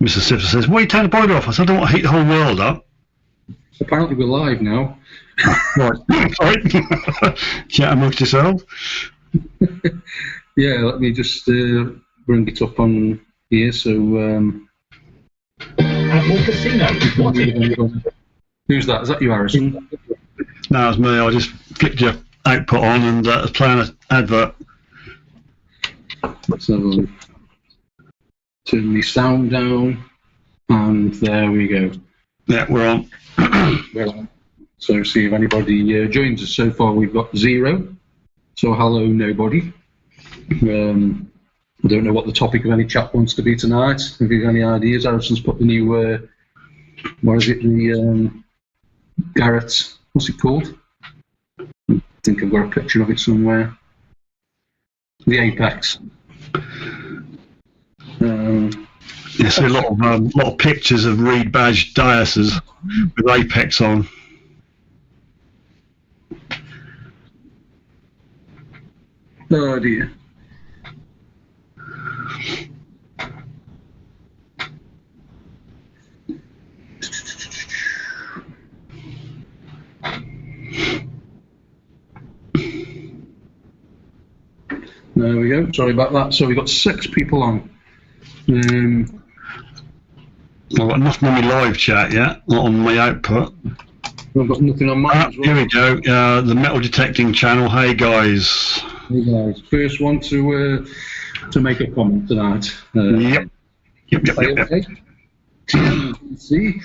Mr. Sifter says, "Why are you turning the boiler off?" I said, "I don't want to heat the whole world up." Apparently we're live now. Right, sorry. Chat amongst yourselves. Yeah, let me just bring it up on here. So, At Wolf Casino. who's that? Is that you, Harrison? No, it's me. I just flicked your output on and it's playing an advert. Let's have a look. Turn the sound down, and there we go. Yeah, we're on. So, see if anybody joins us. So far, we've got 0. So, hello, nobody. I don't know what the topic of any chat wants to be tonight. Have you got any ideas? Harrison's put the new, what is it, the Garrett, what's it called? I think I've got a picture of it somewhere. The Apex. You see a lot of pictures of Reed badge diases with Apex on. Oh dear. There we go. Sorry about that. So we've got 6 people on. I've got nothing on my live chat yet, not on my output. I've got nothing on mine as well. Here we go. The metal detecting channel. Hey guys. Hey guys. First one to make a comment tonight. Yep. Okay. TNC.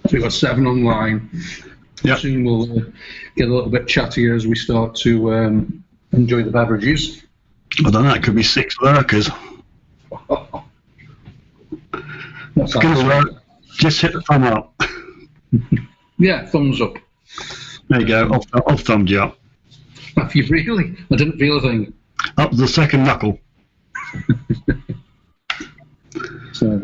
So we've got 7 online. Yep. Soon we'll get a little bit chattier as we start to enjoy the beverages. I don't know, it could be 6 lurkers. What's that? Just hit the thumb up. Yeah, thumbs up. There you go, I've thumbed you up. Have you really? I didn't feel a thing. Up the second knuckle. So,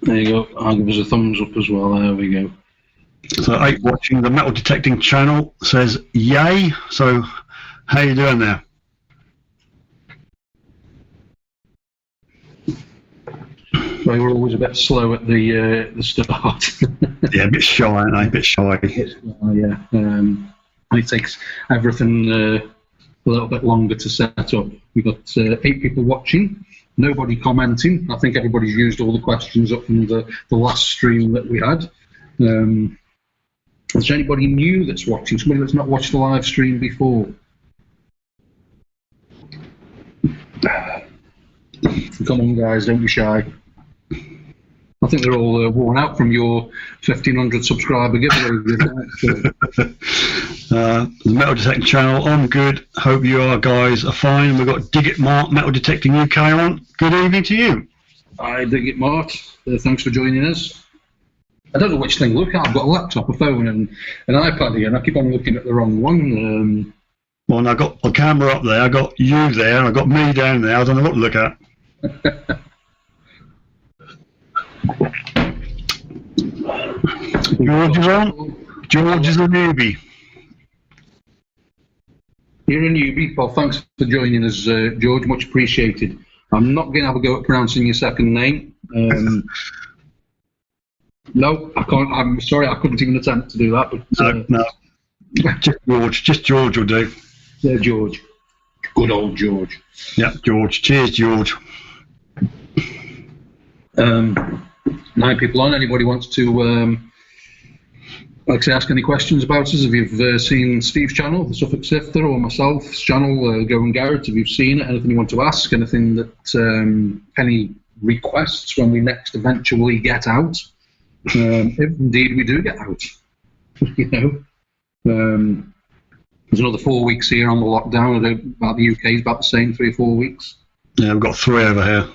there you go. I'll give us a thumbs up as well. There we go. So 8 watching the metal detecting channel says yay. So how you doing there? They were always a bit slow at the start. Yeah, a bit shy, aren't they? A bit shy. Yeah. It takes everything a little bit longer to set up. We've got 8 people watching. Nobody commenting. I think everybody's used all the questions up from the last stream that we had. Is there anybody new that's watching? Somebody that's not watched the live stream before? Come on, guys, don't be shy. I think they're all worn out from your 1,500 subscriber giveaway. The metal detecting channel, I'm good. Hope you are guys are fine. We've got Dig It Mart, Metal Detecting UK on. Good evening to you. Hi, Dig It Mart. Thanks for joining us. I don't know which thing to look at. I've got a laptop, a phone, and an iPad here, and I keep on looking at the wrong one. Well, and I got the camera up there. I got you there. I got me down there. I don't know what to look at. George is on. George is a newbie. You're a newbie. Well, thanks for joining us, George. Much appreciated. I'm not going to have a go at pronouncing your second name. No, I can't. I'm sorry, I couldn't even attempt to do that. But, no. Just George. Just George will do. Yeah, George. Good old George. Yeah, George. Cheers, George. 9 people on. Anybody wants to, like I say, ask any questions about us? If you've seen Steve's channel, the Suffolk Sifter, or myself's channel, GoAndGarrett, if you've seen it, anything you want to ask, anything that, any requests when we next eventually get out, if indeed we do get out, you know. There's another 4 weeks here on the lockdown. I don't, about the UK is about the same, 3 or 4 weeks. Yeah, we've got 3 over here.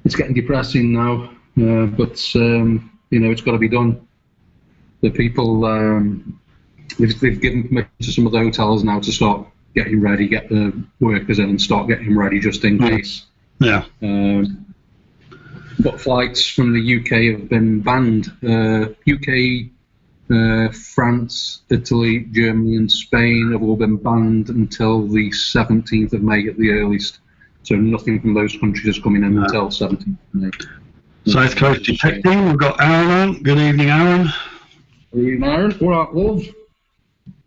It's getting depressing now, but you know, it's got to be done. The people, they've given permission to some of the hotels now to start getting ready, get the workers in and start getting them ready just in case. Yeah. but flights from the UK have been banned. UK, France, Italy, Germany, and Spain have all been banned until the 17th of May at the earliest. So nothing from those countries is coming in until 17th of May. South Coast Detecting, we've got Aaron on. Good evening, Aaron. Good evening, Aaron. All right, love.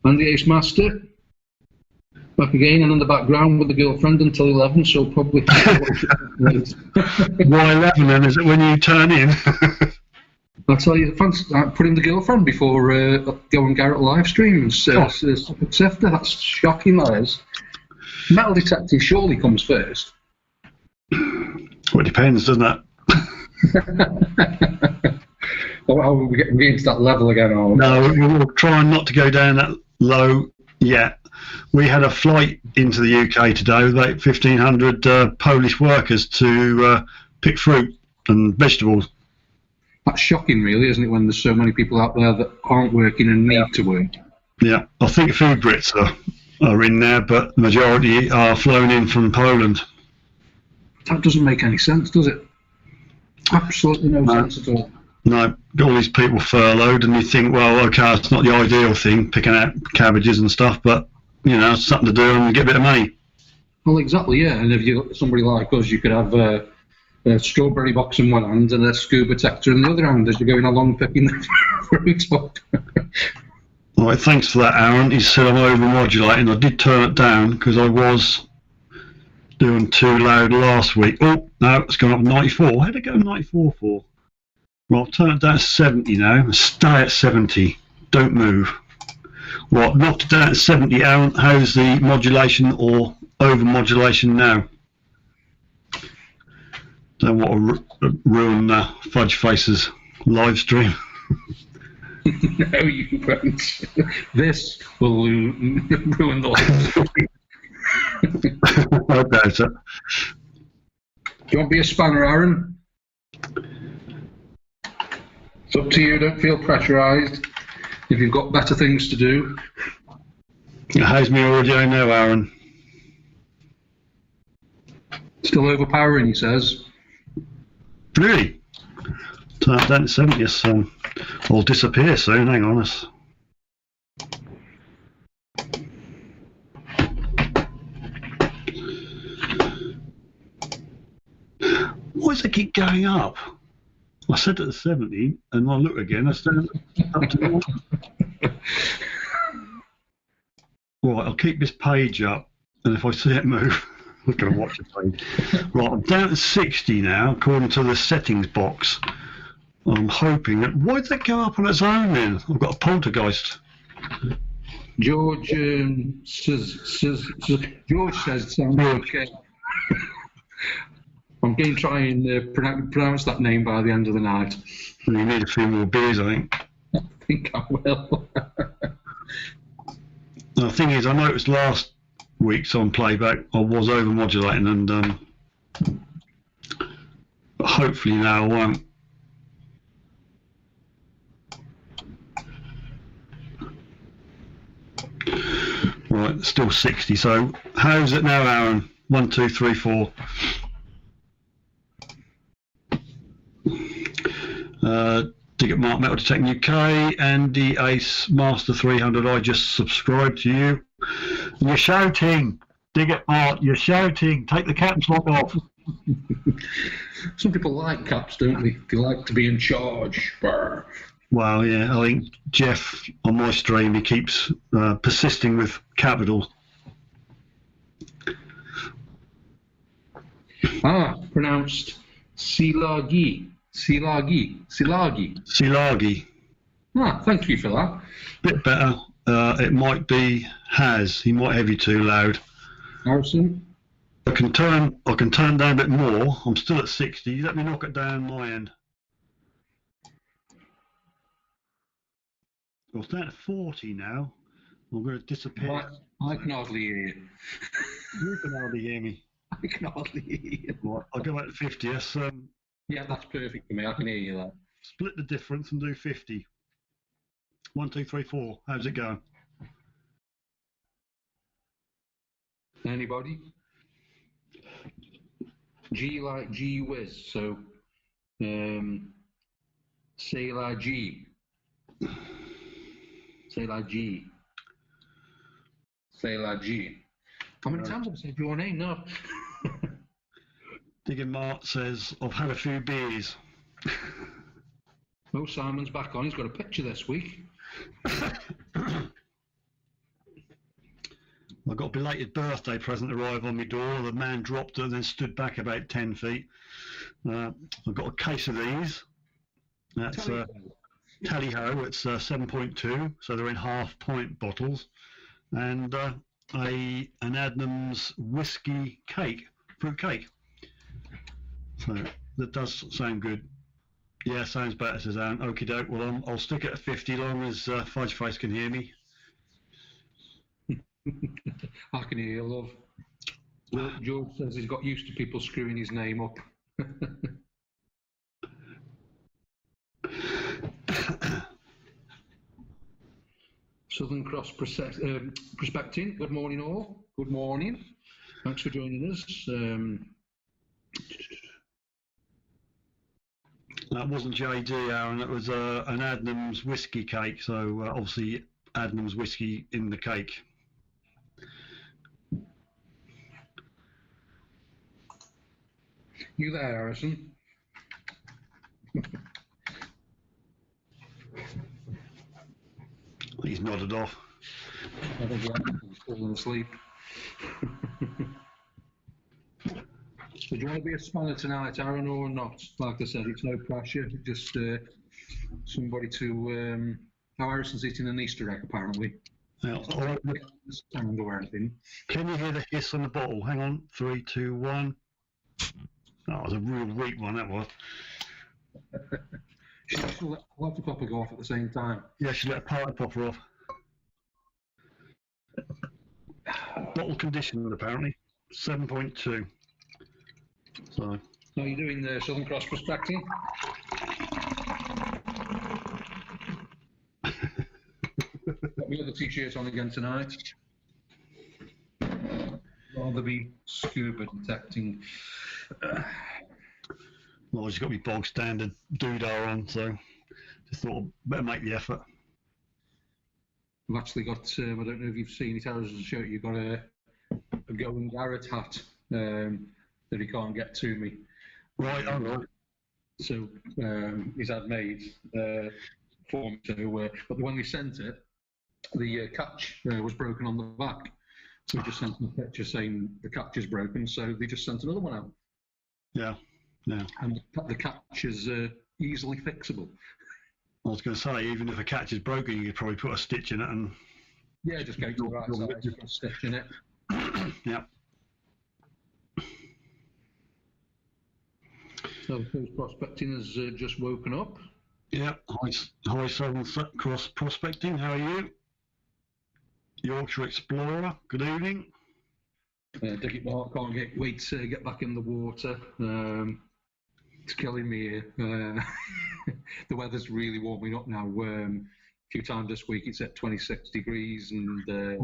And the Ace Master. Back again and in the background with the girlfriend until 11, so probably. Why 11 then? Is it when you turn in? I'll tell you, putting the girlfriend before GoAndGarrett live streams. That's shocking, that is. Metal detecting surely comes first. Well, it depends, doesn't it? Are we getting into that level again? No, we'll try not to go down that low yet. We had a flight into the UK today with about 1,500 Polish workers to pick fruit and vegetables. That's shocking, really, isn't it, when there's so many people out there that aren't working and need to work? Yeah, I think a few Brits are in there, but the majority are flown in from Poland. That doesn't make any sense, does it? Absolutely no sense at all. No, got all these people furloughed, and you think, well, okay, it's not the ideal thing, picking out cabbages and stuff, but, you know, it's something to do and get a bit of money. Well, exactly, yeah. And if you're somebody like us, you could have a strawberry box in one hand and a scuba detector in the other hand as you're going along picking the fruit up. All right, thanks for that, Aaron. He said I'm over-modulating. I did turn it down because I was doing too loud last week. Oh, no, it's gone up to 94. Where'd it go 94 for? Well, I'll turn it down to 70 now. Stay at 70. Don't move. Well, knocked it down at 70, Aaron. How's the modulation or over-modulation now? Don't want to ruin Fudge Face's live stream. No, you won't. This will ruin the live stream. I doubt it. Do you want to be a spanner, Aaron? It's up to you. Don't feel pressurised. If you've got better things to do. How's my audio now, Aaron? Still overpowering, he says. Really? Turn it down to 70, so I'll disappear soon. Hang on. Why does it keep going up? I set it to 70, and I look again, I stand up to 1. Right, I'll keep this page up, and if I see it move, I'm going to watch the page. Right, I'm down to 60 now, according to the settings box. I'm hoping that... Why did that go up on its own then? I've got a poltergeist. George says it sounds okay. I'm going to try and pronounce that name by the end of the night. You need a few more beers, I think. I think I will. The thing is, I noticed last week's on playback I was over-modulating, and hopefully now I won't. Right, still 60. So how's it now, Aaron? 1, 2, 3, 4. Dig Mark Metal Detecting UK and the Ace Master 300. I just subscribed to you. You're shouting. Dig it, Mark. You're shouting. Take the caps lock off. Some people like caps, don't they? They like to be in charge. Brr. Well, yeah, I think Jeff on my stream, he keeps persisting with capitals. Pronounced Silagi. Silagi. Thank you for that. Bit better. It might be has. He might have you too loud. Harrison? I can turn down a bit more. I'm still at 60. Let me knock it down my end. Well, it's down to 40 now. I'm going to disappear. I can hardly hear you. You can hardly hear me. I can hardly hear you. Right, I'll go back to 50. Yes. Yeah, that's perfect for me. I can hear you there. Split the difference and do 50. 1, 2, 3, 4. How's it going? Anybody? G like G whiz, so Sailor G. Sailor G. Sailor G. How many times have I said your name now? Digging Mart says, I've had a few beers. Oh, Simon's back on. He's got a picture this week. I got a belated birthday present arrive on my door. The man dropped it and then stood back about 10 feet. I've got a case of these. That's Tally-Ho. It's 7.2, so they're in half-pint bottles. And an Adnams whiskey cake, fruit cake. So that does sound good. Yeah, sounds better, says Aaron. Okie doke. Well, I'll stick it at 50 long as Fudge Face can hear me. I can hear you, love. George says he's got used to people screwing his name up. Southern Cross Prospecting. Good morning, all. Good morning. Thanks for joining us. That wasn't JD, Aaron. It was an Adnams whiskey cake. So obviously Adnams whiskey in the cake. You there, Harrison? He's nodded off. I think he's falling asleep. So do you want to be a spanner tonight, Aaron, or not? Like I said, it's no pressure. Just somebody to... How Harrison's eating an Easter egg, apparently. Yeah, all right. Sound or anything. Can you hear the hiss on the bottle? Hang on. 3, 2, 1. Oh, it was a real weak one, that was. She'll let the popper go off at the same time. Yeah, she let a party popper off. Bottle conditioned, apparently. 7.2. So. How are you doing there, Southern Cross Prospecting? Got my other t-shirt on again tonight. Rather be scuba detecting. Well, she's got me bog standard doodah on, so just thought I'd better make the effort. I've actually got, I don't know if you've seen it, as a shirt, you've got a GoAndGarrett hat that he can't get to me. Right, all right. So he's had made for me to, but when we sent it, the catch was broken on the back. So we just sent them a picture saying the catch is broken, so they just sent another one out. Yeah, yeah. And the catch is easily fixable. I was going to say, even if a catch is broken, you could probably put a stitch in it and... Yeah, just go to the right side, put a stitch in it. Yeah. So who's prospecting has just woken up. Yeah, hi Southern Cross Prospecting, how are you? Yorkshire Explorer, good evening. Dick it Mark, can't wait to get back in the water. It's killing me here. The weather's really warming up now. A few times this week it's at 26 degrees and the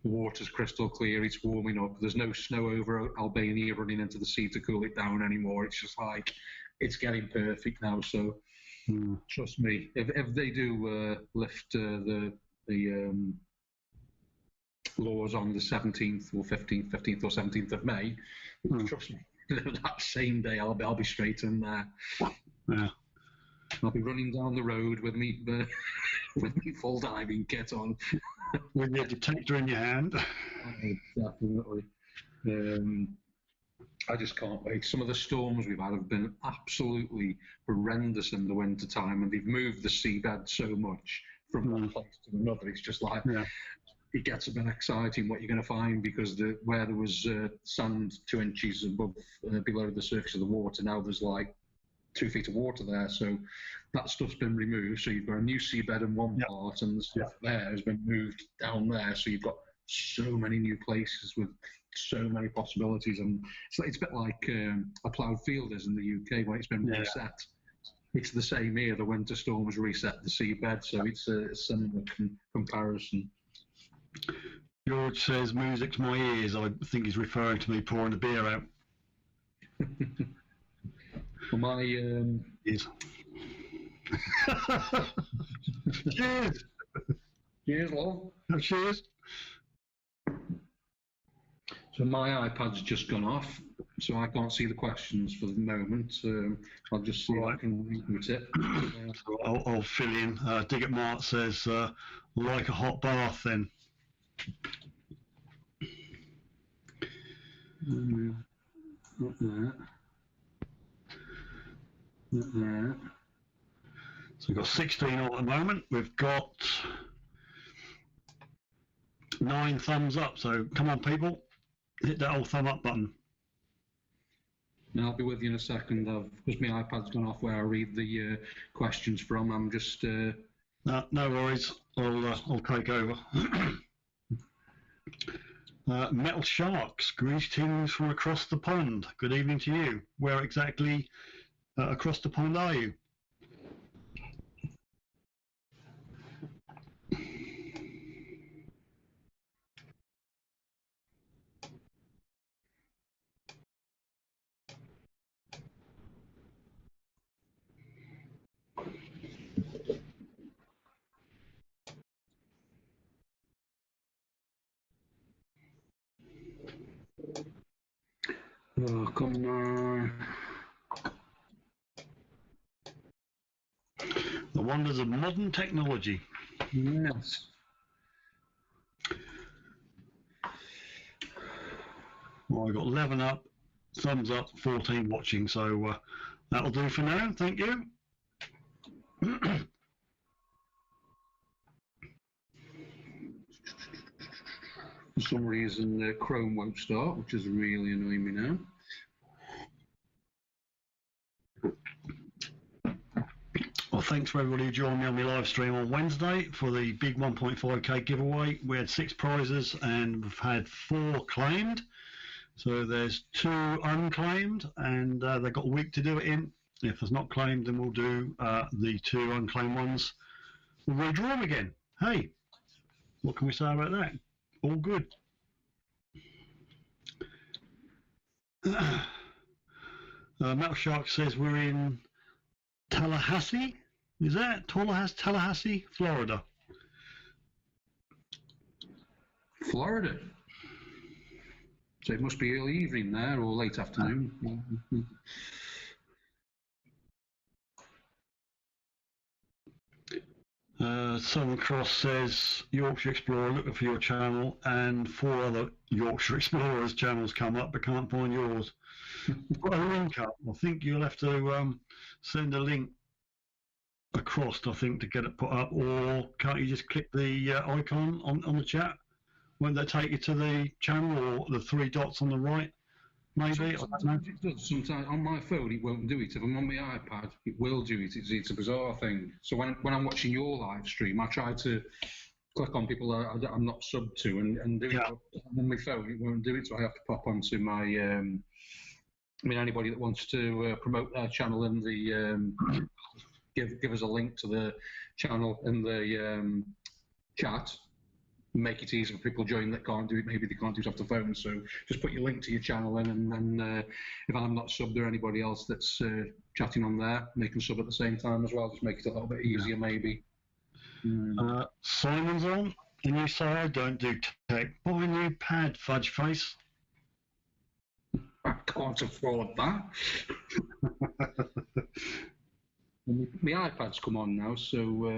water's crystal clear. It's warming up. There's no snow over Albania running into the sea to cool it down anymore. It's just like, it's getting perfect now. So trust me, if they do lift the laws on the 17th or 15th or 17th of May, trust me, that same day I'll be straight in there. Yeah. I'll be running down the road with me with me full diving kit on. With your detector in your hand. Definitely. I just can't wait. Some of the storms we've had have been absolutely horrendous in the winter time, and they've moved the seabed so much from one place to another. It's just like, it gets a bit exciting what you're going to find, because where there was sand 2 inches below the surface of the water, now there's like 2 feet of water there. So that stuff's been removed. So you've got a new seabed in one part, and the stuff there has been moved down there. So you've got so many new places with so many possibilities. And it's a bit like a ploughed field is in the UK when it's been reset. It's the same here. The winter storm has reset the seabed. So it's a similar comparison. George says, music to my ears. I think he's referring to me pouring the beer out. Well, my Cheers. Cheers. cheers, lol. Oh, cheers. So my iPad's just gone off, so I can't see the questions for the moment. I'll just see if I can reboot it. So I'll fill in. Digger Mart says, like a hot bath then. Not that. Not that. So we've got 16 on at the moment. We've got 9 thumbs up. So come on, people. Hit that old thumb up button. Now I'll be with you in a second. Because my iPad's gone off where I read the questions from. I'm just... No worries. I'll take over. Metal Sharks, greetings from across the pond. Good evening to you. Where exactly across the pond are you? Oh, come on. The wonders of modern technology. Yes. Well, I've got 11 up, thumbs up, 14 watching, so that'll do for now. Thank you. For some reason, Chrome won't start, which is really annoying me now. Well, thanks for everybody who joined me on my live stream on Wednesday for the big 1.5k giveaway. We had 6 prizes and we've had 4 claimed. So there's 2 unclaimed, and they've got a week to do it in. If it's not claimed, then we'll do the 2 unclaimed ones. We'll redraw them again. Hey, what can we say about that? All good. Metal Shark says we're in Tallahassee. Is that Tallahassee, Florida? Florida. So it must be early evening there or late afternoon. Southern Cross says Yorkshire Explorer looking for your channel, and 4 other Yorkshire Explorers channels come up but can't find yours. Put a link up. I think you'll have to send a link across, I think, to get it put up, or can't you just click the icon on the chat? Won't that take you to the channel, or the 3 dots on the right? Maybe. Sometimes it does. Sometimes on my phone it won't do it. If I'm on my iPad, it will do it. It's a bizarre thing. So when I'm watching your live stream, I try to click on people I'm not subbed to and do it. On my phone, it won't do it. So I have to pop onto my. I mean, anybody that wants to promote their channel in the give us a link to the channel in the chat. Make it easy for people to join that can't do it. Maybe they can't do it off the phone. So just put your link to your channel in, and then if I'm not subbed or anybody else that's chatting on there, they can sub at the same time as well. Just make it a little bit easier, maybe. Simon's on, and you say I don't do tech. Buy a new pad, fudge face. I can't afford that. My iPad's come on now, so.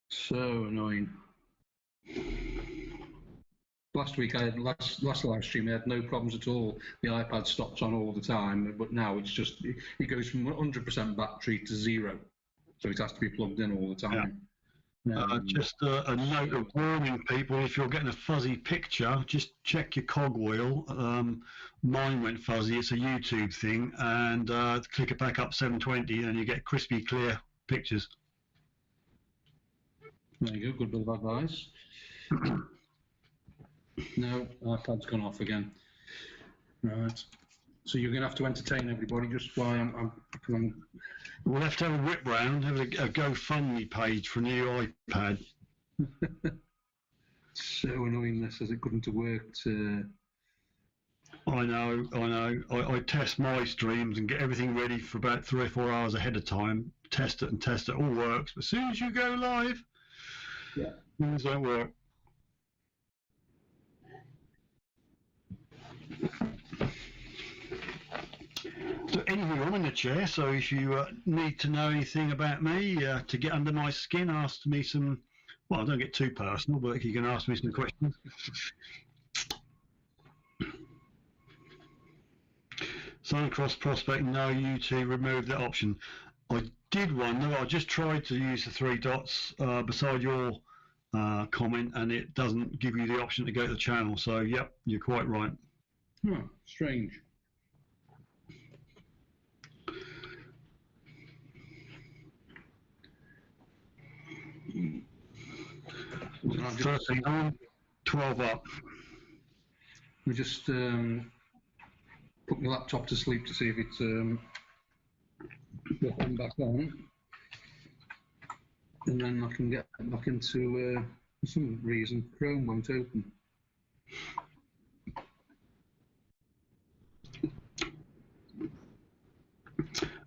So annoying. Last week I had last live stream. I had no problems at all. The iPad stopped on all the time, but now it's just it goes from 100% battery to 0, so it has to be plugged in all the time. Just a note of warning, people: if you're getting a fuzzy picture, just check your cogwheel. Mine went fuzzy. It's a YouTube thing, and click it back up 720, and you get crispy clear pictures. There you go, good bit of advice. No, iPad's gone off again. Right. So you're going to have to entertain everybody just while I'm We'll have to have a whip round, have a GoFundMe page for a new iPad. So annoying this as it couldn't have worked. I know. I test my streams and get everything ready for about 3 or 4 hours ahead of time. Test it. All works. But as soon as you go live, things don't work. So anyway, I'm in the chair. So if you need to know anything about me, to get under my skin, ask me some. Well, don't get too personal, but you can ask me some questions. Southern Cross Prospect, no, you two removed that option. I did wonder, I just tried to use the 3 dots beside your comment, and it doesn't give you the option to go to the channel. So, yep, you're quite right. Strange. So 13 on, 12 up. We just put my laptop to sleep to see if it's will come back on, and then I can get back into for some reason Chrome won't open.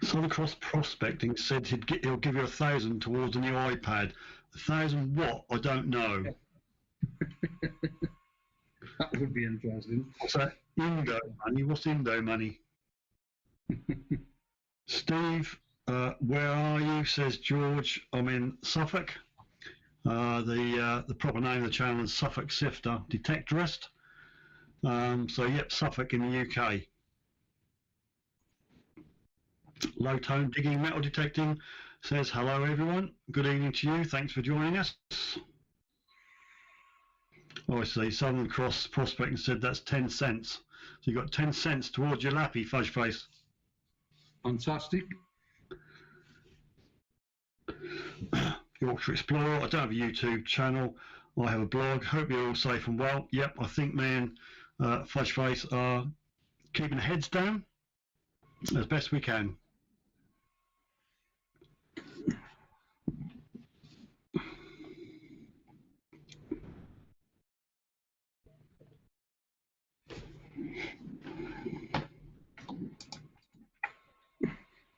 Southern Cross Prospecting said he'll give you 1,000 towards a new iPad. 1,000 what? I don't know. That would be interesting. What's that? Indo money? What's Indo money? Steve, where are you? Says George. I'm in Suffolk. The proper name of the channel is Suffolk Sifter Detectorist. So yep, Suffolk in the UK. Low Tone Digging Metal Detecting says hello everyone. Good evening to you. Thanks for joining us. Oh, I see. Southern Cross Prospecting said that's 10 cents. So you got 10 cents towards your lappy, fudge face. Fantastic. Yorkshire Explorer. I don't have a YouTube channel. I have a blog. Hope you're all safe and well. Yep, I think me and Fudge Face are keeping heads down as best we can.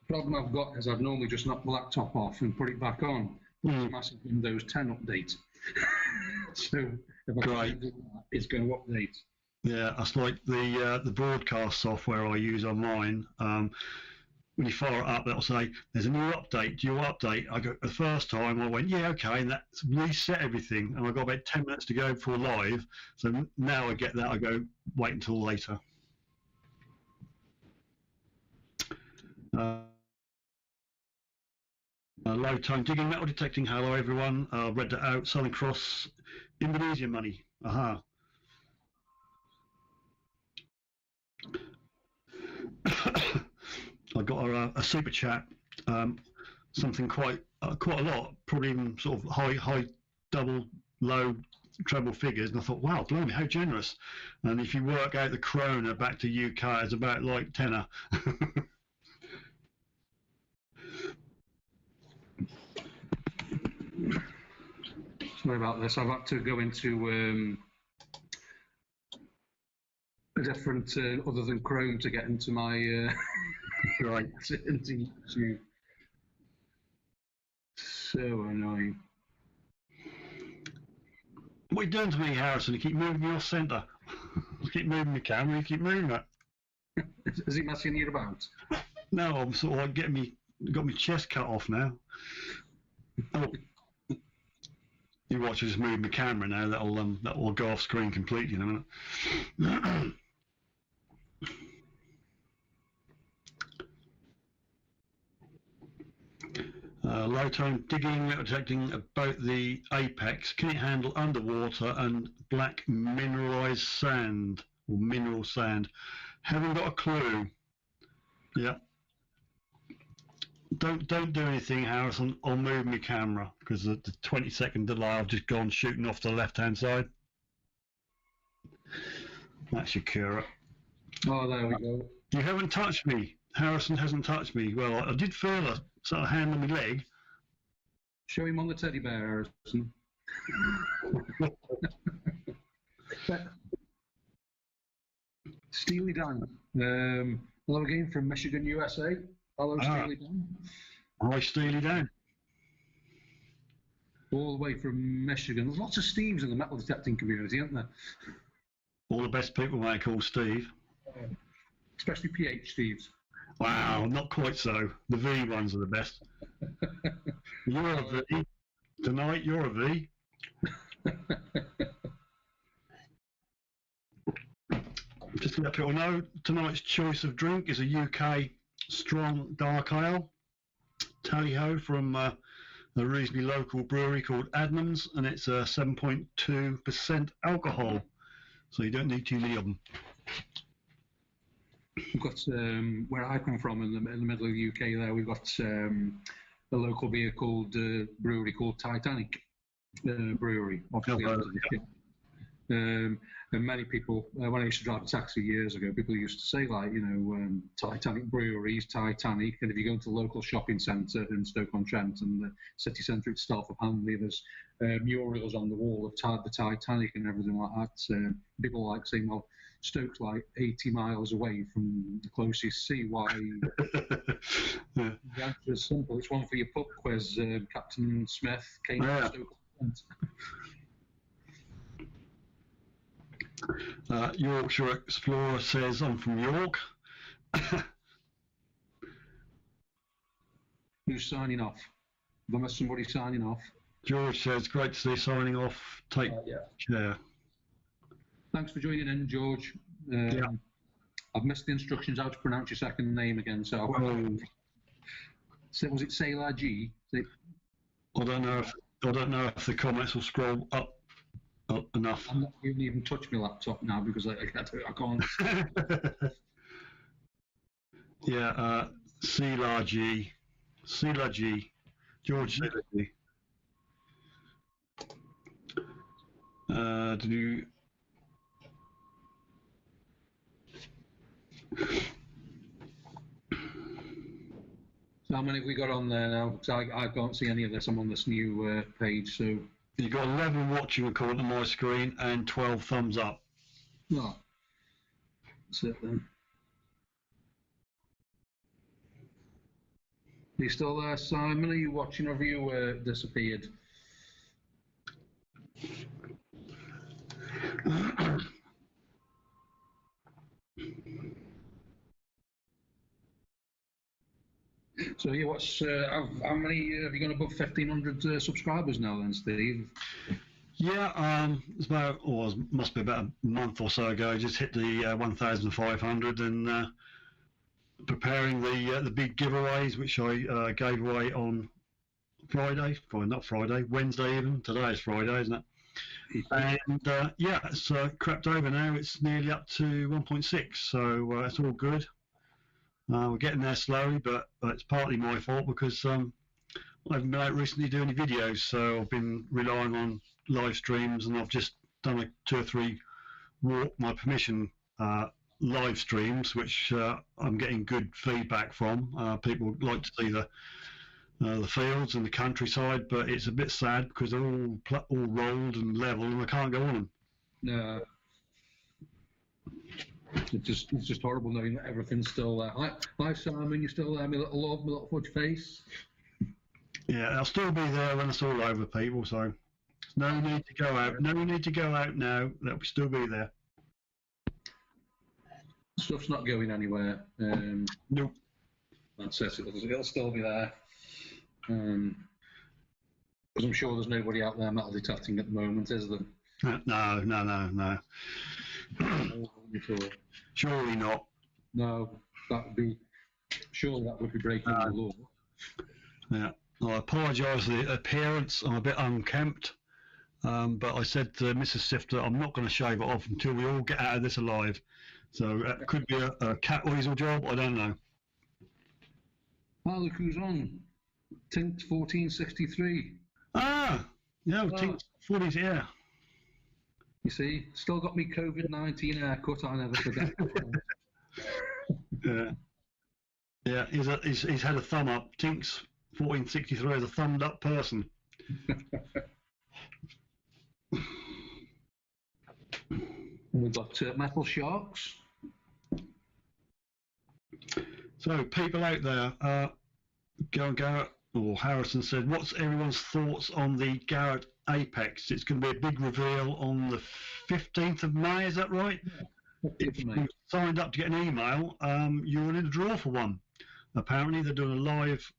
The problem I've got is I've normally just knocked the laptop off and put it back on. It's a massive Windows 10 update. So if I do that, it's going to update. Yeah, that's like the broadcast software I use on mine. When you fire it up, that'll say, there's a new update. Do you update? I go, the first time I went, yeah, okay, and that's reset everything. And I got about 10 minutes to go before live. So now I get that, I go, wait until later. Low Tone Digging Metal Detecting. Hello, everyone. Read that out. Southern Cross Indonesian money. Aha. I got a super chat. Something quite a lot. Probably even sort of high double, low treble figures. And I thought, wow, blimey, how generous. And if you work out the krona back to UK, it's about like tenner. Sorry about this. I've had to go into a different, other than Chrome, to get into my Right. into YouTube. So annoying. What are you doing to me, Harrison? You keep moving your centre. You keep moving the camera. You keep moving it. Is he messing you about? No, I'm sort of like got my chest cut off now. Oh. You watch, I just move my camera now. That'll go off screen completely in a minute. Low Tone Digging, detecting about the apex. Can it handle underwater and black mineralized sand or mineral sand? Haven't got a clue. Yeah. Don't do anything, Harrison. I'll move my camera because the 20-second delay. I've just gone shooting off to the left-hand side. That's your cura. Oh, there we go. You haven't touched me. Harrison hasn't touched me. Well, I did feel a sort of hand on my leg. Show him on the teddy bear, Harrison. Steely Dan. Hello again from Michigan, USA. Hello, Steely Dan. Hi, Steely Dan. All the way from Michigan. There's lots of Steves in the metal detecting community, aren't there? All the best people, mate, called Steve. Especially PH Steves. Wow, not quite so. The V ones are the best. You're a V. Tonight, you're a V. Just to let people know, tonight's choice of drink is a UK strong dark ale, tally-ho, from a reasonably local brewery called Adnams, and it's 7.2% alcohol, so you don't need too many of them. We've got, where I come from in the middle of the UK there, we've got a local beer called, brewery called Titanic Brewery, obviously. And many people, when I used to drive a taxi years ago, people used to say, like, you know, Titanic Breweries, Titanic, and if you go into the local shopping centre in Stoke-on-Trent and the city centre itself of Hanley, there's murals on the wall of the Titanic and everything like that. People like saying, well, Stoke's like 80 miles away from the closest sea. Why? The answer is simple. It's one for your pub quiz. Captain Smith came from Stoke-on-Trent. Yorkshire Explorer says, I'm from York. Who's signing off? There must somebody signing off. George says, great to see you signing off. Take care. Thanks for joining in, George. I've missed the instructions how to pronounce your second name again. So, was it Sailor G? I don't know if the comments will scroll up enough. I'm not even touch my laptop now because I can't. Sailor G, George Sailor G. Did you? So how many have we got on there now? Because I can't see any of this. I'm on this new page, so. You've got 11 watching according to my screen and 12 thumbs up. Oh, that's it then. Are you still there, Simon? Are you watching or have you disappeared? So yeah, how many have you got above 1,500 subscribers now then, Steve? Yeah, it's about, must be about a month or so ago. I just hit the 1,500 and preparing the big giveaways, which I gave away on Wednesday even. Today is Friday, isn't it? And it's crept over now. It's nearly up to 1.6, so it's all good. We're getting there slowly, but it's partly my fault because I haven't been out recently doing any videos, so I've been relying on live streams, and I've just done 2 or 3 walk my permission live streams, which I'm getting good feedback from. People like to see the fields and the countryside, but it's a bit sad because they're all rolled and level, and I can't go on them. No. It's just horrible knowing that everything's still there. Hi Simon, you're still there, my little love, my little fudge face. Yeah, I'll still be there when it's all over, people, so no need to go out. No need to go out now. They'll still be there. Stuff's not going anywhere. Nope. That's it. It'll still be there. Because I'm sure there's nobody out there metal detecting at the moment, is there? No. Surely not. No, surely that would be breaking the law. Yeah. I apologise for the appearance. I'm a bit unkempt, but I said to Mrs. Sifter, I'm not going to shave it off until we all get out of this alive. So it could be a cat weasel job. I don't know. Oh, look who's on. Tint 1463. Tint 40s, yeah. You see, still got me COVID-19 haircut. I never forget. Yeah. He's had a thumb up. Tinks 1463 is a thumbed up person. We've got Metal Sharks. So, people out there, Garrett or Harrison said, what's everyone's thoughts on the Garrett Apex? It's going to be a big reveal on the 15th of May, is that right? If you signed up to get an email, you're in a draw for one. Apparently, they're doing a live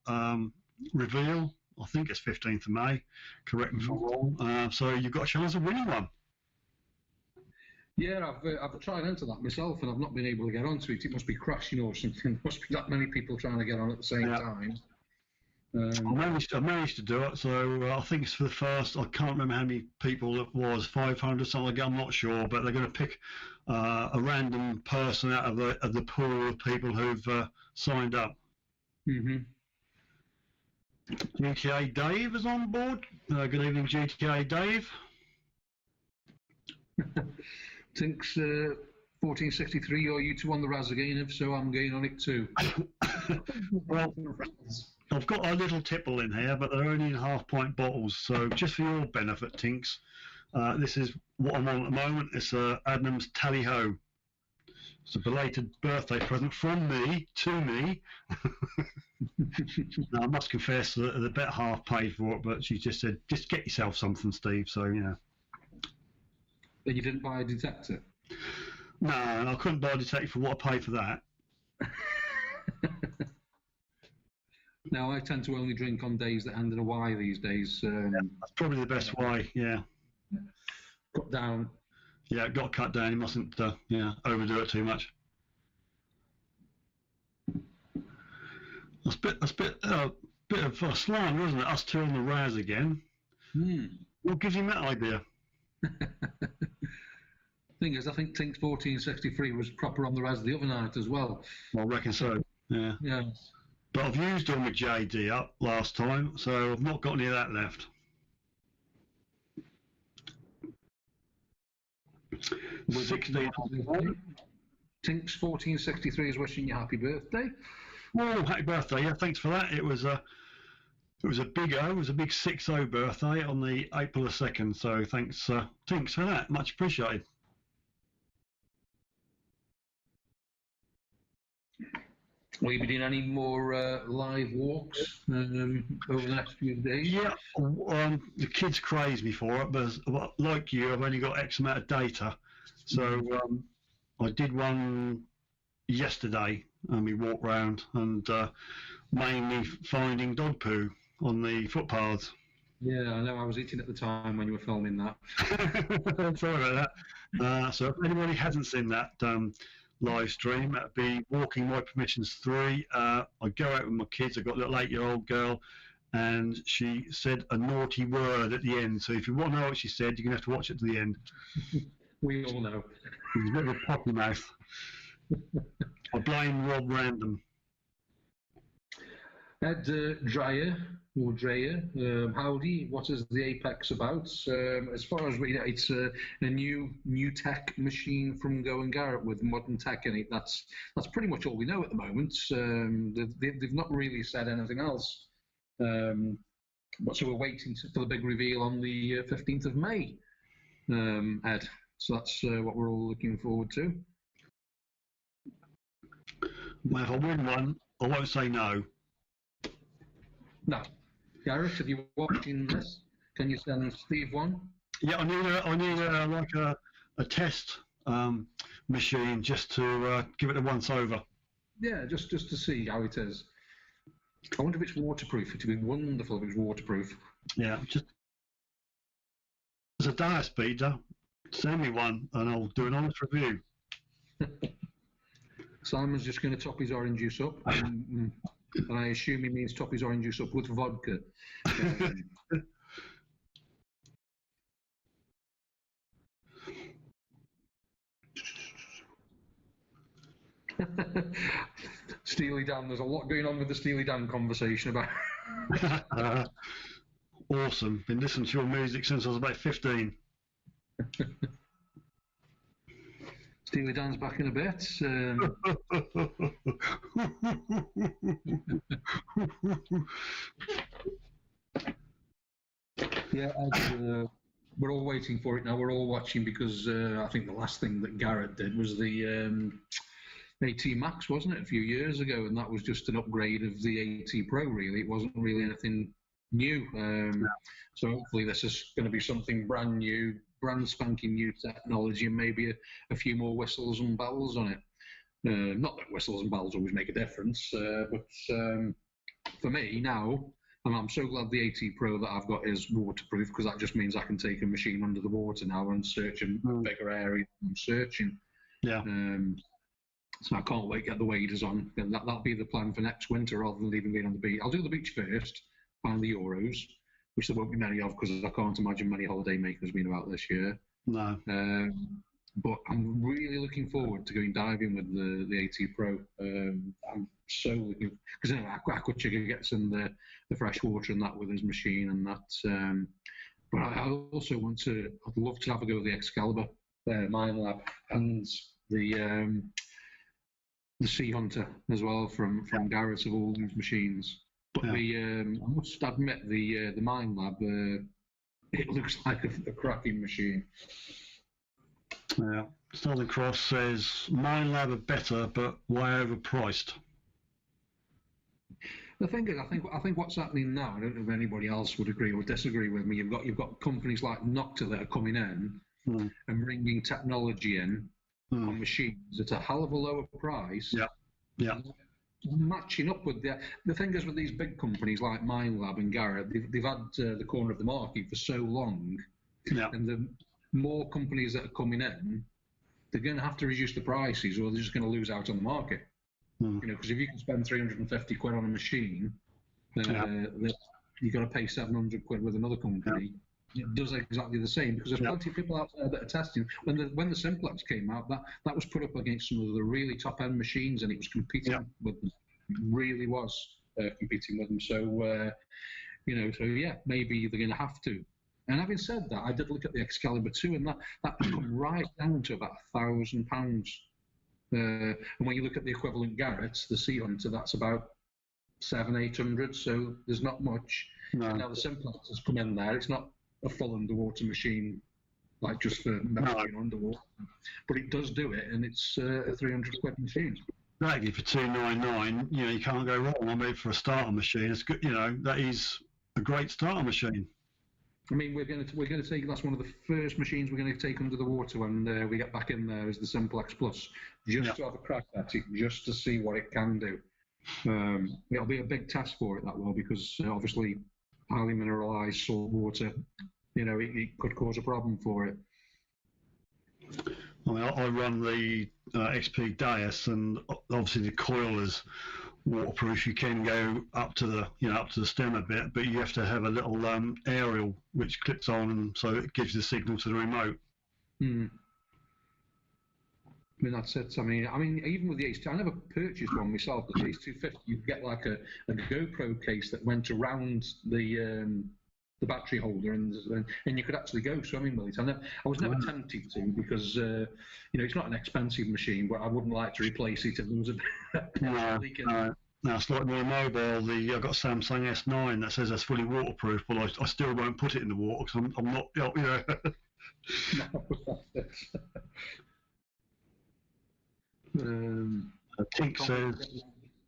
reveal. I think it's 15th of May. Correct me if I'm wrong. So you've got a chance of winning one. Yeah, I've tried into that myself, and I've not been able to get onto it. It must be crashing or something. There must be that many people trying to get on at the same time. I managed to do it, so I think it's for the first. I can't remember how many people it was, 500 something like that. I'm not sure, but they're going to pick a random person out of the pool of people who've signed up. GTA Dave is on board. Good evening, GTA Dave. Thinks 1463, are you two on the Raz again? If so, I'm going on it too. Well, I've got a little tipple in here, but they're only in half-pint bottles. So just for your benefit, Tinks, this is what I'm on at the moment. It's Adnam's Tally-Ho. It's a belated birthday present from me to me. Now, I must confess that the bet half paid for it, but she just said, just get yourself something, Steve. So, yeah. But you didn't buy a detector? No, I couldn't buy a detector for what I paid for that. Now, I tend to only drink on days that end in a Y these days. That's probably the best way, yeah. Cut down. Yeah, got to cut down. You mustn't overdo it too much. That's a bit of slander, isn't it? Us two on the Raz again. What gives you that idea? Thing is, I think Tinks 1463 was proper on the Raz the other night as well. I reckon so, yeah. Yeah. But I've used all my JD up last time, so I've not got any of that left. 16. Tinks 1463 is wishing you happy birthday. Oh, happy birthday! Yeah, thanks for that. It was a big 6-0 birthday on the April the 2nd. So thanks, Tinks, for that. Much appreciated. Will you be doing any more live walks over the next few days? Yeah, the kids craze me for it, but like you, I've only got X amount of data. So I did one yesterday, and we walked round and mainly finding dog poo on the footpaths. Yeah, I know. I was eating at the time when you were filming that. Sorry about that. So if anybody hasn't seen that live stream, that'd be Walking My Permissions 3. I go out with my kids. I've got a little 8-year-old girl, and she said a naughty word at the end. So if you want to know what she said, you're going to have to watch it to the end. We all know. It's a bit of a potty mouth. I blame Rob Random. Ed Dreyer, howdy. What is the Apex about? As far as we know, it's a new tech machine from GoAndGarrett with modern tech in it. That's pretty much all we know at the moment. They've not really said anything else. But so we're waiting for the big reveal on the 15th of May, Ed. So that's what we're all looking forward to. Well, if I win one, I won't say no. No. Garrett, if you're watching this, can you send Steve one? Yeah, I need a test machine just to give it a once over. Yeah, just to see how it is. I wonder if it's waterproof. It'd be wonderful if it was waterproof. Yeah, just as a dire speeder, send me one and I'll do an honest review. Simon's just going to top his orange juice up, and I assume he means top his orange juice up with vodka. Steely Dan, there's a lot going on with the Steely Dan conversation about. Awesome. Been listening to your music since I was about 15. Steely Dan's back in a bit. Yeah, we're all waiting for it now. We're all watching because I think the last thing that Garrett did was the AT Max, wasn't it, a few years ago, and that was just an upgrade of the AT Pro. Really, it wasn't really anything new. So hopefully this is going to be something brand new, brand spanking new technology, and maybe a few more whistles and bells on it. Not that whistles and bells always make a difference, but for me now, I'm so glad the AT Pro that I've got is waterproof, because that just means I can take a machine under the water now and search in a bigger area than I'm searching. Yeah. So I can't wait to get the waders on. And that'll be the plan for next winter, rather than leaving me on the beach. I'll do the beach first, find the Euros, which there won't be many of, because I can't imagine many holiday makers being about this year. No. But I'm really looking forward to going diving with the AT Pro. I'm so looking, because Aquachica gets in the fresh water and that with his machine and that. But I also I'd love to have a go with the Excalibur, Mine Lab, and the Sea Hunter as well from Garrett, of all these machines. But I must admit, the Mine Lab, it looks like a cracking machine. Yeah. Southern Cross says Mine Lab are better, but way overpriced. The thing is, I think what's happening now, I don't know if anybody else would agree or disagree with me. You've got companies like Nocta that are coming in and bringing technology in on machines at a hell of a lower price. Yeah. Matching up with the thing is, with these big companies like Mine Lab and Garrett, they've had the corner of the market for so long, and the more companies that are coming in, they're going to have to reduce the prices, or they're just going to lose out on the market. Because if you can spend 350 quid on a machine, you've got to pay 700 quid with another company. It does exactly the same, because there's plenty of people out there that are testing. When the Simplex came out, that was put up against some of the really top end machines, and it was competing with them. It really was competing with them. So maybe they're going to have to. And having said that, I did look at the Excalibur 2, and that come right down to about £1,000. And when you look at the equivalent Garrett, the Sea Hunter, that's about 700-800. So there's not much. No. Now the Simplex has come in there. It's not a full underwater machine, like just for measuring underwater, but it does do it, and it's a 300 quid machine. Exactly, for $299, you can't go wrong. I mean, for a starter machine, it's good. That is a great starter machine. I mean, we're going to take, that's one of the first machines we're going to take under the water when we get back in there, is the Simplex Plus, just to have a crack at it, just to see what it can do. It'll be a big test for it, that will, because obviously highly mineralized salt water, it could cause a problem for it. I mean, I run the XP Dias, and obviously the coil is waterproof. You can go up to the stem a bit, but you have to have a little aerial which clips on, and so it gives the signal to the remote. I mean, that's it. I mean, even with the Ace 2, I never purchased one myself. The Ace 250, you get like a GoPro case that went around the battery holder, and you could actually go swimming with it. I was never tempted to, because it's not an expensive machine, but I wouldn't like to replace it if there was a leak in it. Now, it's like my mobile. I've got a Samsung S9 that says that's fully waterproof, but I still won't put it in the water because I'm not. Tink says,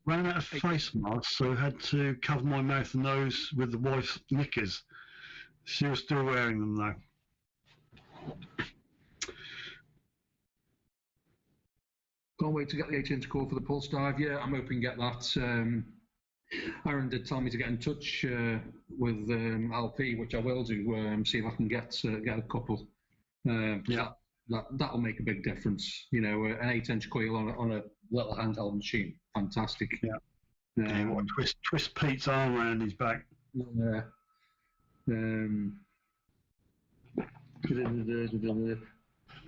ran out of face masks, so had to cover my mouth and nose with the wife's knickers. She was still wearing them though. Can't wait to get the 8-inch core for the pulse dive. Yeah, I'm hoping to get that. Aaron did tell me to get in touch with LP, which I will do. See if I can get a couple. That'll make a big difference. An 8-inch coil on a little handheld machine. Fantastic. Twist Pete's arm around his back.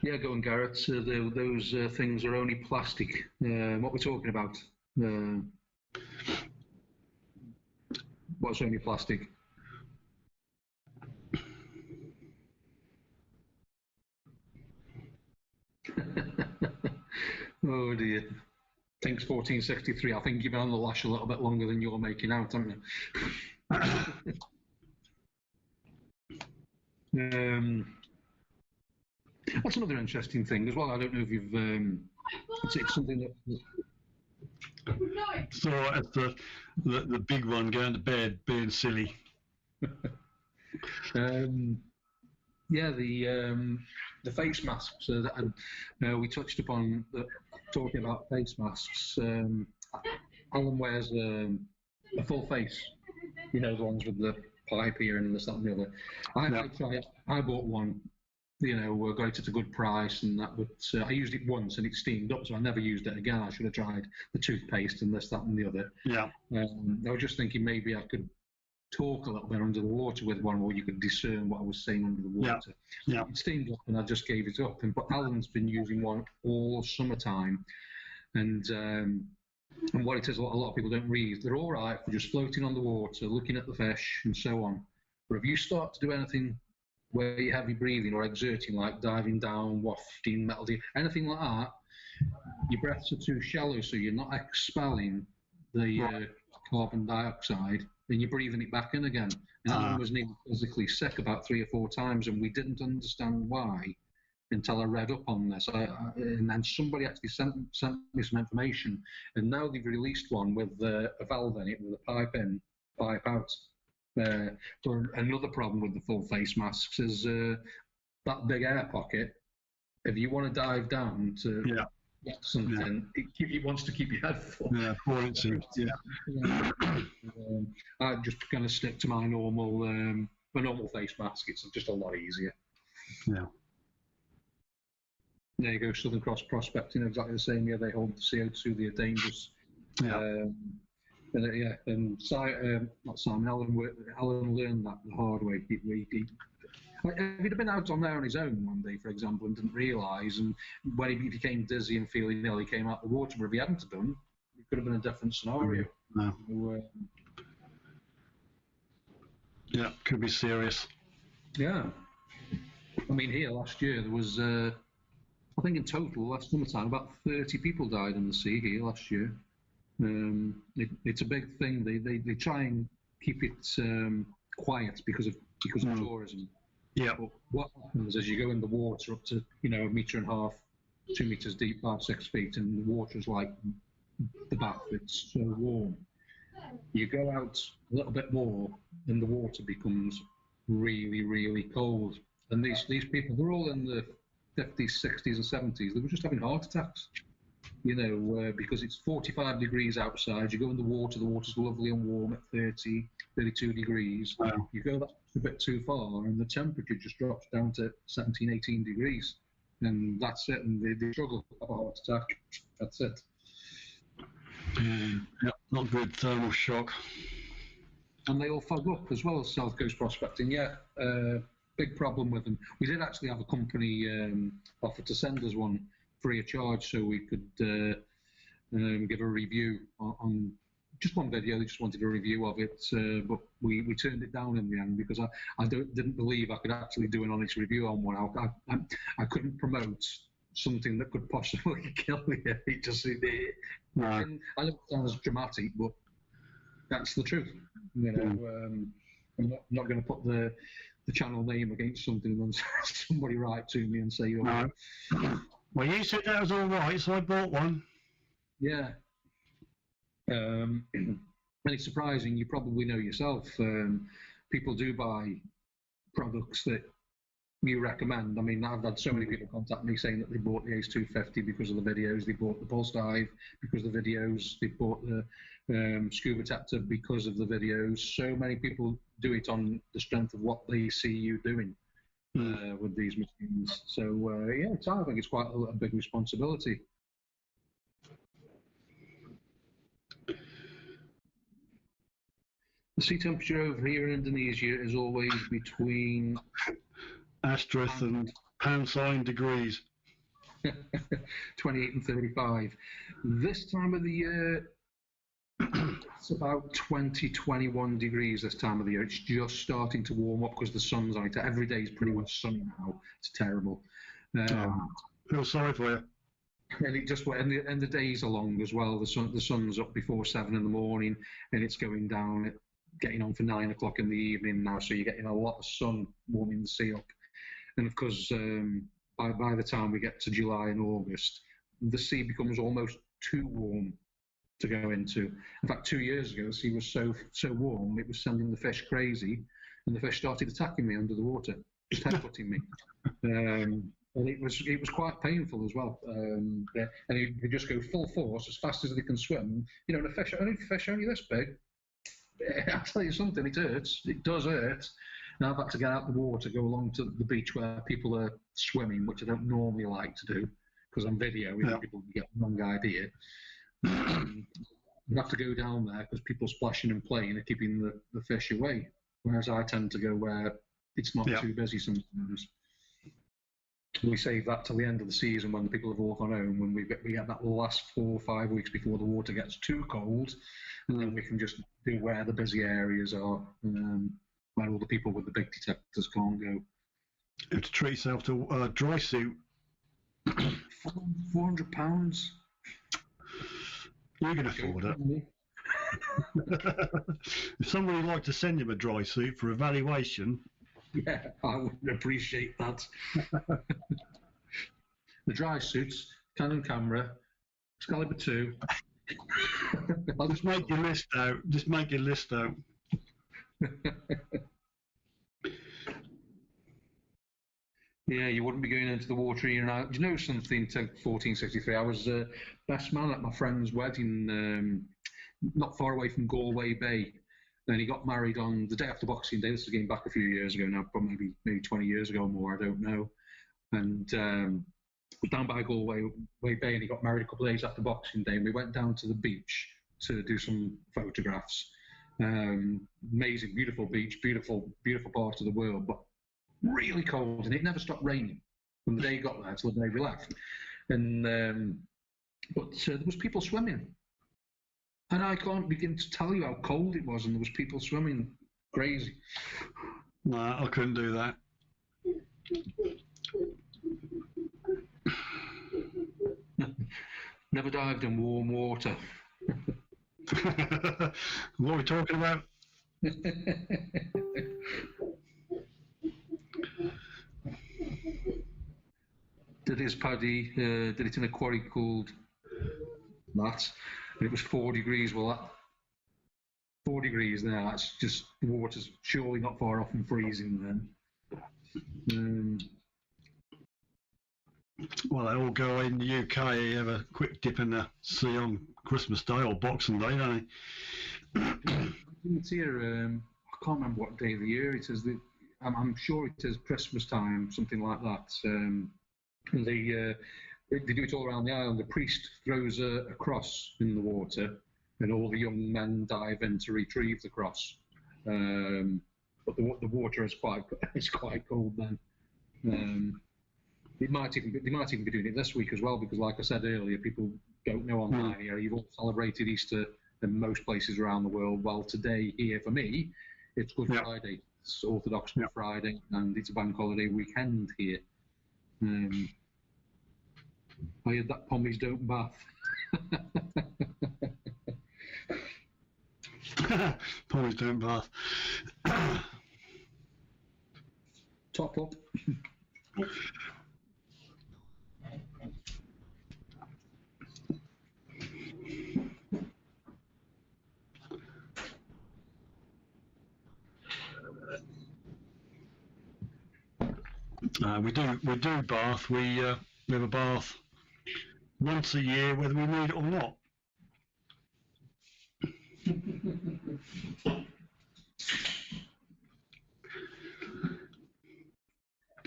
GoAndGarrett. Those things are only plastic. What we're talking about? What's only plastic? Oh dear. Tink's 1463. I think you've been on the lash a little bit longer than you're making out, haven't you? That's another interesting thing as well. I don't know if you've it's something that. So as the big one going to bed being silly. Yeah, the face masks. We touched upon talking about face masks. Alan wears a full face. You know, the ones with the pipe here and this, that, and the other. I bought one. You know, got it at a good price and that, but I used it once and it steamed up, so I never used it again. I should have tried the toothpaste and this, that, and the other. Yeah. I was just thinking maybe I could talk a little bit under the water with one, or you could discern what I was saying under the water. Yeah. It steamed up and I just gave it up. But Alan's been using one all summertime, and what it is, a lot of people don't read. They're all right for just floating on the water, looking at the fish and so on. But if you start to do anything where you're heavy breathing or exerting, like diving down, wafting, metal, anything like that, your breaths are too shallow, so you're not expelling the carbon dioxide, then you're breathing it back in again. And Alan was nearly physically sick about 3 or 4 times, and we didn't understand why until I read up on this. And then somebody actually sent me some information, and now they've released one with a valve in it, with a pipe in, pipe out. For another problem with the full face masks is that big air pocket. If you want to dive down to get something, it wants to keep your head full. Yeah, I just kind of stick to my normal face mask. It's just a lot easier. Yeah. There you go, Southern Cross Prospecting, exactly the same. Yeah, they hold the CO2, they're dangerous. Yeah. And not Simon, Alan learned that the hard way. If he'd have been out on there on his own one day, for example, and didn't realise, and when he became dizzy and feeling ill, he came out the water. But if he hadn't have done, it could have been a different scenario. No. Yeah, could be serious. Yeah. I mean, here last year there was, I think in total last summertime, about 30 people died in the sea here last year. It's a big thing. They try and keep it quiet because of tourism. Yeah. But what happens is you go in the water up to 1.5 meters, 2 meters deep, 5-6 feet, and the water is like the bath. It's so warm. You go out a little bit more, and the water becomes really, really cold. And these people, they're all in the 50s, 60s, and 70s. They were just having heart attacks. Because it's 45 degrees outside, you go in the water's lovely and warm at 30, 32 degrees. Wow. You go that's a bit too far, and the temperature just drops down to 17, 18 degrees. And that's it, and they struggle to have a heart attack. That's it. Not good thermal shock. And they all fog up as well as South Coast Prospecting. Big problem with them. We did actually have a company offer to send us one free of charge, so we could give a review on just one video. They just wanted a review of it, but we turned it down in the end because I didn't believe I could actually do an honest review on one. I couldn't promote something that could possibly kill you. I know it sounds dramatic, but that's the truth. I'm not going to put the channel name against something and then somebody write to me and say, no. Well, you said that was all right, so I bought one. Yeah. And it's surprising, you probably know yourself, people do buy products that you recommend. I mean, I've had so many people contact me saying that they bought the Ace 250 because of the videos, they bought the Pulse Dive because of the videos, they bought the Scuba Tactor because of the videos. So many people do it on the strength of what they see you doing with these machines. So, I think it's quite a big responsibility. The sea temperature over here in Indonesia is always between asterisk and pound sign degrees. 28 and 35. This time of the year, it's about 20, 21 degrees this time of the year. It's just starting to warm up because the sun's on it. Every day is pretty much sunny now. It's terrible. Feel sorry for you. And it just and the days are long as well. The sun's up before 7 in the morning, and it's going down, getting on for 9 o'clock in the evening now. So you're getting a lot of sun warming the sea up. And of course, by the time we get to July and August, the sea becomes almost too warm to go into. In fact, 2 years ago, the sea was so warm it was sending the fish crazy, and the fish started attacking me under the water, just headbutting me. And it was quite painful as well. And they just go full force as fast as they can swim. You know, the fish only this big. I'll tell you something, it hurts. It does hurt. Now I've had to get out the water, go along to the beach where people are swimming, which I don't normally like to do because on video, people get the wrong idea. You have to go down there because people splashing and playing are keeping the fish away. Whereas I tend to go where it's not too busy sometimes. We save that till the end of the season when the people have all gone home, when we get that last 4 or 5 weeks before the water gets too cold, and then we can just do where the busy areas are, where all the people with the big detectors can't go. You have to treat yourself to a dry suit. £400. You can afford it. If somebody would like to send him a dry suit for evaluation, yeah, I would appreciate that. The dry suits, Canon camera, Excalibur 2. I'll just make your list out. Just make your list out. Yeah, you wouldn't be going into the water in and out. Do you know something? To 1463, I was best man at my friend's wedding, not far away from Galway Bay. And he got married on the day after Boxing Day. This is going back a few years ago now, probably maybe 20 years ago or more, I don't know. And down by Galway Bay, and he got married a couple of days after Boxing Day. And we went down to the beach to do some photographs. Amazing, beautiful beach, beautiful part of the world, but really cold, and it never stopped raining from the day he got there till the day we left. And but there was people swimming, and I can't begin to tell you how cold it was, and there was people swimming crazy. No, I couldn't do that. Never dived in warm water. What are we talking about? Did his paddy did it in a quarry called that, and it was 4 degrees. Well, that 4 degrees now, that's just, the water's surely not far off from freezing then. Well, they all go in the UK, you have a quick dip in the sea on Christmas Day or Boxing Day, don't they? It's here, I can't remember what day of the year it is. I'm sure it is Christmas time, something like that. They do it all around the island. The priest throws a cross in the water, and all the young men dive in to retrieve the cross. But the water is quite cold then. They might even be doing it this week as well, because like I said earlier, people don't know online here. You've all celebrated Easter in most places around the world. Well, today here for me, it's Good Friday. It's Orthodox Good Friday, and it's a bank holiday weekend here. I had that Pommies don't bath. Pommies don't bath. Top up. We do bath. We have a bath once a year, whether we need it or not.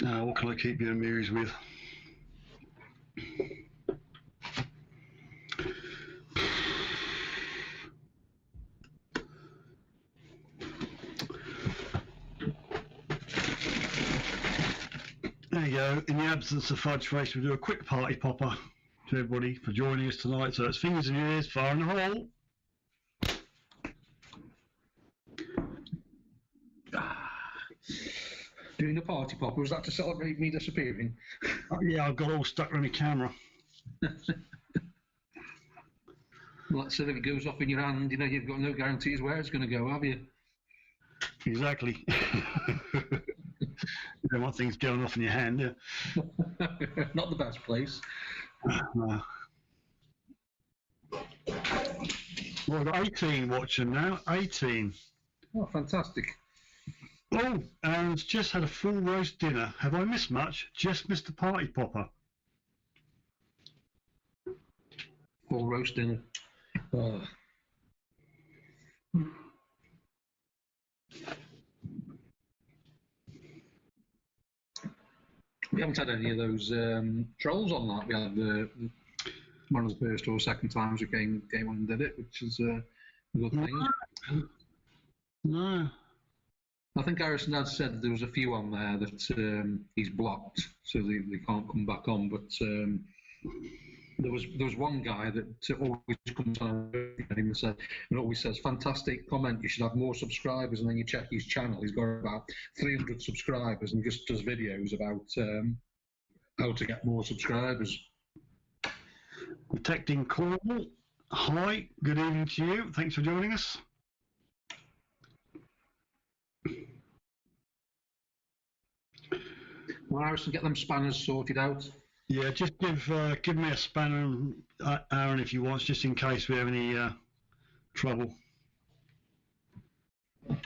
What can I keep you amused with? There you go. In the absence of Fudge Face, we'll do a quick party popper to everybody for joining us tonight. So it's fingers in your ears, fire in the hole. Doing a party popper, was that to celebrate me disappearing? Yeah, I've got all stuck on my camera. Well, let's say if it goes off in your hand, you know, you've got no guarantees where it's going to go, have you? Exactly. You don't want things going off in your hand, yeah. Not the best place. Well, I've got 18 watching now. 18. Oh, fantastic. Oh, and just had a full roast dinner. Have I missed much? Just missed the party popper. Full roast dinner. Oh. We haven't had any of those trolls on that. We had one of the first or second times we came on and did it, which is a good thing. No. I think Harrison had said there was a few on there that he's blocked, so they can't come back on. But there was one guy that always comes on and always says, "Fantastic comment! You should have more subscribers." And then you check his channel; he's got about 300 subscribers, and just does videos about how to get more subscribers. Detecting Cornwall. Hi, good evening to you. Thanks for joining us. Well, Harrison, get them spanners sorted out. Yeah, just give me a spanner, Aaron, if you want, just in case we have any trouble. Are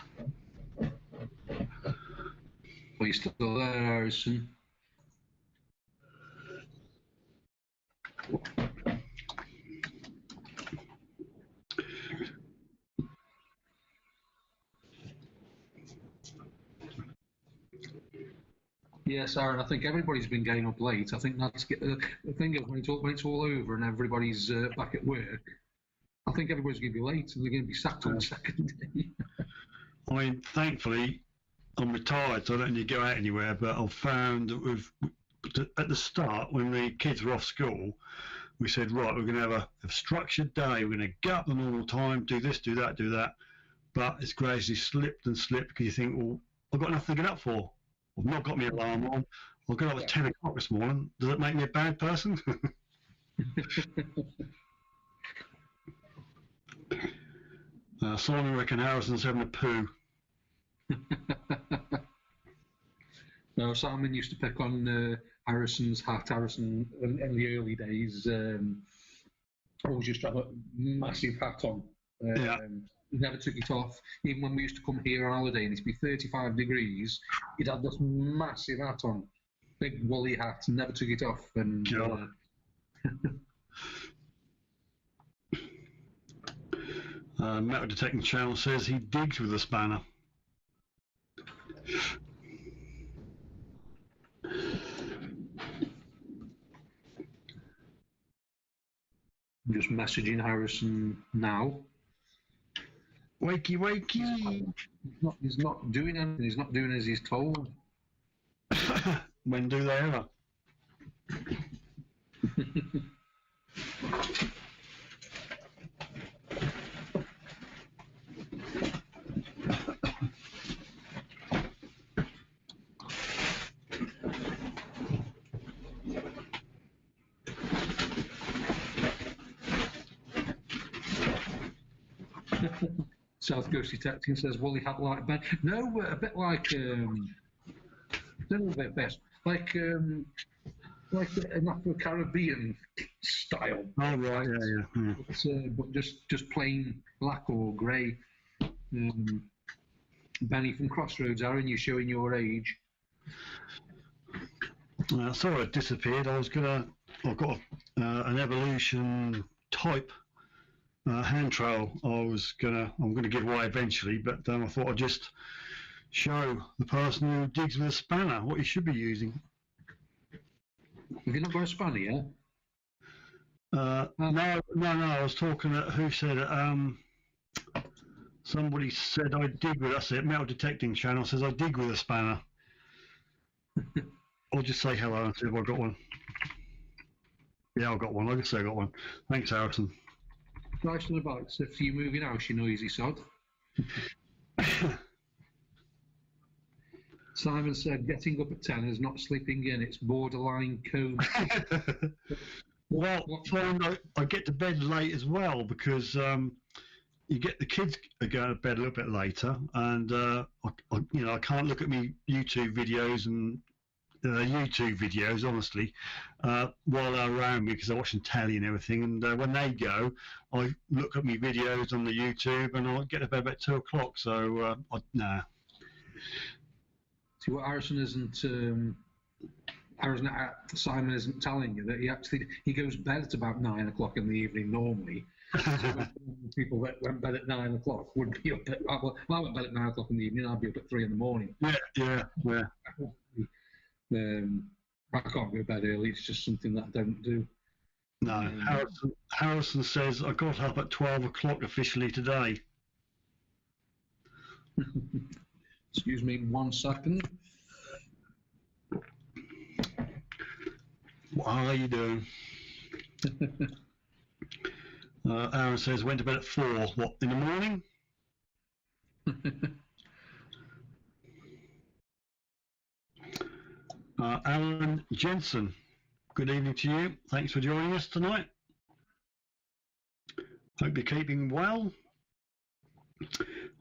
you still there, Harrison? Yes, Aaron, I think everybody's been getting up late. I think that's the thing is when it's all over and everybody's back at work, I think everybody's going to be late and they're going to be sacked on the second day. I mean, thankfully, I'm retired, so I don't need to go out anywhere, but I've found that at the start, when the kids were off school, we said, right, we're going to have a structured day. We're going to get up the normal time, do this, do that, do that. But it's gradually slipped and slipped because you think, well, I've got nothing to get up for. I've not got my alarm on. I'll get up at 10 o'clock this morning. Does that make me a bad person? Simon reckon Harrison's having a poo. No, Simon used to pick on Harrison's hat. Harrison, in the early days, always used to have a massive hat on. Yeah. He never took it off. Even when we used to come here on holiday and it'd be 35 degrees, he'd have this massive hat on, big woolly hat, and never took it off. And Metal Detecting Channel says he digs with a spanner. I'm just messaging Harrison now. Wakey, wakey. He's not doing anything. He's not doing as he's told. When do they ever? South Coast Detecting says woolly hat like Ben. No, a bit like a little bit best, like an Afro-Caribbean style. Oh right, yeah. But just plain black or grey. Benny from Crossroads, Aaron, you're showing your age. I saw it disappeared. I've got an evolution type hand trail. I'm gonna give away eventually, but I thought I'd just show the person who digs with a spanner what you should be using. Have you not got a spanner yet? No. I was talking at who said somebody said I dig with. That's it. Metal Detecting Channel says I dig with a spanner. I'll just say hello and see if I got one. Yeah, I got one. I can say I got one. Thanks, Harrison. Nice to the box. If you moving house, you noisy sod. Simon said, getting up at 10 is not sleeping in, it's borderline coma. Well, I get to bed late as well because you get the kids are going to bed a little bit later, and I can't look at me YouTube videos and YouTube videos, honestly, while they're around me because they're watching telly and everything. And when they go, I look at my videos on the YouTube and I'll get to bed about 2 o'clock. So, nah. See, what Simon isn't telling you that he goes to bed at about 9 o'clock in the evening normally. So people that went to bed at 9 o'clock would be up at, well, I went to bed at 9 o'clock in the evening, I'd be up at 3 in the morning. Yeah. I can't go to bed early, it's just something that I don't do. No, Harrison says I got up at 12 o'clock officially today. Excuse me 1 second. What are you doing? Aaron says went to bed at 4. What, in the morning? Alan Jensen, good evening to you. Thanks for joining us tonight. Hope you're keeping well.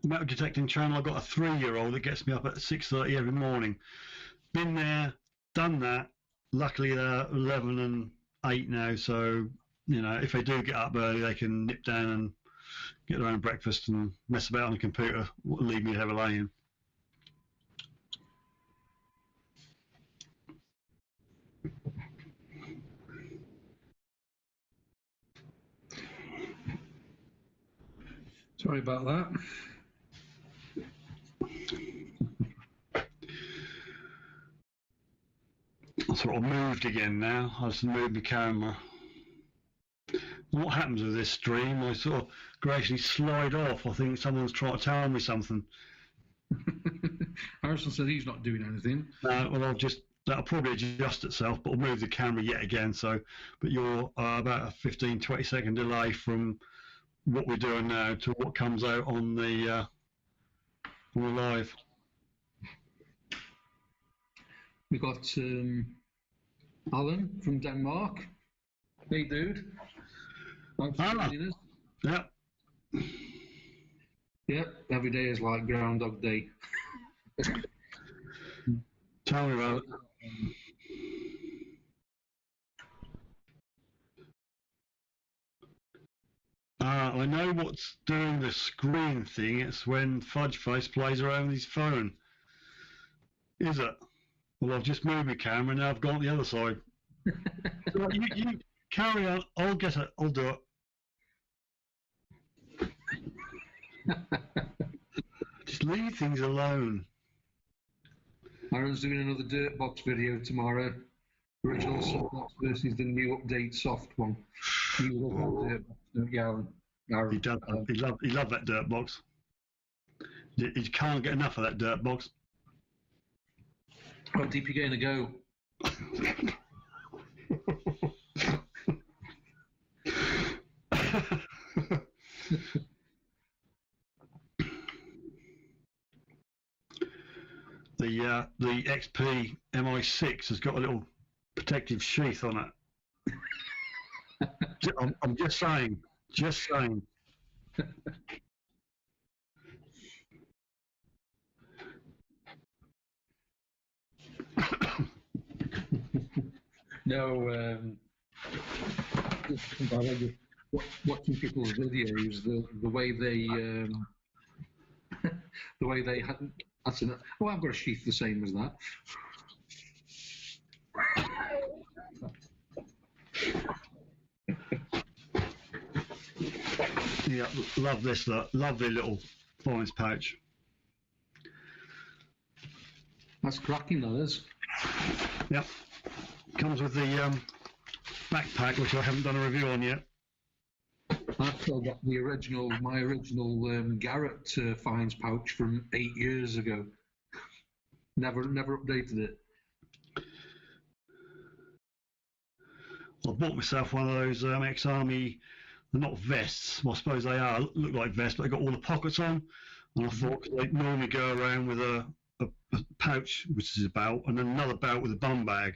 Metal detecting channel, I've got a 3-year-old that gets me up at 6:30 every morning. Been there, done that. Luckily they're 11 and 8 now, so you know, if they do get up early, they can nip down and get their own breakfast and mess about on the computer, leave me to have a lay in. Sorry about that. I sort of moved again now. I just moved my camera. What happens with this stream? I sort of gradually slide off. I think someone's trying to tell me something. Harrison said he's not doing anything. Well, that'll probably adjust itself, but I'll move the camera yet again. So, but you're about a 15-20 second delay from what we're doing now to what comes out on the live. We got Alan from Denmark. Hey, dude. Thanks for joining us. Yep. Yep. Every day is like Groundhog Day. Tell me about it. I know what's doing the screen thing. It's when Fudgeface plays around with his phone. Is it? Well, I've just moved my camera, now I've gone the other side. So you carry on. I'll get it. I'll do it. Just leave things alone. Aaron's doing another dirt box video tomorrow. Original soft box versus the new update soft one. You love that dirt box, don't you, Aaron? He does. He loved that dirt box. He can't get enough of that dirt box. How deep are you going to go? The XP MI6 has got a little protective sheath on it. I'm just saying. Just saying. No, watching people's videos, the way they the way they hadn't. That's enough. Oh, I've got a sheath the same as that. Yeah, love this lovely little fines pouch. That's cracking, that is. Yep. Comes with the backpack, which I haven't done a review on yet. I've still got my original Garrett fines pouch from 8 years ago. Never updated it. I bought myself one of those ex-army, they're not vests, well, I suppose they are, look like vests, but they got all the pockets on. And I thought, they normally go around with a pouch, which is a belt, and then another belt with a bum bag,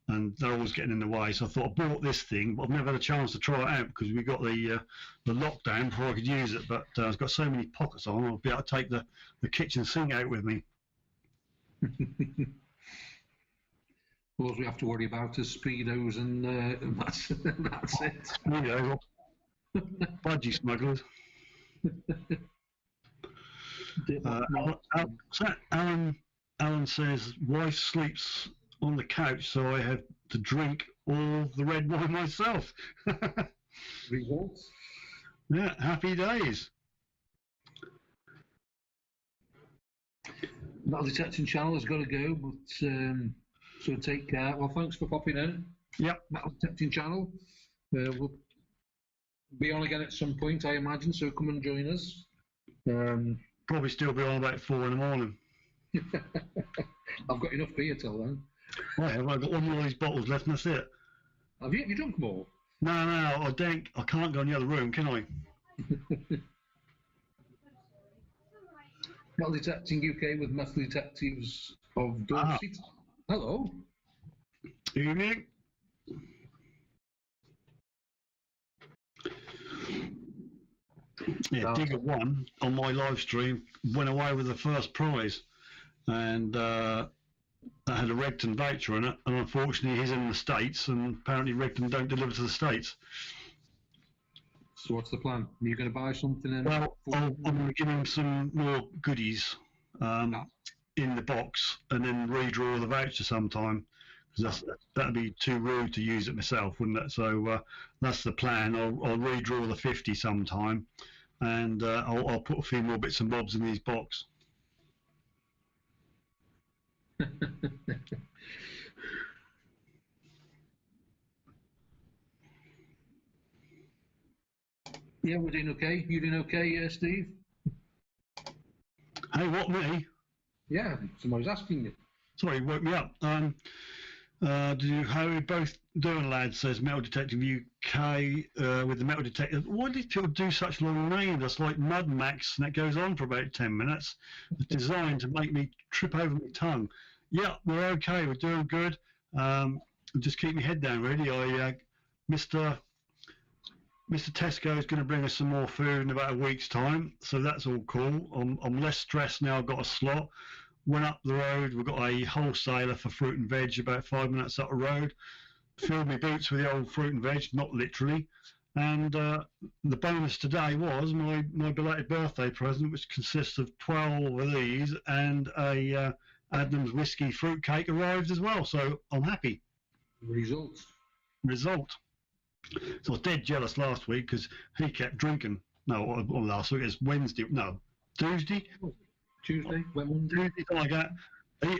and they're always getting in the way. So I thought I bought this thing, but I've never had a chance to try it out because we got the lockdown before I could use it. But it's got so many pockets on, I'll be able to take the kitchen sink out with me. All we have to worry about is speedos, and that's it. Speedo, budgie smugglers. Alan says, wife sleeps on the couch, so I have to drink all the red wine myself. Results? Yeah, happy days. Metal detecting channel has got to go, but so take care. Well, thanks for popping in. Yep. Metal detecting channel. We'll be on again at some point, I imagine, so come and join us. Probably still be on about 4 in the morning. I've got enough beer till then. Right, I've got one more of these bottles left and that's it. Have you? Have you drunk them all? No, I can't go in the other room, can I? Metal Detecting UK with Metal Detectives of Dorset. Hello. Evening. Yeah, Digger 1 on my live stream went away with the first prize, and that had a Regton voucher in it, and unfortunately he's in the States, and apparently Regton don't deliver to the States. So what's the plan? Are you going to buy something? Well, I'm going to give him some more goodies in the box, and then redraw the voucher sometime, because that'd be too rude to use it myself, wouldn't it? So that's the plan. I'll redraw the 50 sometime, and I'll put a few more bits and bobs in these box. Yeah, we're doing okay. You doing okay, Steve? Hey, what, me? Yeah, somebody's asking you. Sorry, you woke me up. How are you both doing, lads? Says Metal Detective UK with the Metal Detective. Why do people do such long names? That's like Mud Max, and that goes on for about 10 minutes. It's designed to make me trip over my tongue. Yeah, we're okay. We're doing good. Just keep my head down, really. Mr. Tesco is going to bring us some more food in about a week's time, so that's all cool. I'm less stressed now. I've got a slot. Went up the road. We've got a wholesaler for fruit and veg about 5 minutes up the road. Filled my boots with the old fruit and veg, not literally. And the bonus today was my belated birthday present, which consists of 12 of these, and a Adnams whiskey fruitcake arrived as well. So I'm happy. Result. So I was dead jealous last week because he kept drinking. No, or last week. It's Wednesday. No, Tuesday. Tuesday. Tuesday, something like that.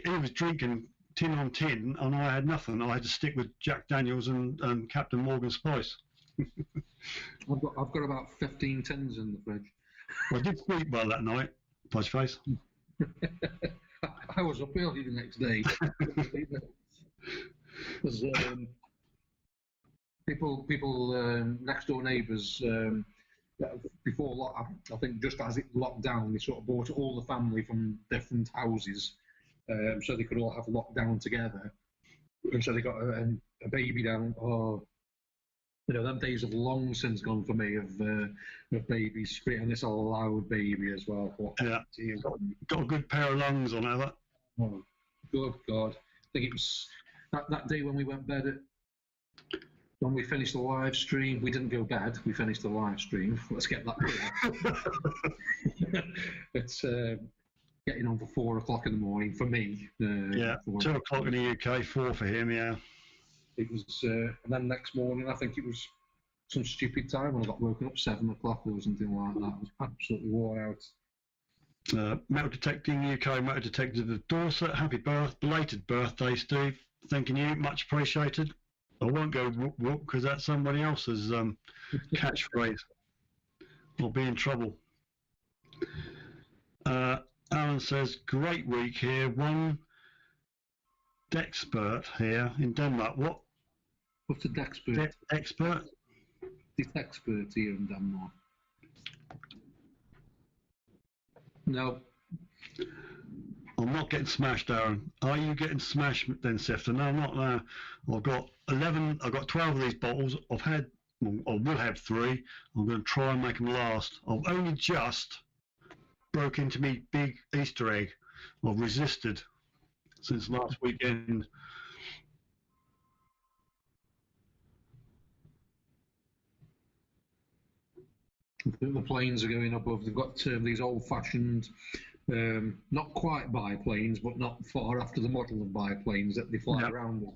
He was drinking tin on tin, and I had nothing. I had to stick with Jack Daniels and Captain Morgan Spice. I've got about 15 tins in the fridge. Well, I did sleep well that night, Fudge Face. I was up early the next day. People next door neighbours before I think just as it locked down, they sort of brought all the family from different houses, so they could all have lockdown together, and so they got a baby down. Oh, you know, them days have long since gone for me of babies, and it's a loud baby as well. What, yeah, got a good pair of lungs on it. Oh, good God! I think it was that day when we went bed when we finished the live stream. We didn't go bed. We finished the live stream. Let's get that clear. It's getting on for 4 o'clock in the morning for me. Yeah, 2 o'clock in the UK, 4 for him. Yeah. It was, and then next morning I think it was some stupid time when I got woken up 7 o'clock or something like that. I was absolutely wore out. Metal Detecting UK, Metal Detective of Dorset. Happy belated birthday, Steve. Thanking you, much appreciated. I won't go whoop whoop because that's somebody else's catchphrase. I'll be in trouble. Alan says, great week here. One Dexpert here in Denmark. What's a Dexpert? Expert? The Dexpert here in Denmark. No. I'm not getting smashed, Aaron. Are you getting smashed then, Sifter? No, I'm not now. I've got 12 of these bottles. I will have 3. I'm going to try and make them last. I've only just broke into me big Easter egg. I've resisted since last weekend. The planes are going above. They've got these old-fashioned, not quite biplanes, but not far after the model of biplanes that they fly around with.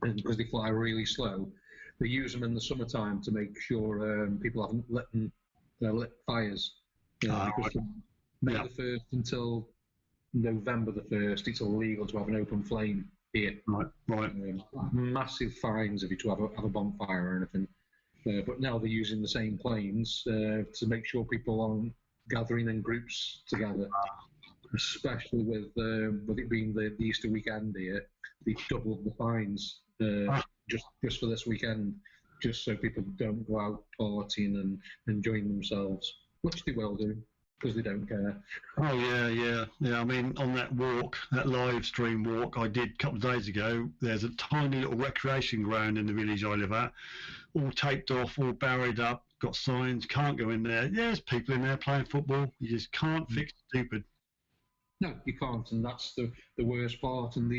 And because they fly really slow, they use them in the summertime to make sure people haven't lit fires. Because from May the 1st until November the 1st, it's illegal to have an open flame here. Right. Massive fines if you have a bonfire or anything. But now they're using the same planes to make sure people aren't gathering in groups together. Especially with it being the Easter weekend here, they doubled the fines just for this weekend, just so people don't go out partying and enjoying themselves, which they will do because they don't care. Oh yeah. I mean, on that walk, that live stream walk I did a couple of days ago, there's a tiny little recreation ground in the village I live at, all taped off, all barried up, got signs, can't go in there. There's people in there playing football. You just can't fix stupid. No, you can't, and that's the worst part. And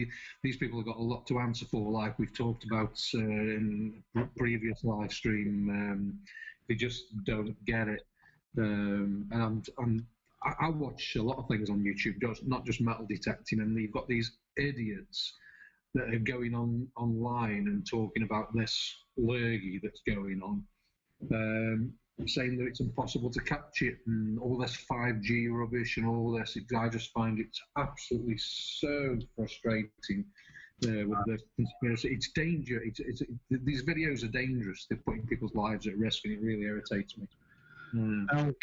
these people have got a lot to answer for, like we've talked about in previous live stream. They just don't get it. And I watch a lot of things on YouTube, not just metal detecting, and you've got these idiots that are going online and talking about this lurgy that's going on, saying that it's impossible to catch it and all this 5G rubbish and all this. I just find it absolutely so frustrating with the conspiracy. It's danger. These videos are dangerous. They're putting people's lives at risk, and it really irritates me. El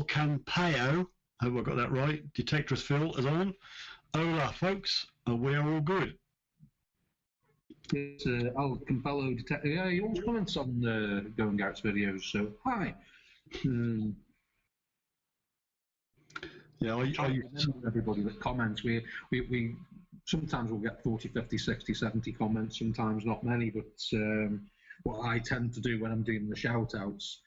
Campeo, I hope I got that right. Detectorist Phil is on. Hola, folks. We're all good. It's El Campello Detector. Yeah, he always comments on GoAndGarrett's videos, so hi. Yeah, I remember everybody that comments. We sometimes we'll get 40, 50, 60, 70 comments, sometimes not many, but what I tend to do when I'm doing the shout-outs,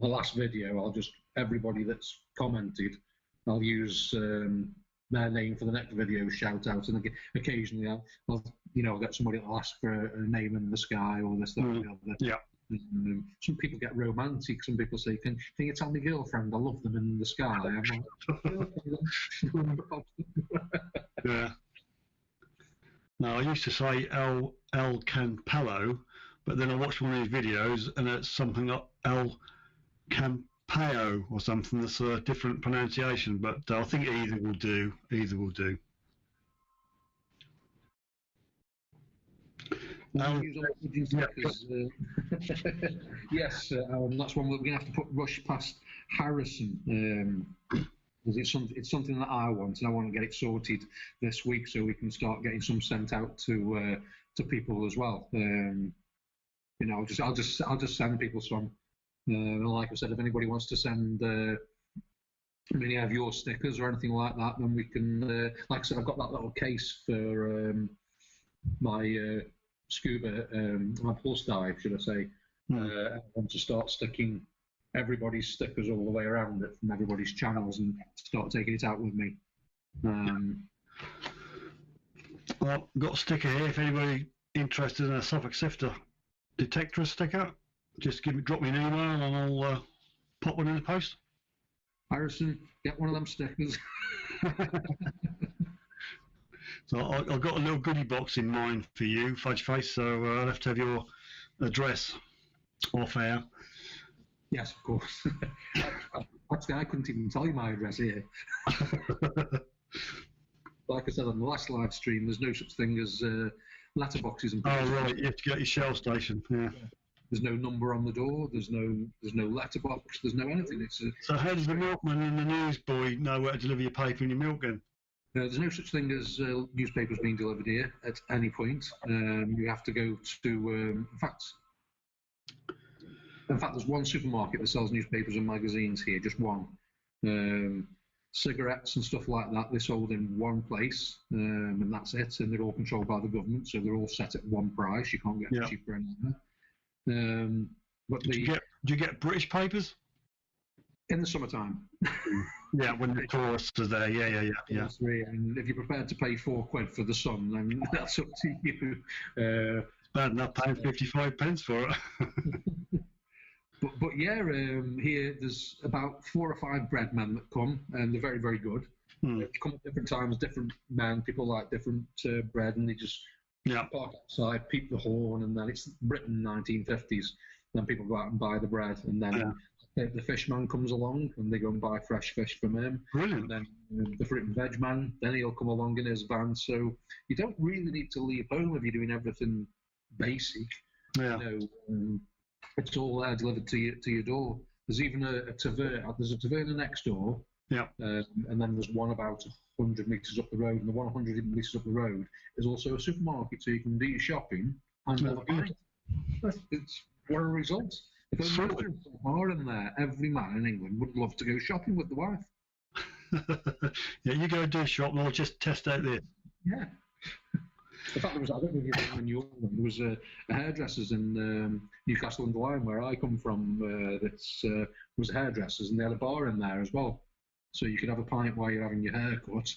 the last video, everybody that's commented, I'll use their name for the next video shout out, and occasionally I'll get somebody that'll ask for a name in the sky or this, that, or the other. Yeah. Some people get romantic. Some people say, "Can you tell me girlfriend? I love them in the sky." I'm like, yeah. No, I used to say El Campello, but then I watched one of these videos and it's something like El Campeo or something that's a different pronunciation, but I think either will do. Yes, that's one we're going to have to rush past Harrison. It's something that I want, and I want to get it sorted this week so we can start getting some sent out to people as well. I'll just send people some. Like I said, if anybody wants to send any of your stickers or anything like that, then we can. Like I said, I've got that little case for my scuba, my pulse dive, should I say. I want to start sticking everybody's stickers all the way around it from everybody's channels and start taking it out with me. Well, I've got a sticker here. If anybody interested in a Suffolk Sifter detector sticker, just drop me an email and I'll pop one in the post. Harrison, get one of them stickers. So I've got a little goodie box in mind for you, Fudge Face, so I'll have to have your address off air. Yes, of course. Actually, I couldn't even tell you my address here. Like I said on the last live stream, there's no such thing as letterboxes and. Oh right, you have to get your shell station. Yeah. There's no number on the door. There's no letterbox. There's no anything. So how does the milkman and the newsboy know where to deliver your paper and your milk in? There's no such thing as newspapers being delivered here at any point. You have to go to. In fact, there's one supermarket that sells newspapers and magazines here. Just one. Cigarettes and stuff like that, they're sold in one place, and that's it. And they're all controlled by the government, so they're all set at one price. You can't get cheaper anywhere. But do you get British papers in the summertime? Yeah, when the tourists are there. Yeah. And if you're prepared to pay £4 for the Sun, then that's up to you. It's bad enough paying 55 pence for it. But yeah, here there's about 4 or 5 bread men that come, and they're very, very good. They come at different times, different men. People like different bread, and they just park outside, peep the horn, and then it's Britain 1950s. Then people go out and buy the bread, and then the fish man comes along, and they go and buy fresh fish from him. Brilliant. And then the fruit and veg man, then he'll come along in his van. So you don't really need to leave home if you're doing everything basic. Yeah. You know, it's all there delivered to your door. There's even a tavern. There's a taverna next door. Yeah. And then there's one about 100 metres up the road, and the 100 metres up the road is also a supermarket, so you can do your shopping and have a pint. It's what a result. If only there was some more in there, every man in England would love to go shopping with the wife. Yeah, you go and do a shop, and I'll just test out this. Yeah. In fact, I don't know if you remember in Yorkshire, there was a hairdressers in Newcastle under Lyme, where I come from. That was hairdressers, and they had a bar in there as well, so you could have a pint while you're having your hair cut.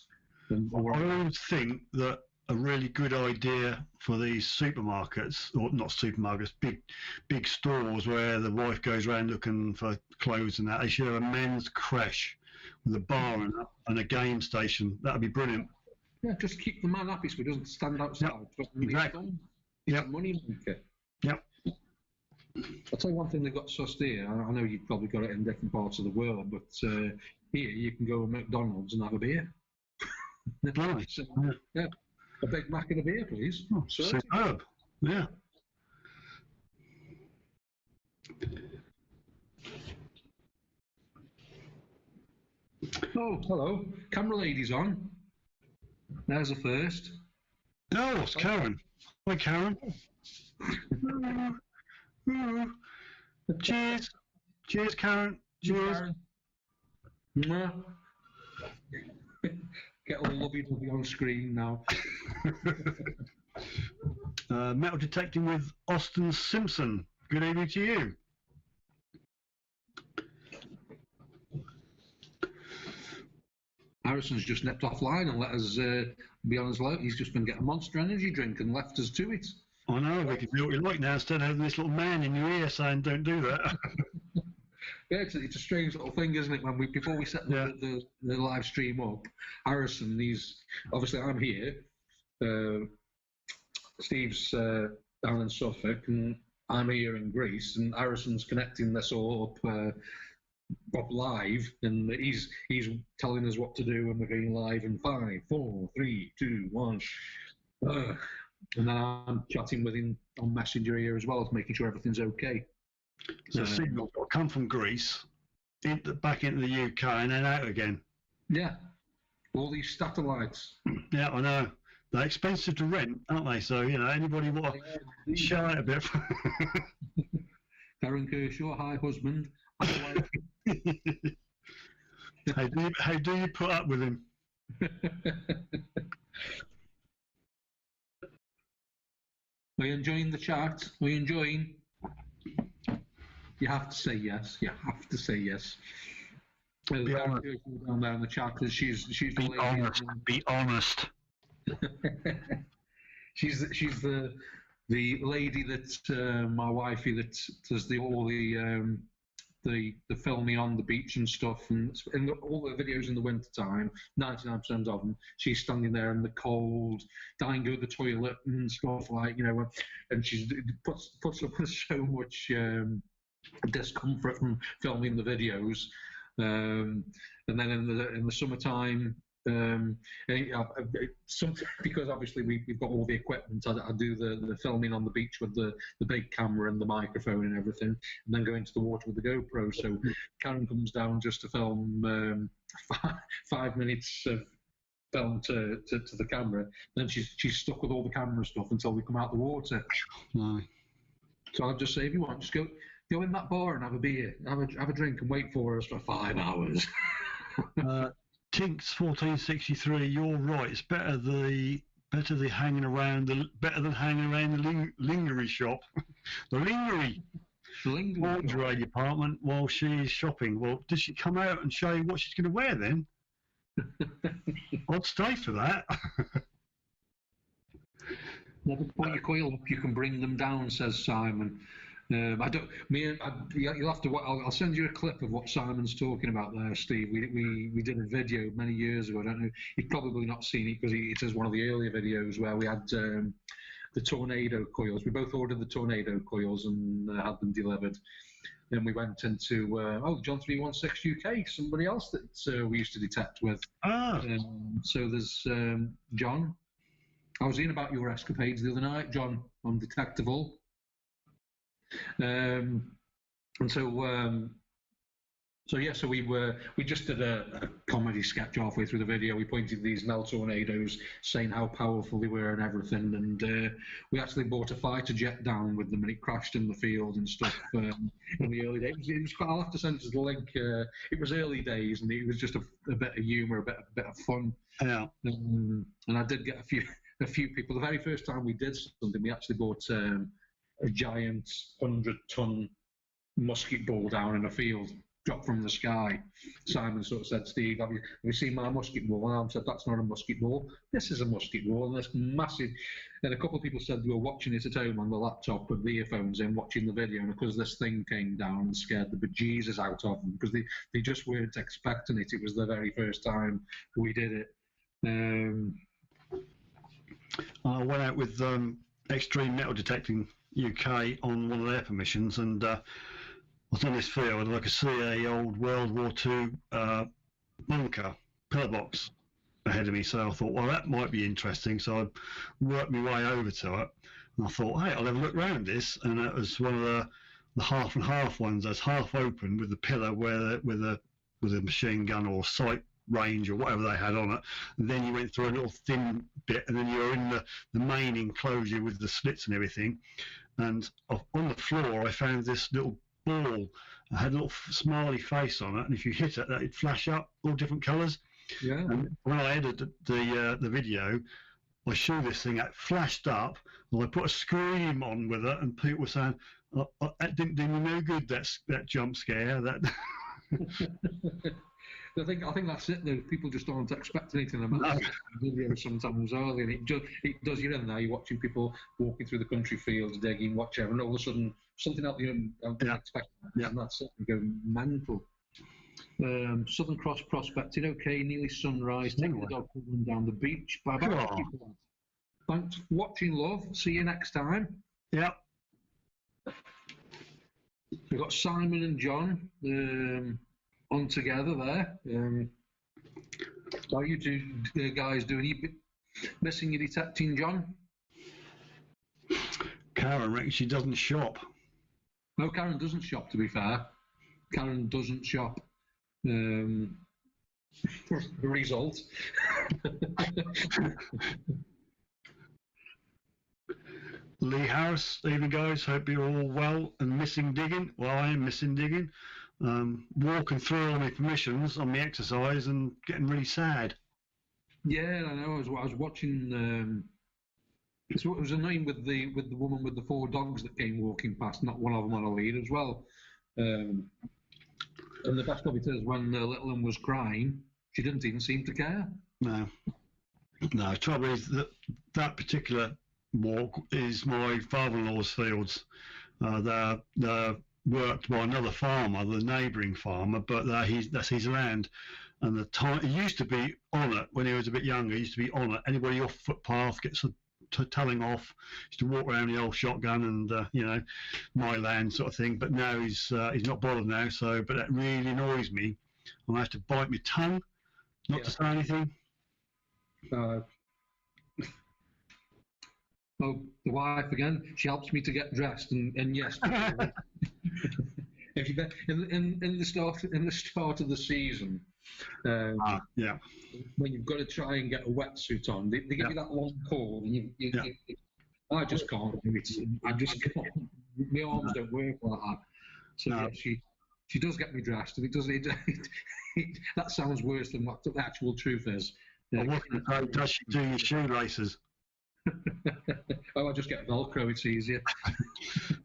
I always think that a really good idea for these supermarkets, or not supermarkets, big stores where the wife goes around looking for clothes and that, they should have a men's creche with a bar and a game station. That'd be brilliant. Yeah, just keep the man happy so he doesn't stand outside. Yep, exactly. He's a money maker. Yep. I'll tell you one thing they've got sussed here. I know you've probably got it in different parts of the world, but here you can go to McDonald's and have a beer. Nice. So, yeah, a Big Mac and a beer, please. Oh, superb. Yeah. Oh, hello. Camera lady's on. There's a first. Oh, it's Karen. Hi, Karen. Cheers. Cheers, Karen. Cheers. Karen. Get all lovey-dovey on screen now. Metal detecting with Austin Simpson. Good evening to you. Harrison's just nipped offline and let us be on his low. He's just been getting a Monster Energy drink and left us to it. I know, we can do what we like now instead of having this little man in your ear saying don't do that. Yeah, it's a strange little thing, isn't it? Before we set the live stream up, Harrison, obviously I'm here. Steve's down in Suffolk, and I'm here in Greece, and Harrison's connecting this all up live, and he's telling us what to do, and we're going live in 5, 4, 3, 2, 1. And then I'm chatting with him on Messenger here as well, making sure everything's okay. So signal's got to come from Greece, back into the UK, and then out again. Yeah, all these satellites. Yeah, I know. They're expensive to rent, aren't they? So, anybody want to show out a bit. Darren Kershaw, hi husband. Hi wife. How do you put up with him? Are you enjoying the chat? Are you enjoying? You have to say yes. You have to say yes. Be honest. Down there in the chat because she's the lady. Honest. Be honest. she's the lady that my wifey that does all the filming on the beach and stuff, and all the videos in the winter time, 99% of them, she's standing there in the cold, dying to go to the toilet and stuff and she puts up with so much discomfort from filming the videos, and then in the summertime. Because obviously we've got all the equipment, I do the filming on the beach with the big camera and the microphone and everything, and then go into the water with the GoPro. So Karen comes down just to film 5 minutes of film to the camera. Then she's stuck with all the camera stuff until we come out the water. No. So I'll just say, if you want, just go in that bar and have a beer, have a drink, and wait for us for 5 hours. Tinks 1463, you're right. It's better the hanging around the lingerie shop, the lingerie department while she's shopping. Well, does she come out and show you what she's going to wear then? I'd stay for that. Well, before you coil up, you can bring them down, says Simon. I don't. You'll have to. I'll send you a clip of what Simon's talking about there, Steve. We did a video many years ago. I don't know. You've probably not seen it because it is one of the earlier videos where we had the tornado coils. We both ordered the tornado coils and had them delivered. Then we went into John 316 UK, somebody else that we used to detect with. So there's John. I was in about your escapades the other night, John, on Detectival. And so we just did a comedy sketch halfway through the video. We pointed to these Nell tornadoes, saying how powerful they were and everything. And we actually brought a fighter jet down with them, and it crashed in the field and stuff in the early days. I'll have to send you the link. It was early days, and it was just a bit of humour, a bit of fun. Yeah. And I did get a few people. The very first time we did something, we actually bought a giant 100-ton musket ball down in a field, dropped from the sky. Simon sort of said, Steve, have you seen my musket ball? And I said, that's not a musket ball. This is a musket ball, and it's massive. And a couple of people said they were watching it at home on the laptop with the earphones in, watching the video, and because this thing came down and scared the bejesus out of them, because they just weren't expecting it. It was the very first time we did it. I went out with Extreme Metal Detecting UK on one of their permissions, and I was on this field, and I could see a old World War II bunker pillar box ahead of me. So I thought, well, that might be interesting. So I worked my way over to it, and I thought, hey, I'll have a look around this. And it was one of the half and half ones that's half open with the pillar with a machine gun or sight range or whatever they had on it. And then you went through a little thin bit, and then you were in the main enclosure with the slits and everything. And on the floor, I found this little ball. It had a little smiley face on it, and if you hit it, it'd flash up all different colours. Yeah. And when I edited the video, I showed this thing. It flashed up, and I put a scream on with it, and people were saying, "That didn't do me no good. That jump scare." That. I think that's it. Though people just aren't expecting it in a video sometimes, are they? And it does. You're in there. You're watching people walking through the country fields, digging, whatever, and all of a sudden something out there unexpected, and that's it. You go mental. Southern Cross prospecting. Okay, nearly sunrise. Take the dog for a run down the beach. Bye bye. Thanks for watching, love. See you next time. Yep. We've got Simon and John on together there. How are you two guys doing? You missing your detecting, John? Karen reckons she doesn't shop. No, Karen doesn't shop, to be fair. Karen doesn't shop. Result. Lee Harris, evening guys, hope you're all well and missing digging. Well, I am missing digging. Walking through all my permissions on my exercise and getting really sad. Yeah, I know. I was watching. It was annoying with the woman with the 4 dogs that came walking past. Not one of them on a lead as well. And the best of it is when the little one was crying, she didn't even seem to care. No. Trouble is that particular walk is my father-in-law's fields. They're worked by another farmer, the neighbouring farmer, but that's his land. And the time he used to be on it when he was a bit younger. He used to be on it. Anybody off footpath gets telling off. Used to walk around the old shotgun and my land sort of thing. But now he's not bothered now. So, but that really annoys me. I have to bite my tongue not to say anything. Oh, the wife again. She helps me to get dressed, and yes. If you in the start of the season, when you've got to try and get a wetsuit on, they give you that long cord, and I just can't do it. I just can't. My arms don't work like that. So she does get me dressed, and that sounds worse than what the actual truth is. Does she do your shoelaces? Oh, I just get Velcro, it's easier.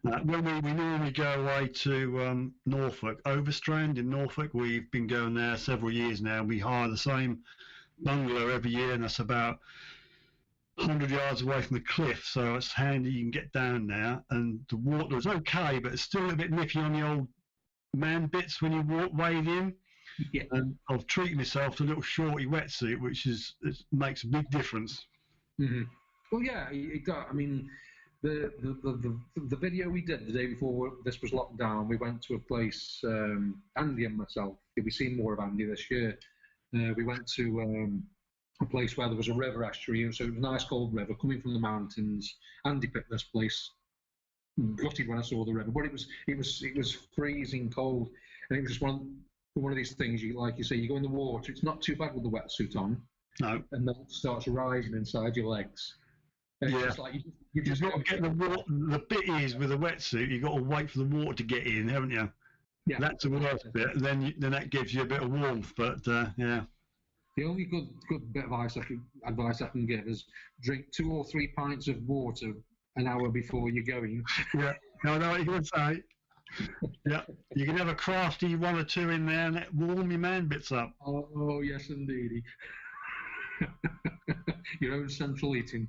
When we normally go away to Norfolk, Overstrand in Norfolk, we've been going there several years now. We hire the same bungalow every year, and that's about 100 yards away from the cliff, so it's handy you can get down there. And the water was okay, but it's still a bit nippy on the old man bits when you wade in. Yeah. And I've treated myself to a little shorty wetsuit, which makes a big difference. Mm-hmm. Well, yeah, I mean, the video we did the day before this was locked down, we went to a place, Andy and myself, we've seen more of Andy this year. We went to a place where there was a river estuary, so it was a nice cold river coming from the mountains. Andy picked this place. Gutted when I saw the river, but it was freezing cold, and it was just one of these things. Like you say, you go in the water. It's not too bad with the wetsuit on. No. And then it starts rising inside your legs. And yeah. It's just like you just got to get the water. The bit is with a wetsuit, you've got to wait for the water to get in, haven't you? Yeah. That's the worst bit. Then that gives you a bit of warmth, but yeah. The only good bit of advice I can give is drink 2 or 3 pints of water an hour before you're going. Yeah, I know what you're going to say. Yeah, you can have a crafty 1 or 2 in there and warm your man bits up. Oh yes, indeed. Your own central heating.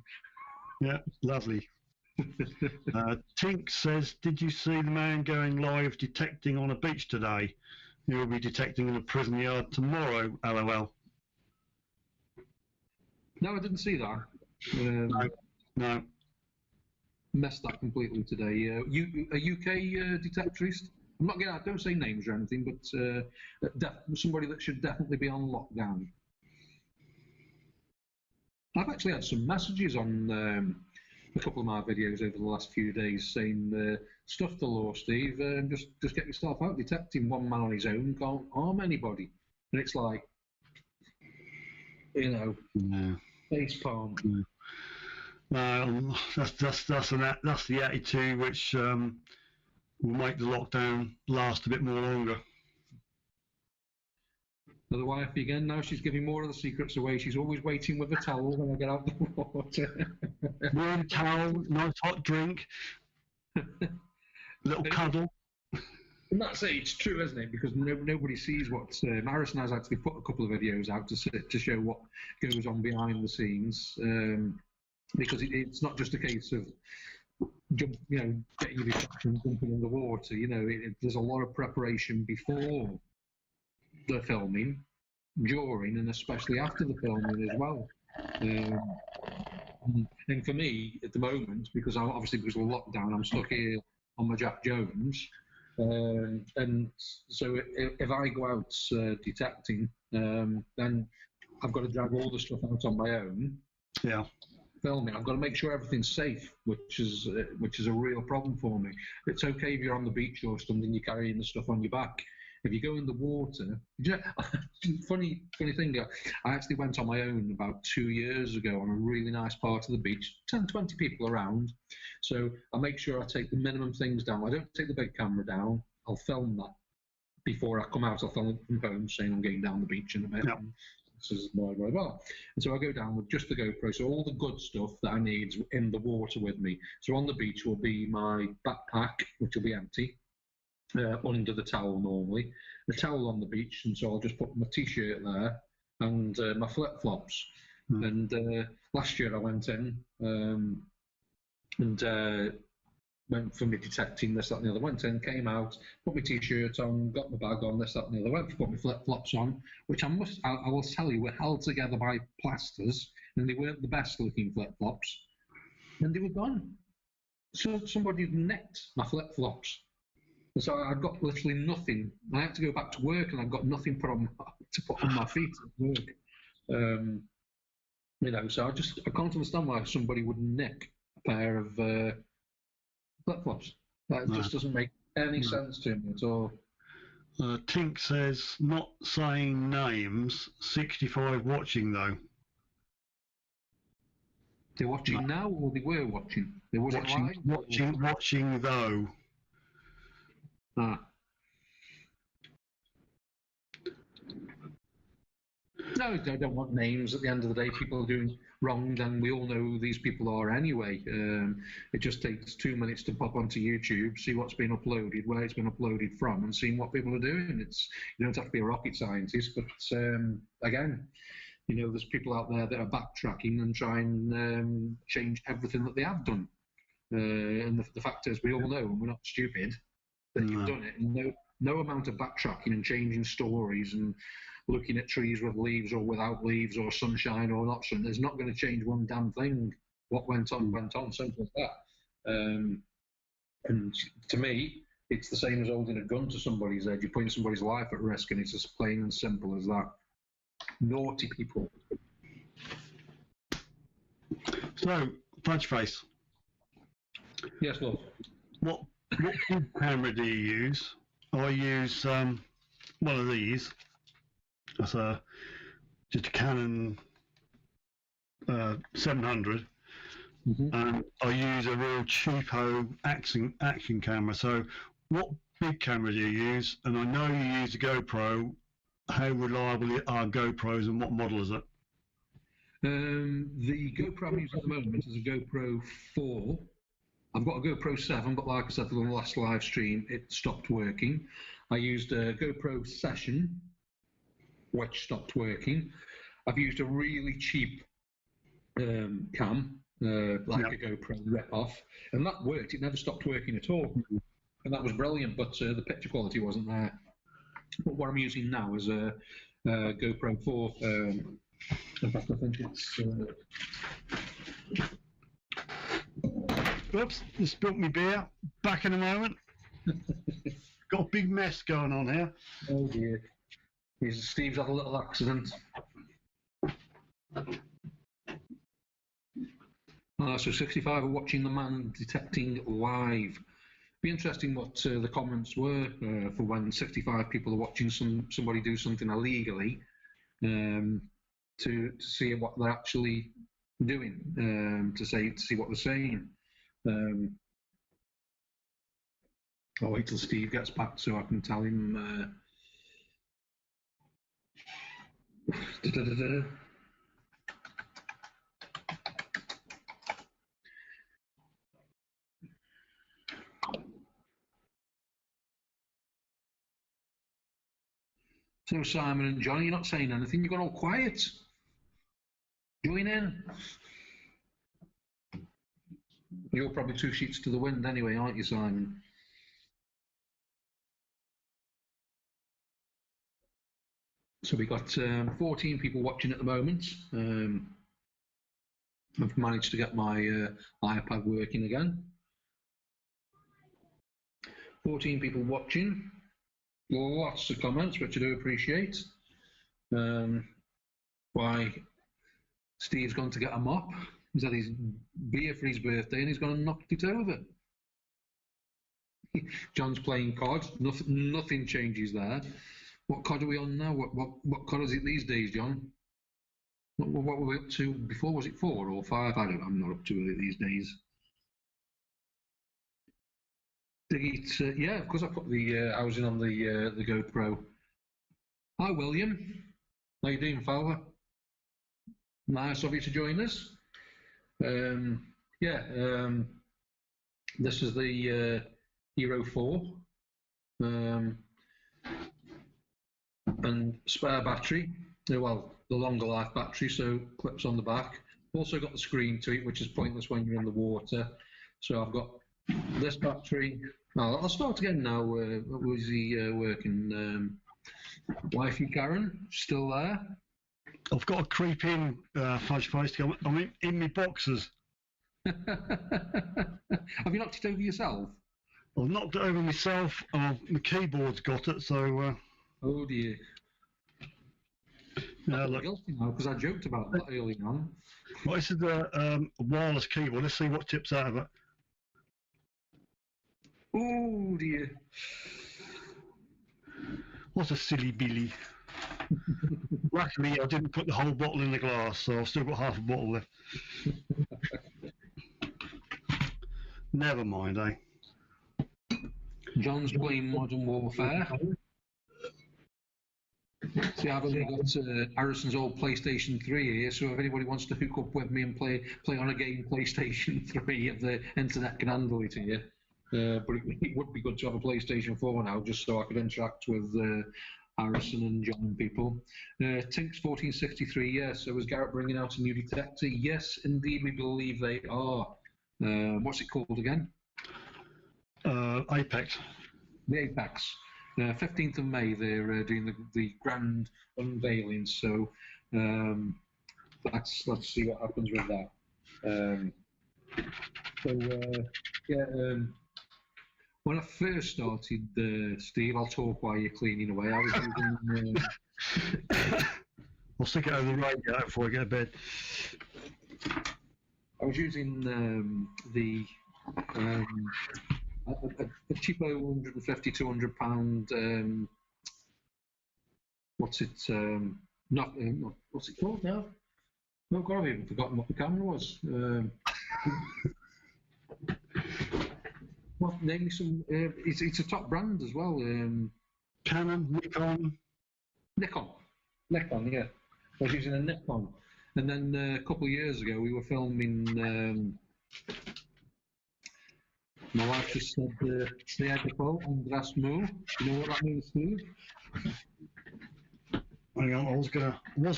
Yeah, lovely. Tink says, did you see the man going live detecting on a beach today? He will be detecting in a prison yard tomorrow, LOL. No, I didn't see that. No. Messed that completely today. A UK detectorist. Don't say names or anything, but somebody that should definitely be on lockdown. I've actually had some messages on a couple of my videos over the last few days saying, stuff the law, Steve, just get yourself out. Detecting one man on his own can't harm anybody. And it's like, face palm. Yeah. No, that's the attitude which will make the lockdown last a bit more longer. The wife again, now she's giving more of the secrets away. She's always waiting with a towel when I get out the water. Warm towel, nice hot drink, little cuddle. And that's it, it's true, isn't it? Because nobody sees what Harrison has actually put a couple of videos out to show what goes on behind the scenes. Because it's not just a case of getting your distraction, jumping in the water. There's a lot of preparation before the filming, during, and especially after the filming as well. And for me, at the moment, because of lockdown, I'm stuck here on my Jack Jones. And so if I go out detecting, then I've got to drag all the stuff out on my own. Yeah. Filming. I've got to make sure everything's safe, which is a real problem for me. It's okay if you're on the beach or something and you're carrying the stuff on your back. If you go in the water, funny thing, I actually went on my own about 2 years ago on a really nice part of the beach, 10, 20 people around. So I make sure I take the minimum things down. I don't take the big camera down. I'll film that before I come out. I'll film it from home saying I'm getting down the beach in a bit. Yep. This is blah, blah, blah. And so I go down with just the GoPro, so all the good stuff that I need in the water with me. So on the beach will be my backpack, which will be empty, under the towel normally. The towel on the beach, and so I'll just put my t-shirt there and my flip-flops. And last year I went in and went for me detecting this, that, and the other. Went in, came out, put my t-shirt on, got my bag on, this, that, and the other. Went to put my flip-flops on, which I will tell you were held together by plasters, and they weren't the best-looking flip-flops, and they were gone. So somebody had nicked my flip-flops. And so I got literally nothing. I had to go back to work, and I got nothing to put on my feet at work. So I can't understand why somebody would nick a pair of flip-flops. That just doesn't make any sense to me at all. Tink says, not saying names, 65 watching though. They're watching now, or they were watching? They were watching though. No, I don't want names. At the end of the day, people are doing wrong, and we all know who these people are anyway. It just takes 2 minutes to pop onto YouTube, see what's been uploaded, where it's been uploaded from, and seeing what people are doing. You don't have to be a rocket scientist, but again, You know, there's people out there that are backtracking and try and change everything that they have done. And the fact is, we all know, and we're not stupid, that you've done it. And no amount of backtracking and changing stories and looking at trees with leaves or without leaves or sunshine or not sun, is not going to change one damn thing. What went on, simple as that. And to me, it's the same as holding a gun to somebody's head. You're putting somebody's life at risk, and it's as plain and simple as that. Naughty people. So, Fudgeface. Yes, love. What camera do you use? I use one of these. That's just a Canon 700. And I use a real cheapo action camera. So what big camera do you use? And I know you use a GoPro. How reliable are GoPros and what model is it? The GoPro I'm using at the moment is a GoPro 4. I've got a GoPro 7, but like I said on the last live stream, it stopped working. I used a GoPro Session, which stopped working. I've used a really cheap cam, like a GoPro rip-off, and that worked. It never stopped working at all, and that was brilliant, but the picture quality wasn't there. But what I'm using now is a GoPro 4. In fact, I think it's... Oops, just spilt me beer. Back in a moment. Got a big mess going on here. Oh dear. Steve's had a little accident. So 65 are watching the man detecting live. Be interesting what the comments were for when 65 people are watching somebody do something illegally, to see what they're actually doing, to see what they're saying. I'll wait till Steve gets back so I can tell him. So Simon and Johnny, you're not saying anything. You've gone all quiet. Join in. You're probably 2 sheets to the wind anyway, aren't you, Simon? So we've got 14 people watching at the moment. I've managed to get my iPad working again. 14 people watching. Lots of comments, which I do appreciate. Why Steve's gone to get a mop. He's had his beer for his birthday and he's gone and knocked it over. John's playing COD. Nothing changes there. What COD are we on now? What COD is it these days, John? What were we up to before? Was it 4 or 5? I'm not up to it these days. Yeah, of course I put the housing on the GoPro. Hi, William. How you doing, fella? Nice of you to join us. This is the Hero 4 and spare battery. Well, the longer life battery, so clips on the back. Also got the screen to it, which is pointless when you're in the water. So I've got this battery. I'll start again now. Was he working? Wifey Karen still there? I've got to creep in, Fudgeface. I'm in my boxers. Have you knocked it over yourself? I've knocked it over myself. My keyboard's got it, so... Oh dear. Look. Guilty now, because I joked about that earlier on. Well, this is a wireless keyboard. Let's see what tips out of it. Oh dear. What a silly Billy. Luckily, I didn't put the whole bottle in the glass, so I've still got half a bottle left. Never mind, eh? John's playing Modern Warfare. See, I've only got Harrison's old PlayStation 3 here, so if anybody wants to hook up with me and play on a game PlayStation 3, if the internet can handle it here. But it would be good to have a PlayStation 4 now, just so I could interact with Harrison and John and people. Tinks 1463, yes. So is Garrett bringing out a new detector? Yes, indeed, we believe they are. What's it called again? Apex. The Apex. 15th of May, they're doing the grand unveiling. So let's see what happens with that. When I first started, Steve, I'll talk while you're cleaning away. I was using. I'll stick it over the radio before I go to bed. I was using a cheapo 150, 200 pound. What's it? What's it called now? Oh God, I've even forgotten what the camera was. Well, name me some. It's a top brand as well. Canon, Nikon. Nikon, yeah. I was using a Nikon, and then a couple of years ago we were filming. My wife just said "Seagapol Andras Mu." You know what that means, Steve? Hang on, I was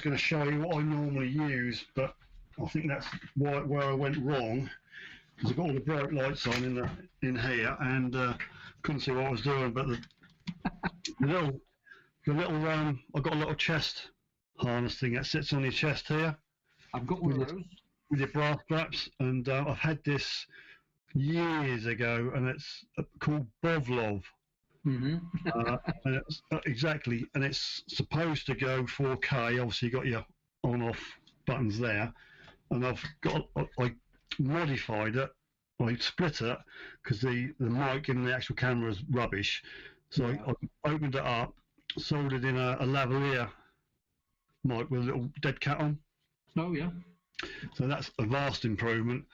gonna show you what I normally use, but I think that's where I went wrong. Because I've got all the bright lights on in here, and couldn't see what I was doing. But the little I've got a little chest harness thing that sits on your chest here. I've got one of those with your brass straps, and I've had this years ago, and it's called Bovlov. Mm-hmm. And it's, exactly, and it's supposed to go 4K. Obviously, you got your on-off buttons there, and I modified it. I split it because the mic in the actual camera is rubbish. So I opened it up, soldered in a lavalier mic with a little dead cat on. Oh yeah. So that's a vast improvement,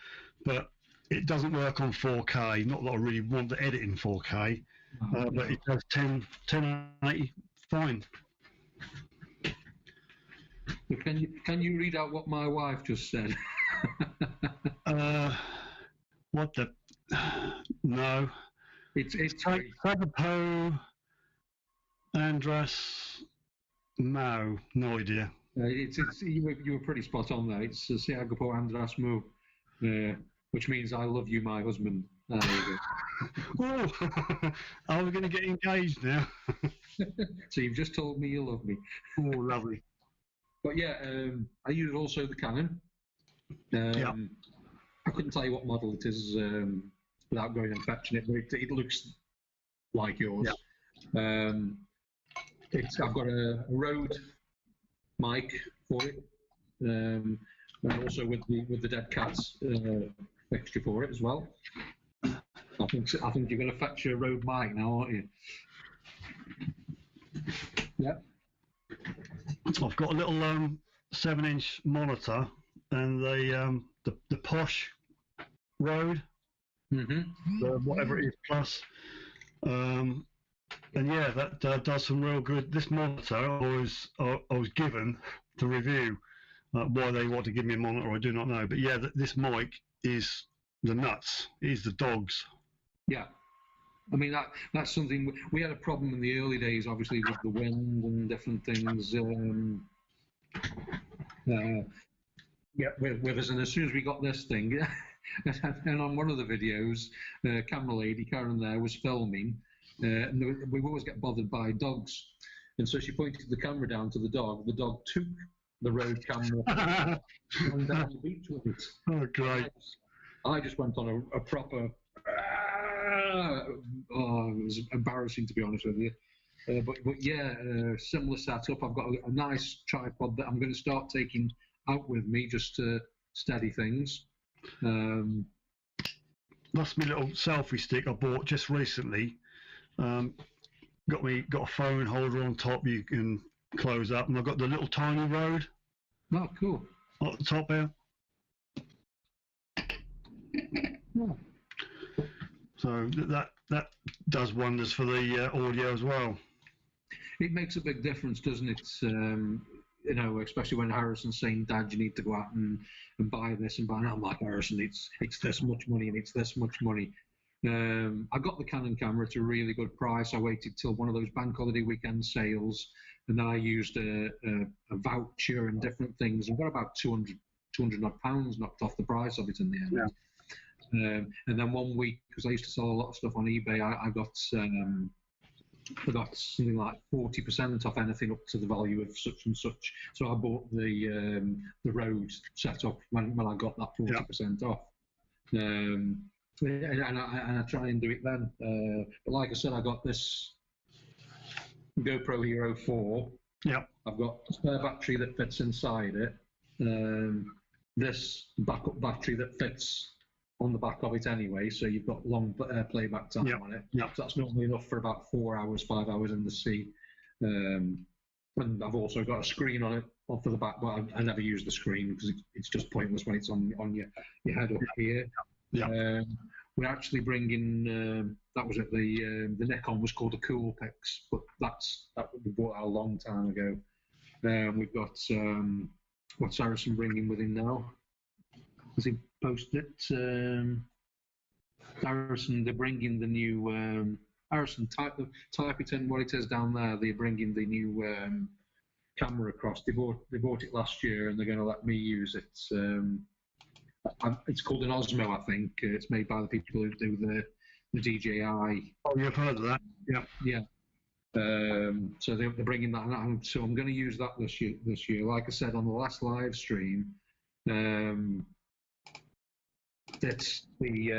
but it doesn't work on 4K. Not that I really want to edit in 4K, but it does 1080 fine. Can you read out what my wife just said? What the? No. It's Seagapol Andras. No idea. You were pretty spot on there. It's Seagapol Andras Mu, which means I love you, my husband. There you go. Oh, are we going to get engaged now? So you've just told me you love me. Oh, lovely. But yeah, I use also the Canon. I couldn't tell you what model it is without going and fetching it, but it looks like yours. Yeah. I've got a Rode mic for it, and also with the Dead Cats fixture for it as well. I think you're going to fetch a Rode mic now, aren't you? Yeah. I've got a little 7-inch monitor and the Posh Rode, whatever it is plus, and yeah, that does some real good. This monitor I was given to review. Why they want to give me a monitor, I do not know. But yeah, this mic is the nuts. It is the dogs. Yeah. I mean, that's something. We had a problem in the early days, obviously, with the wind and different things. With us, and as soon as we got this thing, and on one of the videos, camera lady Karen there was filming, and we always get bothered by dogs, and so she pointed the camera down to the dog. The dog took the Rode camera and down the beach with it. Oh, great! I just went on a proper. It was embarrassing, to be honest with you. But yeah, similar setup. I've got a nice tripod that I'm going to start taking out with me just to steady things. That's my little selfie stick I bought just recently. Got a phone holder on top you can close up, and I've got the little tiny Rode. Oh, cool. At the top there. Oh. So that does wonders for the audio as well. It makes a big difference, doesn't it? Especially when Harrison's saying, "Dad, you need to go out and buy this and buy." And I'm like, Harrison, it's this much money and it's this much money. I got the Canon camera at a really good price. I waited till one of those bank holiday weekend sales, and then I used a voucher and different things, and got about 200 odd pounds knocked off the price of it in the end. Yeah. And then one week, because I used to sell a lot of stuff on eBay, I got something like 40% off anything up to the value of such and such. So I bought the Rode setup when I got that 40% off. And I try and do it then. But like I said, I got this GoPro Hero 4. Yeah. I've got a spare battery that fits inside it. This backup battery that fits on the back of it anyway, so you've got long playback time on it. Yep. So that's normally enough for about 4 hours, 5 hours in the sea. And I've also got a screen on it off of the back, but I never use the screen because it's just pointless when it's on your head up here. Yeah. We're actually bringing that was at the Nikon was called a Coolpix, but that we bought out a long time ago. We've got what's Harrison bringing with him now? Has he posted it? Harrison, they're bringing the new Harrison. Type it in what it is down there. They're bringing the new camera across. They bought it last year, and they're going to let me use it. It's called an Osmo, I think. It's made by the people who do the DJI. Oh, you've heard of that? Yeah. Yeah. So they're bringing that, and so I'm going to use that this year. Like I said on the last live stream, that's the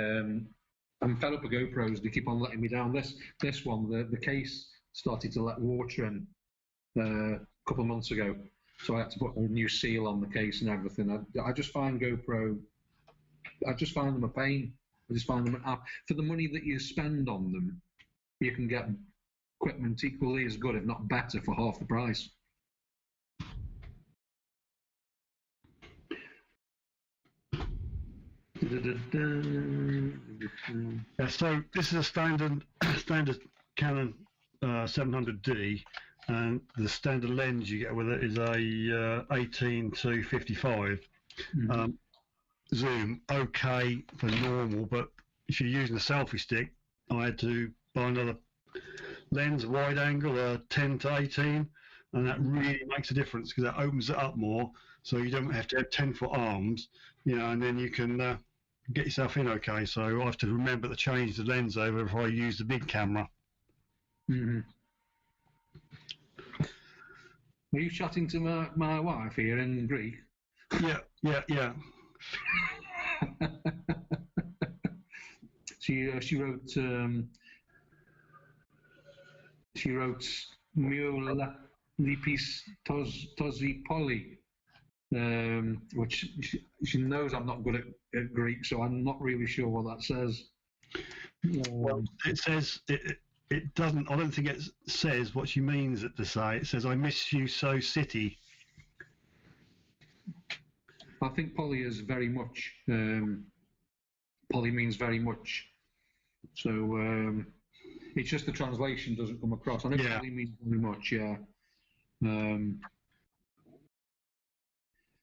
I'm fed up with GoPros. They keep on letting me down. This one, the case started to let water in a couple of months ago, so I had to put a new seal on the case and everything. I just find GoPro. I just find them a pain. I just find them an app. For the money that you spend on them, you can get equipment equally as good, if not better, for half the price. Yeah, so this is a standard Canon 700D, and the standard lens you get with it is a 18 to 55 zoom. Okay for normal, but if you're using a selfie stick, I had to buy another lens, wide angle, 10 to 18, and that really makes a difference because that opens it up more, so you don't have to have 10-foot arms, and then you can get yourself in okay. So I have to remember to change the lens over if I use the big camera. Mm-hmm. Are you chatting to my wife here in Greek? Yeah. She wrote Miola Lipis Tozi Poli, which she knows I'm not good at Greek, so I'm not really sure what that says. Well, it says it doesn't. I don't think it says what she means it to say. It says, "I miss you so, city." I think poly is very much. Poly means very much. So it's just the translation doesn't come across. I know poly means very much. Yeah.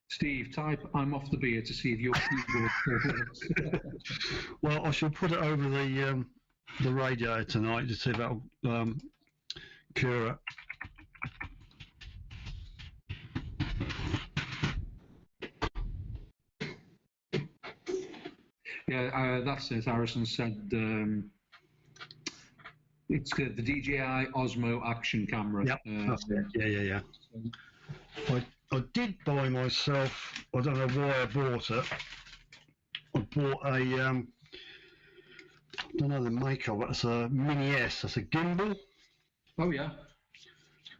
Steve, type "I'm off the beer" to see if your keyboard works. Well, I shall put it over the radio tonight to see if that'll cure it. Yeah, that's it. Harrison said it's the DJI Osmo action camera. Yep, that's it. Yeah. I did buy myself, I don't know why I bought it. I bought a, I don't know the make of it, it's a Mini S, it's a gimbal. Oh yeah.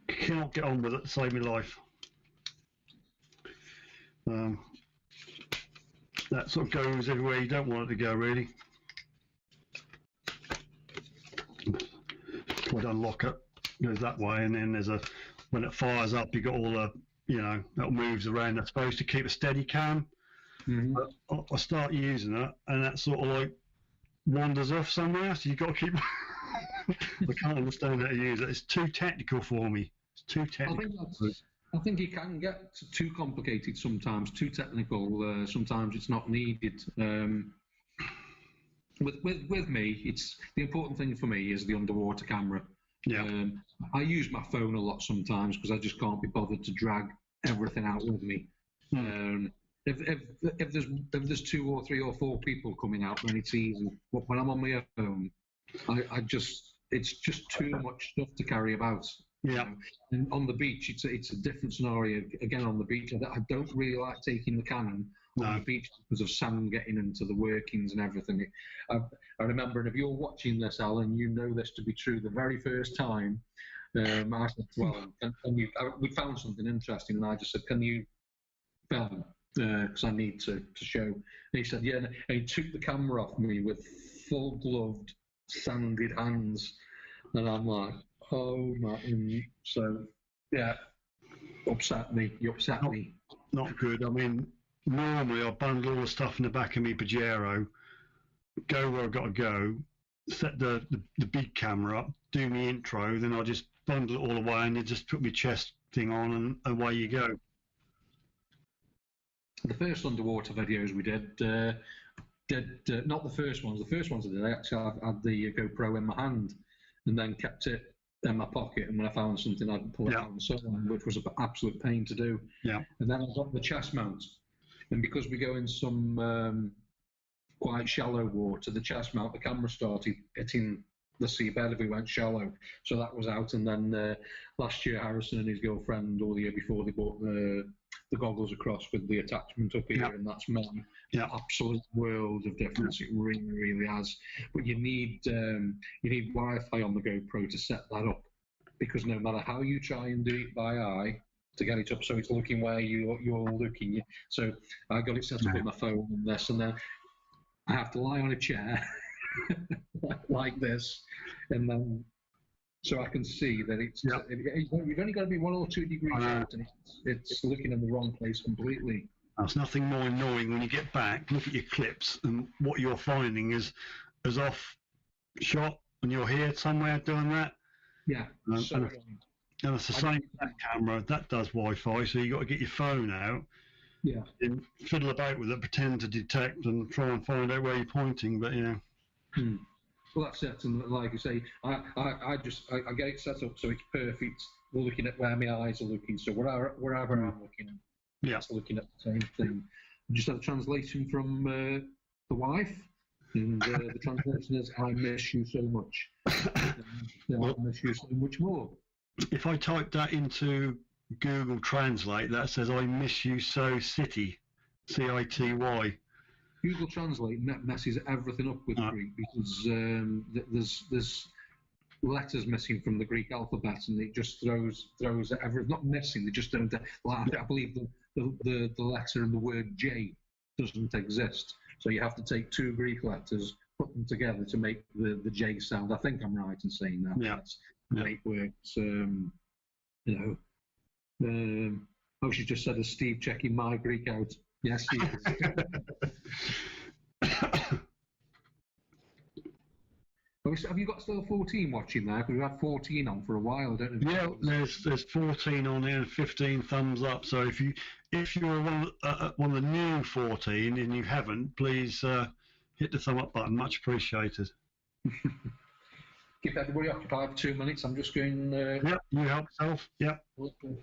Cannot get on with it to save my life. That sort of goes everywhere you don't want it to go, really. If I unlock it, it goes that way, and then there's when it fires up, you got all the, that moves around. That's supposed to keep a steady cam. Mm-hmm. But I start using it, and that sort of like wanders off somewhere, so you've got to keep. I can't understand how to use it. It's too technical for me. It's too technical. I think it can get too complicated sometimes, too technical. Sometimes it's not needed. with me, it's the important thing for me is the underwater camera. Yeah. I use my phone a lot sometimes because I just can't be bothered to drag everything out with me. If there's 2 or 3 or 4 people coming out, then it's easy. But when I'm on my own, it's just too much stuff to carry about. Yeah. And on the beach, it's a different scenario. Again, on the beach, I don't really like taking the Canon on the beach because of sand getting into the workings and everything. I remember, and if you're watching this, Alan, you know this to be true. The very first time, I said, "Well, we found something interesting," and I just said, "Can you film? Because I need to show." And he said, "Yeah," and he took the camera off me with full gloved, sanded hands, and I'm like, "Oh my!" So yeah, upset me. You upset me. Not good. I mean, normally I bundle all the stuff in the back of me Pajero, go where I've got to go, set the big camera up, do my intro, then I just bundle it all away and then just put my chest thing on and away you go. The first underwater videos we did not the first ones. The first ones I did, I actually had the GoPro in my hand and then kept it in my pocket. And when I found something, I'd pull it out and so on, which was an absolute pain to do. Yeah. And then I got the chest mount, and because we go in some quite shallow water, the chest mount, the camera started hitting the seabed if we went shallow. So that was out. And then last year, Harrison and his girlfriend, or the year before, they bought the goggles across with the attachment up here, and that's made an absolute world of difference. It really, really has. But you need Wi-Fi on the GoPro to set that up, because no matter how you try and do it by eye to get it up so it's looking where you're looking. So I got it set up with my phone and this, and then I have to lie on a chair like this, and then so I can see that you've only got to be 1 or 2 degrees out, and it's looking in the wrong place completely. There's nothing more annoying when you get back, look at your clips, and what you're finding is off shot, and you're here somewhere doing that. Yeah. And it's the same with that camera. That does Wi-Fi, so you got to get your phone out. Yeah. And fiddle about with it, pretend to detect, and try and find out where you're pointing. But Well, that's it, and like I say, I get it set up so it's perfect. We're looking at where my eyes are looking, so wherever I'm looking, it's looking at the same thing. I just had a translation from the wife, and the translation is, "I miss you so much." I miss you so much more. If I type that into Google Translate, that says, "I miss you so city," CITY. Google Translate messes everything up with Greek, because there's letters missing from the Greek alphabet, and it just throws everything. Not missing, they just don't. I believe the letter in the word J doesn't exist, so you have to take 2 Greek letters, put them together to make the J sound. I think I'm right in saying that. That's the way it works. She just said, "Is Steve checking my Greek out?" Yes, he is. Have you got still 14 watching there? Because we've had 14 on for a while. I don't know. There's 14 on here and 15 thumbs up. So if you're one of the new 14 and you haven't, please hit the thumb up button. Much appreciated. Keep everybody occupied for 2 minutes. I'm just going. You help yourself. Yep. Okay.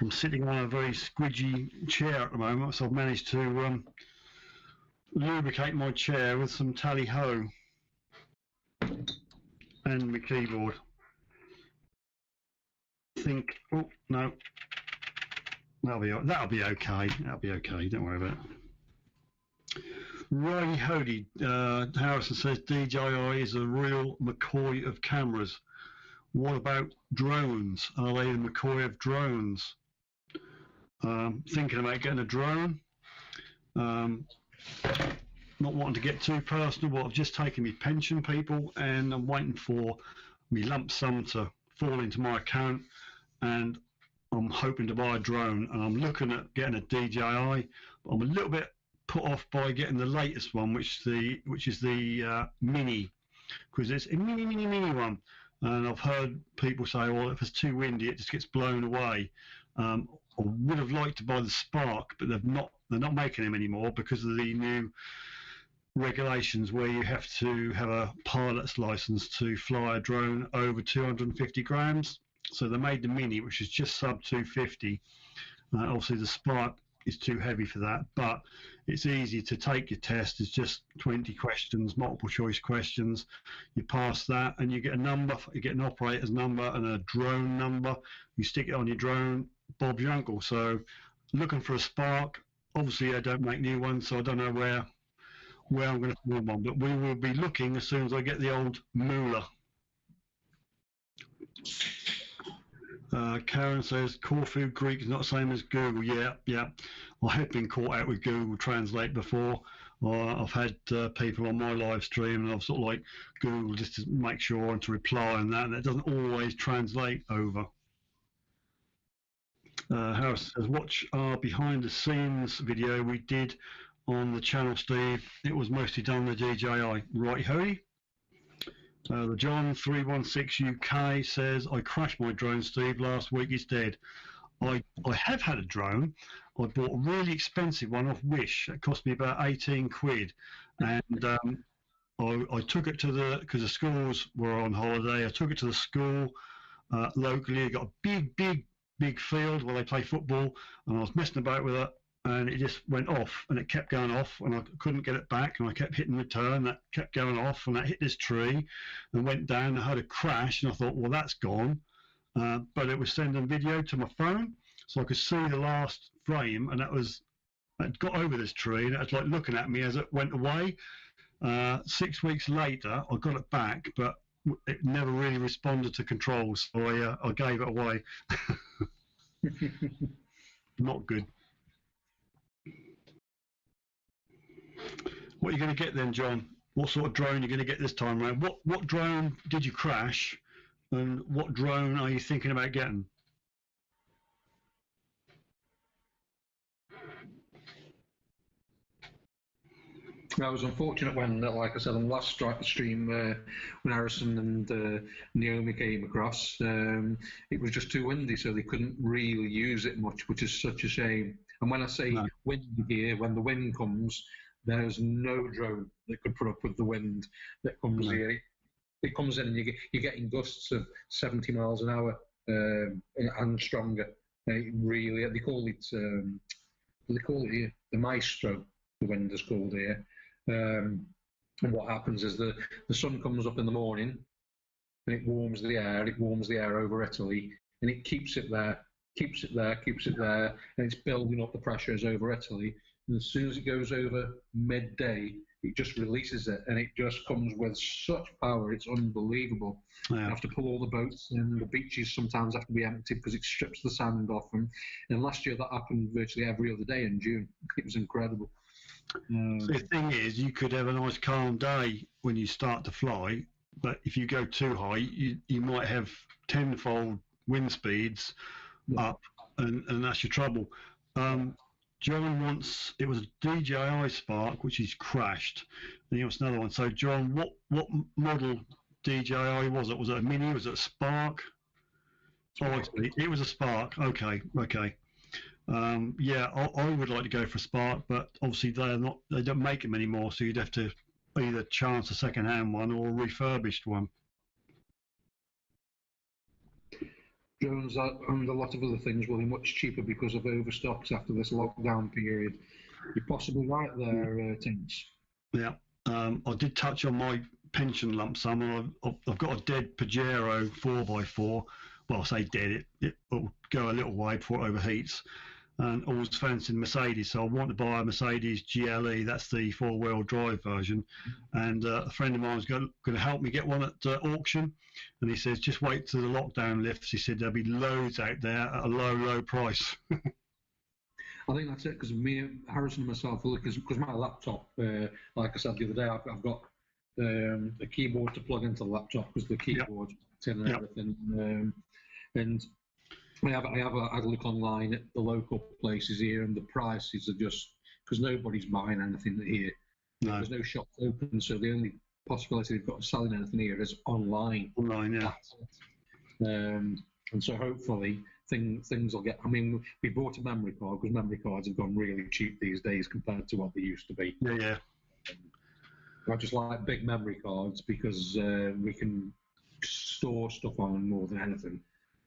I'm sitting on a very squidgy chair at the moment, so I've managed to lubricate my chair with some tally-ho and my keyboard. Oh no, that'll be okay. That'll be okay. Don't worry about it. Righty Hody, Harrison says DJI is a real McCoy of cameras. What about drones? Are they the McCoy of drones? Thinking about getting a drone. Not wanting to get too personal, but I've just taken my pension, people, and I'm waiting for my lump sum to fall into my account, and I'm hoping to buy a drone. And I'm looking at getting a DJI, but I'm a little bit put off by getting the latest one, which is the Mini, because it's a mini one. And I've heard people say, well, if it's too windy, it just gets blown away. I would have liked to buy the Spark, but they're not making them anymore because of the new regulations where you have to have a pilot's license to fly a drone over 250 grams. So they made the Mini, which is just sub 250. Obviously, the Spark is too heavy for that, but it's easy to take your test. It's just 20 questions, multiple choice questions. You pass that and you get a number. You get an operator's number and a drone number. You stick it on your drone, Bob's your uncle. So looking for a Spark. Obviously, I don't make new ones, so I don't know where I'm going to find one. But we will be looking as soon as I get the old Moolah. Karen says Corfu Greek is not the same as Google. Yeah. I have been caught out with Google Translate before. I've had people on my live stream, and I've sort of like Google just to make sure and to reply and that doesn't always translate over. Harris says, watch our behind the scenes video we did on the channel, Steve. It was mostly done with DJI. Right, Hoey. The John 316 UK says, I crashed my drone, Steve, last week. It's dead. I have had a drone. I bought a really expensive one off Wish. It cost me about 18 quid. And I took it to because the schools were on holiday, I took it to the school locally. It got a big field where they play football, and I was messing about with it, and it just went off, and it kept going off, and I couldn't get it back, and I kept hitting return. That kept going off, and that hit this tree and went down. I had a crash, and I thought, well, that's gone. But it was sending video to my phone, so I could see the last frame, and it got over this tree, and it was like looking at me as it went away. 6 weeks later, I got it back, but it never really responded to controls, so I gave it away. Not good. What are you going to get then, John? What sort of drone are you going to get this time around? What drone did you crash, and what drone are you thinking about getting? I was unfortunate when, like I said on the last stream, when Harrison and Naomi came across, it was just too windy, so they couldn't really use it much, which is such a shame. And when I say windy here, when the wind comes, there's no drone that could put up with the wind that comes here. It comes in and you're getting gusts of 70 miles an hour and stronger. Really, they call it here the Maestro. The wind is called here. And what happens is the sun comes up in the morning and it warms the air over Italy, and it keeps it there, and it's building up the pressures over Italy. And as soon as it goes over midday, it just releases it, and it just comes with such power. It's unbelievable. Yeah. You have to pull all the boats, and the beaches sometimes have to be emptied because it strips the sand off them. And last year that happened virtually every other day in June. It was incredible. The thing is, you could have a nice calm day when you start to fly, but if you go too high, you might have tenfold wind speeds up, and that's your trouble. John wants, it was a DJI Spark, which he's crashed, and he wants another one. So, John, what model DJI was it? Was it a Mini? Was it a Spark? Oh, it was a Spark. Okay. I would like to go for a Spark, but obviously they don't make them anymore, so you'd have to either chance a second-hand one or a refurbished one. Drones and a lot of other things will be much cheaper because of overstocks after this lockdown period. You're possibly right there, Tinks. Yeah, I did touch on my pension lump sum, and I've got a dead Pajero 4x4. Well, I say dead, it will go a little way before it overheats. And always fancying Mercedes, so I want to buy a Mercedes GLE. That's the four-wheel drive version. And a friend of mine is going to help me get one at auction. And he says, just wait till the lockdown lifts. He said there'll be loads out there at a low price. I think that's it, because me, Harrison and myself, because my laptop, like I said the other day, I've got a keyboard to plug into the laptop because the keyboard's tin and everything. And I have a look online at the local places here, and the prices are just, because nobody's buying anything here. No. There's no shops open, so the only possibility they've got of selling anything here is online. Online, yeah. And so hopefully things will get. I mean, we bought a memory card because memory cards have gone really cheap these days compared to what they used to be. Yeah. I just like big memory cards because we can store stuff on more than anything.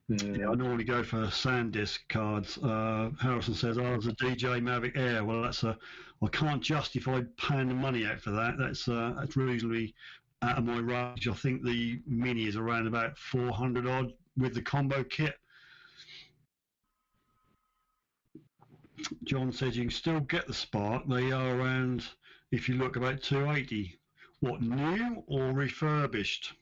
Yeah, I normally go for SanDisk cards. Harrison says, "Oh, it's a DJ Mavic Air." Well, I can't justify paying the money out for that. That's reasonably out of my range. I think the Mini is around about 400 odd with the combo kit. John says you can still get the Spark. They are around, if you look, about 280. What, new or refurbished?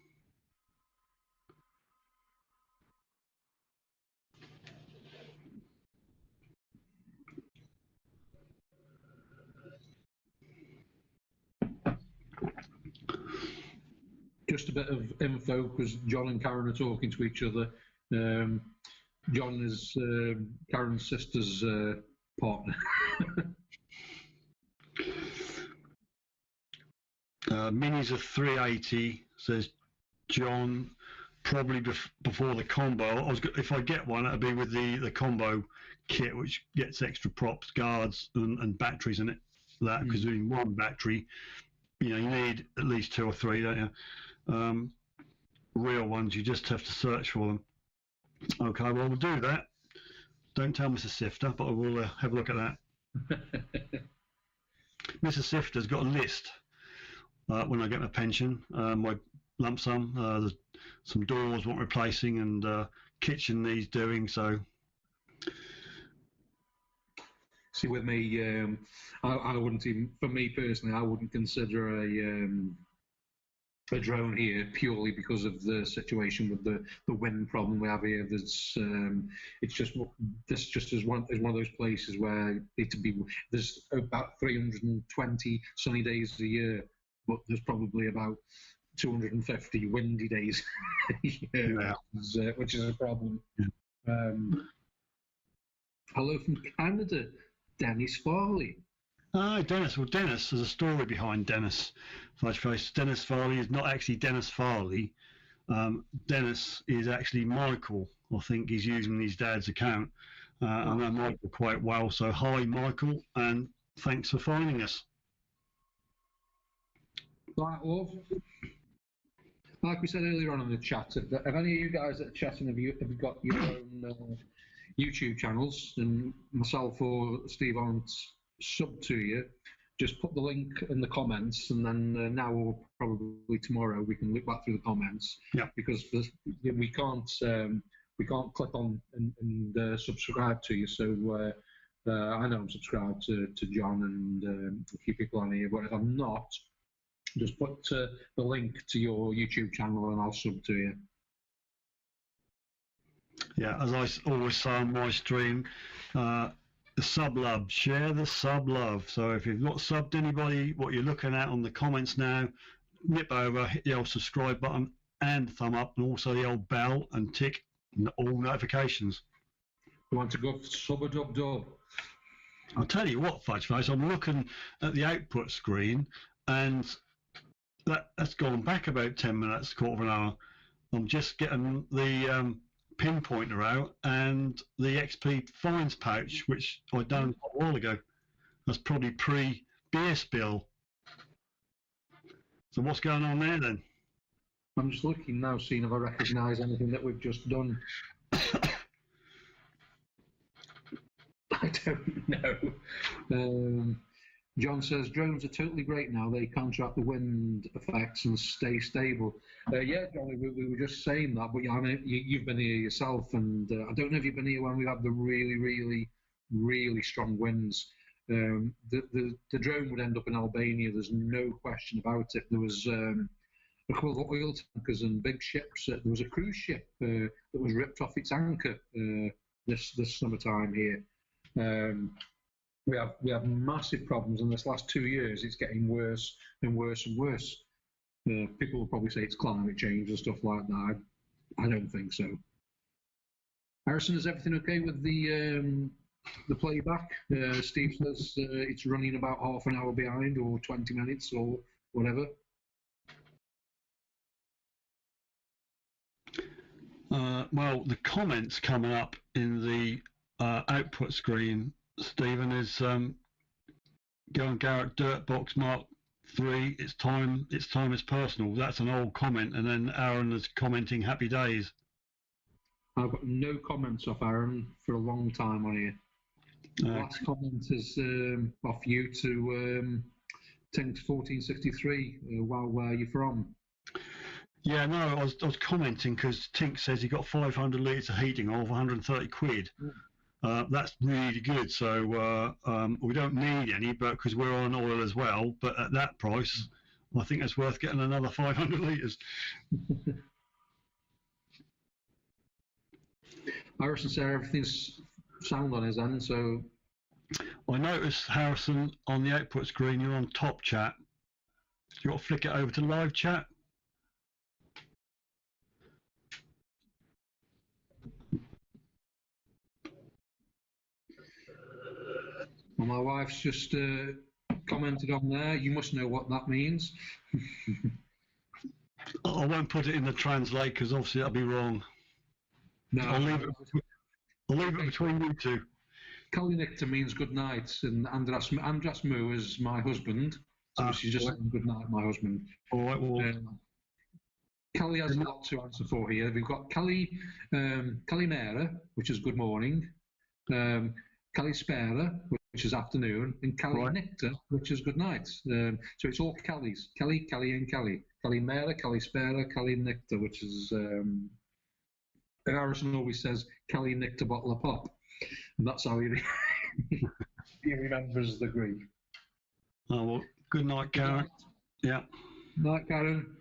Just a bit of info because John and Karen are talking to each other. John is Karen's sister's partner. Minis are 380, says John. Probably before the combo. If I get one, it'll be with the combo kit, which gets extra props, guards, and batteries in it. That because doing one battery, you need at least 2 or 3, don't you? Real ones, you just have to search for them. Okay, well, we'll do that. Don't tell Mrs. Sifter, but I will have a look at that. Mrs. Sifter's got a list when I get my pension, my lump sum. There's some doors want replacing and kitchen needs doing, so. See, with me, I wouldn't even, for me personally, I wouldn't consider a drone here purely because of the situation with the wind problem we have here. This just is one of those places where there's about 320 sunny days a year, but there's probably about 250 windy days a year, which is a problem. Hello from Canada, Dennis Farley. Hi, Dennis. Well, Dennis, there's a story behind Dennis. Dennis Farley is not actually Dennis Farley. Dennis is actually Michael. I think he's using his dad's account. I know Michael quite well. So, hi, Michael, and thanks for finding us. Right, love. Like we said earlier on in the chat, have any of you guys that are chatting, have you got your own YouTube channels? And myself or Steve aren't sub to you, just put the link in the comments, and then now or probably tomorrow we can look back through the comments. Yeah. Because we can't click on and subscribe to you. So I know I'm subscribed to John and a few people on here, but if I'm not, just put the link to your YouTube channel and I'll sub to you. Yeah, as I always say on my stream, the sub love, share the sub love. So if you've not subbed anybody, what you're looking at on the comments now, nip over, hit the old subscribe button and thumb up, and also the old bell, and tick all notifications. You want to go sub a dub dub? I'll tell you what, Fudgeface, I'm looking at the output screen, and that's gone back about 10 minutes, quarter of an hour. I'm just getting the pinpointer out and the XP fines pouch, which I'd done a while ago. That's probably pre-beer spill. So what's going on there then? I'm just looking now, seeing if I recognise anything that we've just done. I don't know. John says drones are totally great now. They counteract the wind effects and stay stable. Yeah, Johnny, we were just saying that, but yeah, I mean, you've been here yourself, and I don't know if you've been here when we had the really, really, really strong winds. The drone would end up in Albania. There's no question about it. There was a couple of oil tankers and big ships. There was a cruise ship that was ripped off its anchor this summertime here. We have massive problems in this last 2 years. It's getting worse and worse and worse. People will probably say it's climate change and stuff like that. I don't think so. Harrison, is everything okay with the playback? Steve says it's running about half an hour behind, or 20 minutes, or whatever. Well, the comments coming up in the output screen, Stephen, is GoAndGarrett Dirtbox Mark 3, it's time is personal. That's an old comment. And then Aaron is commenting happy days. I've got no comments off Aaron for a long time on here. The last comment is off you to Tinks 1463. Where are you from? Yeah, no, I was commenting because Tink says he got 500 litres of heating oil for 130 quid. That's really good. So we don't need any, but because we're on oil as well. But at that price, I think it's worth getting another 500 litres. Harrison said everything's sound on his end, so. I noticed, Harrison, on the output screen, you're on top chat. You got to flick it over to live chat. Well, my wife's just commented on there. You must know what that means. I won't put it in the translate because obviously that'll be wrong. No, I'll leave it between you two. Kalinekta means good night, and Andras Mu is my husband. So she's just saying good night, my husband. All right, well. Kelly has a lot to answer for here. We've got Kalimera, which is good morning. Kalispera, which is afternoon, and Kalinekta, which is good night. So it's all Kellys. Kelly, and Kelly. Kalimera, Kalispera, Kalinekta, which is... Harrison always says Kalinekta bottle of pop. And that's how he remembers the Greek. Oh, well, good night, Garrett. Yeah. Night, Karen.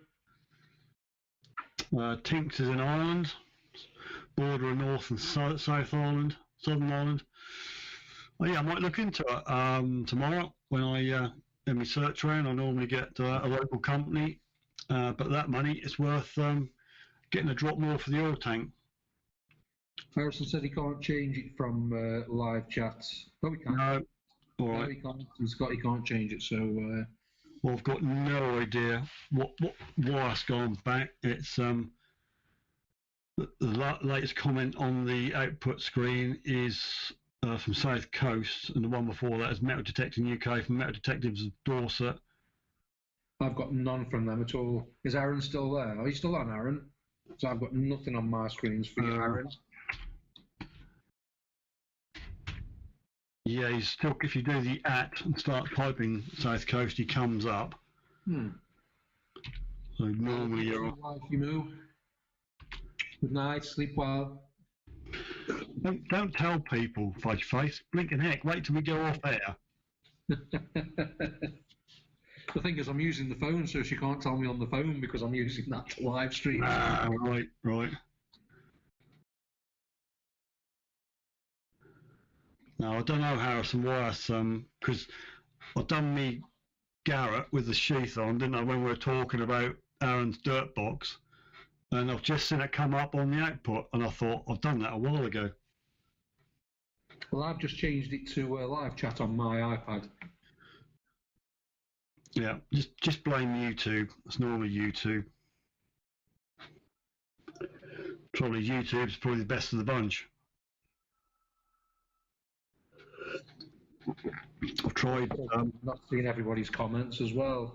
Tinks is in Ireland, bordering North and South Ireland, Southern Ireland. Oh, yeah, I might look into it tomorrow when I in my search round. I normally get a local company, but that money is worth getting a drop more for the oil tank. Harrison said he can't change it from live chats. Oh, he can't. No, all right. No, he can't. He can't change it. So. Well, I've got no idea why it's gone back. It's the latest comment on the output screen is from South Coast, and the one before that is Metal Detecting UK from Metal Detectives of Dorset. I've got none from them at all. Is Aaron still there? Are you still on, Aaron? So I've got nothing on my screens for you, Aaron. Yeah, he's still. If you do the @ and start typing South Coast, he comes up. So normally you're. Good night. Sleep well. Don't tell people, fudge face. Blinking heck! Wait till we go off air. The thing is, I'm using the phone, so she can't tell me on the phone because I'm using that to live stream. Right. Now I don't know, Harrison, why because I've done me Garrett with the sheath on, didn't I, when we were talking about Aaron's dirt box, and I've just seen it come up on the output, and I thought I've done that a while ago. Well, I've just changed it to live chat on my iPad. Yeah, just blame YouTube. It's normally YouTube. Probably YouTube's probably the best of the bunch. I've tried. Not seeing everybody's comments as well.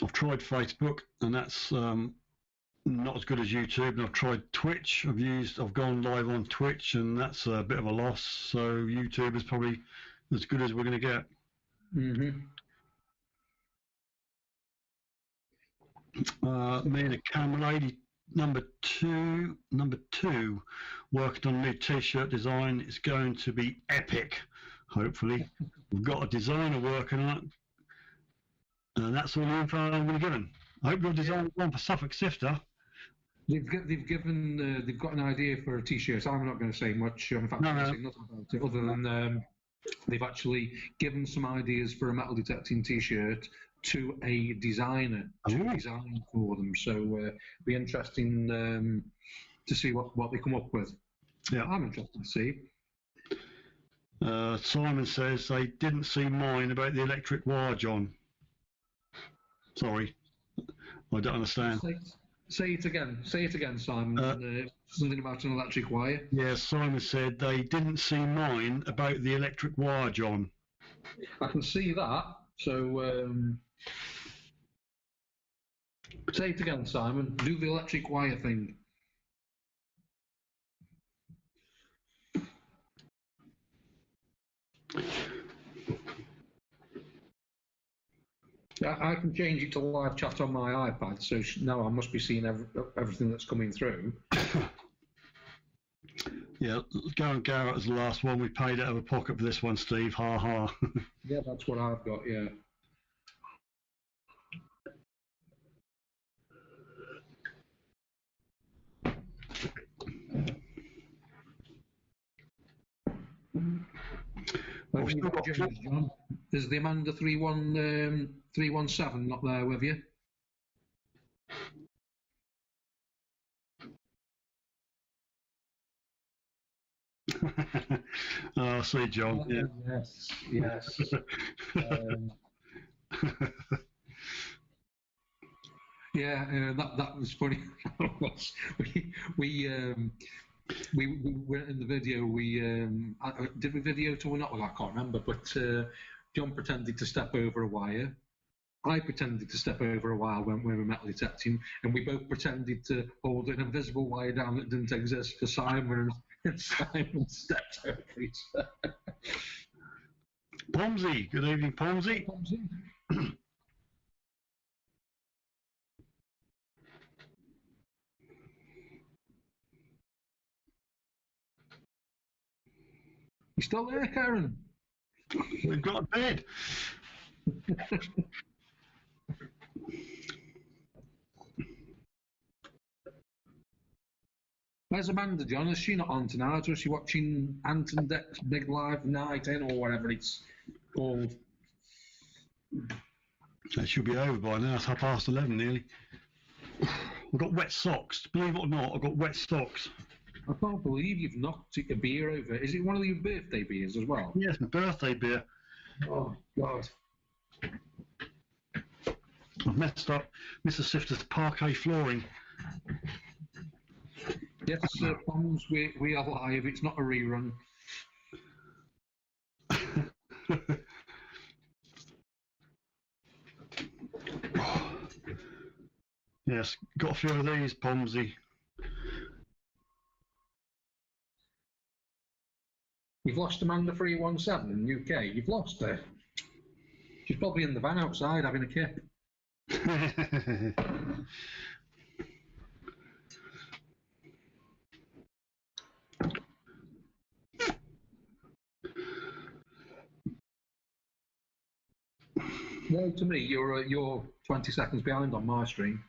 I've tried Facebook, and that's not as good as YouTube. And I've tried Twitch. I've gone live on Twitch, and that's a bit of a loss. So YouTube is probably as good as we're going to get. Me and a camera lady. Number two, working on a new t-shirt design. It's going to be epic, hopefully. We've got a designer working on it, and that's all the info I'm going to give him. I hope you'll design one for Suffolk Sifter. They've got an idea for a t-shirt. I'm not going to say much. In fact, I'm going to say nothing about it other than they've actually given some ideas for a metal detecting t-shirt to a designer to design for them. So it'll be interesting to see what they come up with. Yeah, I'm interested to see. Simon says they didn't see mine about the electric wire, John. Sorry, I don't understand. Say it again, Simon. Something about an electric wire. Yeah, Simon said they didn't see mine about the electric wire, John. I can see that. So say it again, Simon. Do the electric wire thing. I can change it to live chat on my iPad, so now I must be seeing everything that's coming through. Yeah, GoAndGarrett was the last one. We paid out of a pocket for this one, Steve. Ha ha. Yeah, that's what I've got, yeah. Well, we've still got John. Is the Amanda 317 not there with you? Oh, I see, John. Yeah. Yes, yes. Yeah, that was funny. we went in the video. Did we video to or not? Well, I can't remember. But John pretended to step over a wire. I pretended to step over a wire when we were metal detecting, and we both pretended to hold an invisible wire down that didn't exist for Simon, and Simon stepped over it. Pomsey, good evening, Pomsey. You still there, Karen? We've got a bed. Where's Amanda, John? Is she not on tonight, or is she watching Ant and Dec's Big Live Night In, or whatever it's called? It should be over by now. It's 11:30 nearly. I've got wet socks. Believe it or not, I've got wet socks. I can't believe you've knocked a beer over. Is it one of your birthday beers as well? Yes, my birthday beer. Oh, God. I've messed up Mr. Sifter's parquet flooring. Yes, Poms, we are live. It's not a rerun. Yes, got a few of these, Pomsey. You've lost Amanda 317 in the UK. You've lost her. She's probably in the van outside having a kip. No, to me, you're 20 seconds behind on my stream.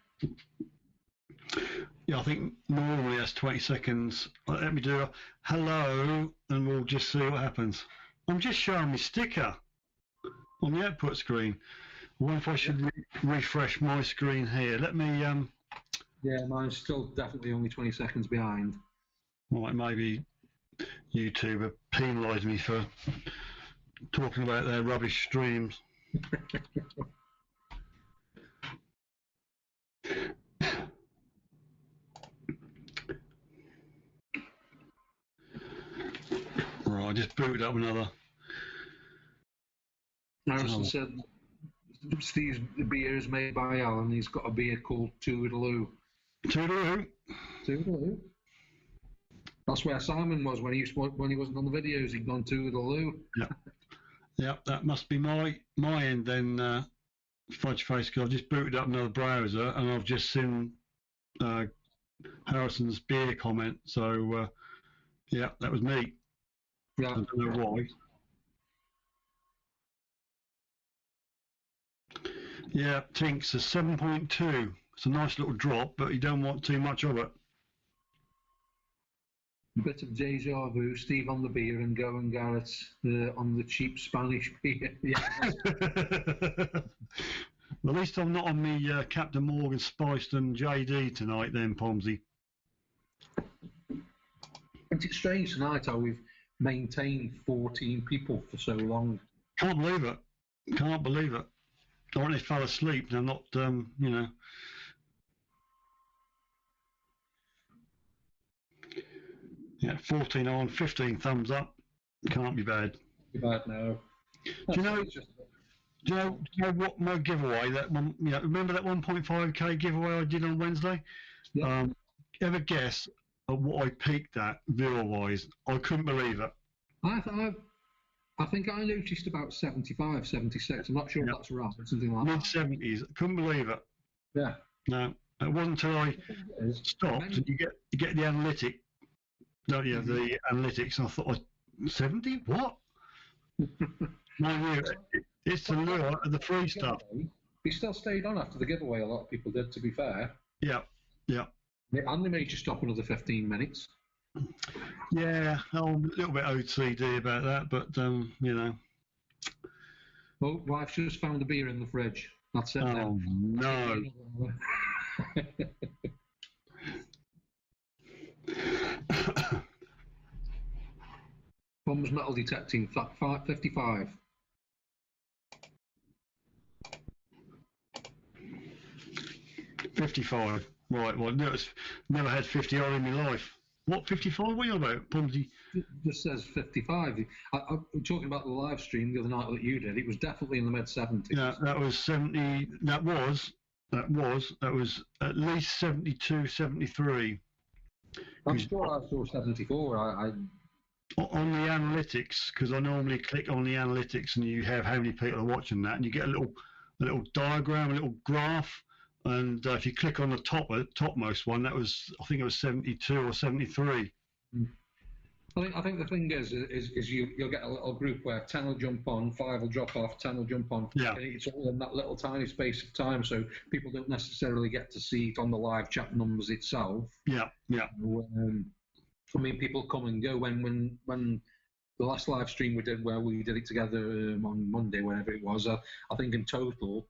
Yeah, I think normally that's 20 seconds. Let me do a hello, and we'll just see what happens. I'm just showing my sticker on the output screen. I wonder if I should refresh my screen here. Let me. Yeah, mine's still definitely only 20 seconds behind. Right, maybe YouTube are penalising me for talking about their rubbish streams. Right, I just booted up another. Harrison said Steve's beer is made by Alan. He's got a beer called Toodaloo. Toodaloo. Toodaloo. That's where Simon was when he wasn't on the videos. He'd gone Toodaloo. Yeah. Yep, that must be my end then, Fudge Face, because I've just booted up another browser and I've just seen Harrison's beer comment. So, yeah, that was me. Yeah. I don't know why. Yeah, Tinks is 7.2. It's a nice little drop, but you don't want too much of it. A bit of deja vu, Steve on the beer and GoAndGarrett on the cheap Spanish beer. Yeah. At least I'm not on me Captain Morgan Spiced and JD tonight then, Pomsey. Isn't it strange tonight how we've maintained 14 people for so long? Can't believe it. Can't believe it. I only fell asleep and I'm not, you know. Yeah, 14 on, 15 thumbs up. Can't be bad. Be bad now. Do you know? It's just- Do you know what my giveaway? That one, remember that 1.5k giveaway I did on Wednesday? Yeah. Ever guess at what I peaked at viewer-wise? I couldn't believe it. I think I noticed about 75, 76. I'm not sure if that's right, but something like Mid that. 70s. Couldn't believe it. Yeah. No, it wasn't until I stopped and you get the analytic, don't you? The analytics, and I thought, 70? What? No, it's the lure of the free stuff. He still stayed on after the giveaway. A lot of people did, to be fair. Yeah. And they made you stop another 15 minutes. Yeah, I'm a little bit OCD about that, but Well, wife's just found a beer in the fridge. That's it. Oh no. Bum's metal detecting 55. 55. Right, well, never had 50 odd in my life. What, 55? What are you about, Pumsy? It just says 55. I'm talking about the live stream the other night that you did. It was definitely in the mid 70s. Yeah, that was 70. That was at least 72, 73. I'm sure I saw 74. On the analytics, because I normally click on the analytics and you have how many people are watching that, and you get a little diagram, a little graph, and if you click on the topmost one, I think it was 72 or 73. I think the thing is you'll get a little group where 10 will jump on, 5 will drop off, 10 will jump on. Yeah. And it's all in that little tiny space of time, so people don't necessarily get to see it on the live chat numbers itself. Yeah. I mean, people come and go. When the last live stream we did, where we did it together on Monday, whenever it was, I think in total,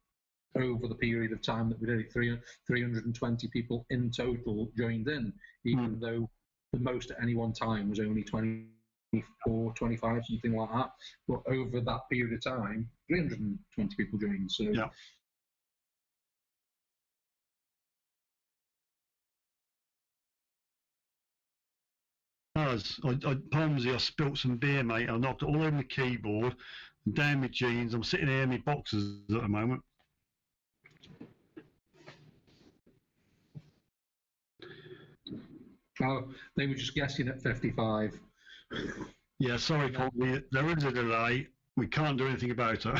over the period of time that we did it, 320 people in total joined in, even though the most at any one time was only 24, 25, something like that. But over that period of time, 320 people joined. So. Yeah. Pomsy, I spilt some beer, mate. I knocked it all over the keyboard and down my jeans. I'm sitting here in my boxers at the moment. Oh, they were just guessing at 55. Yeah, sorry, Pomsy. There is a delay. We can't do anything about it.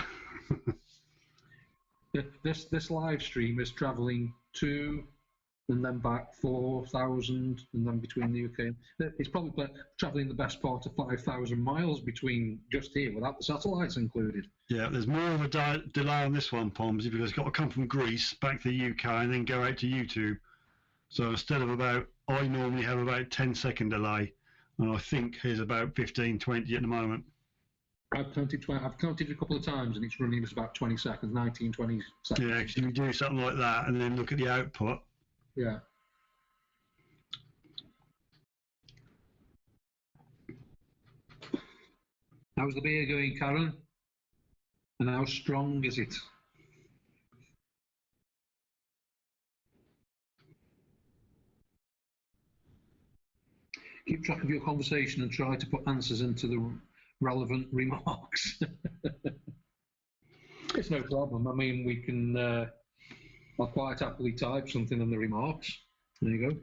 This live stream is travelling to and then back 4,000, and then between the UK. It's probably travelling the best part of 5,000 miles between just here, without the satellites included. Yeah, there's more of a delay on this one, Pomsy, because it's got to come from Greece back to the UK and then go out to YouTube. So instead of I normally have about 10-second delay, and I think here's about 15, 20 at the moment. I've counted a couple of times, and it's running us about 20 seconds, 19, 20 seconds. Yeah, because you do something like that and then look at the output. Yeah. How's the beer going, Karen? And how strong is it? Keep track of your conversation and try to put answers into the relevant remarks. It's no problem. I mean, we can. I'll quite happily type something in the remarks. There you go.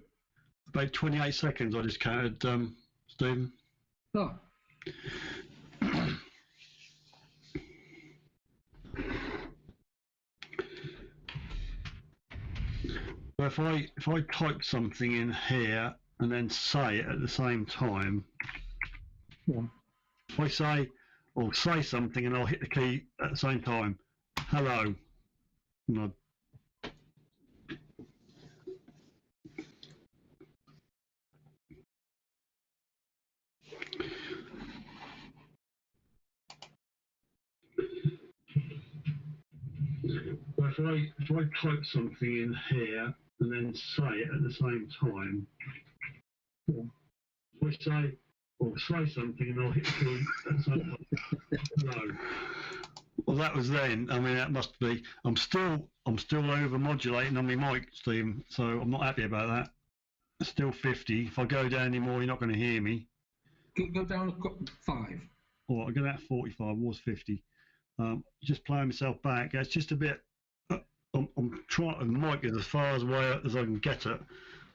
About 28 seconds I just counted, Stephen. Oh. If I type something in here and then say it at the same time, if I say something and I'll hit the key at the same time, hello, and if I type something in here and then say it at the same time, if I say something and I'll hit the key at the same time, hello. Well, that was then. I mean, that must be. I'm still over modulating on my mic, Stephen. So I'm not happy about that. It's still 50. If I go down any more, you're not going to hear me. Go down 5. Or I go down 45. Was 50. Just playing myself back. It's just a bit. I'm trying to mic it as far away as I can get it.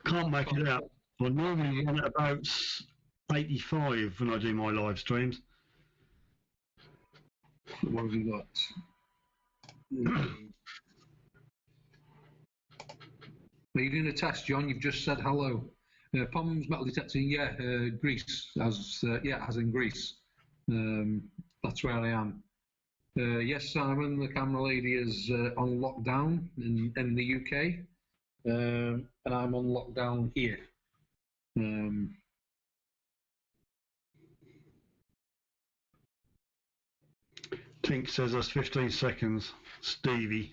Can't make it out. I normally run at about 85 when I do my live streams. What have you got? Are you doing a test, John? You've just said hello. Pom's metal detecting, Greece, as in Greece. That's where I am. Yes, Simon, the camera lady is on lockdown in the UK, and I'm on lockdown here. Tink says that's 15 seconds. Stevie.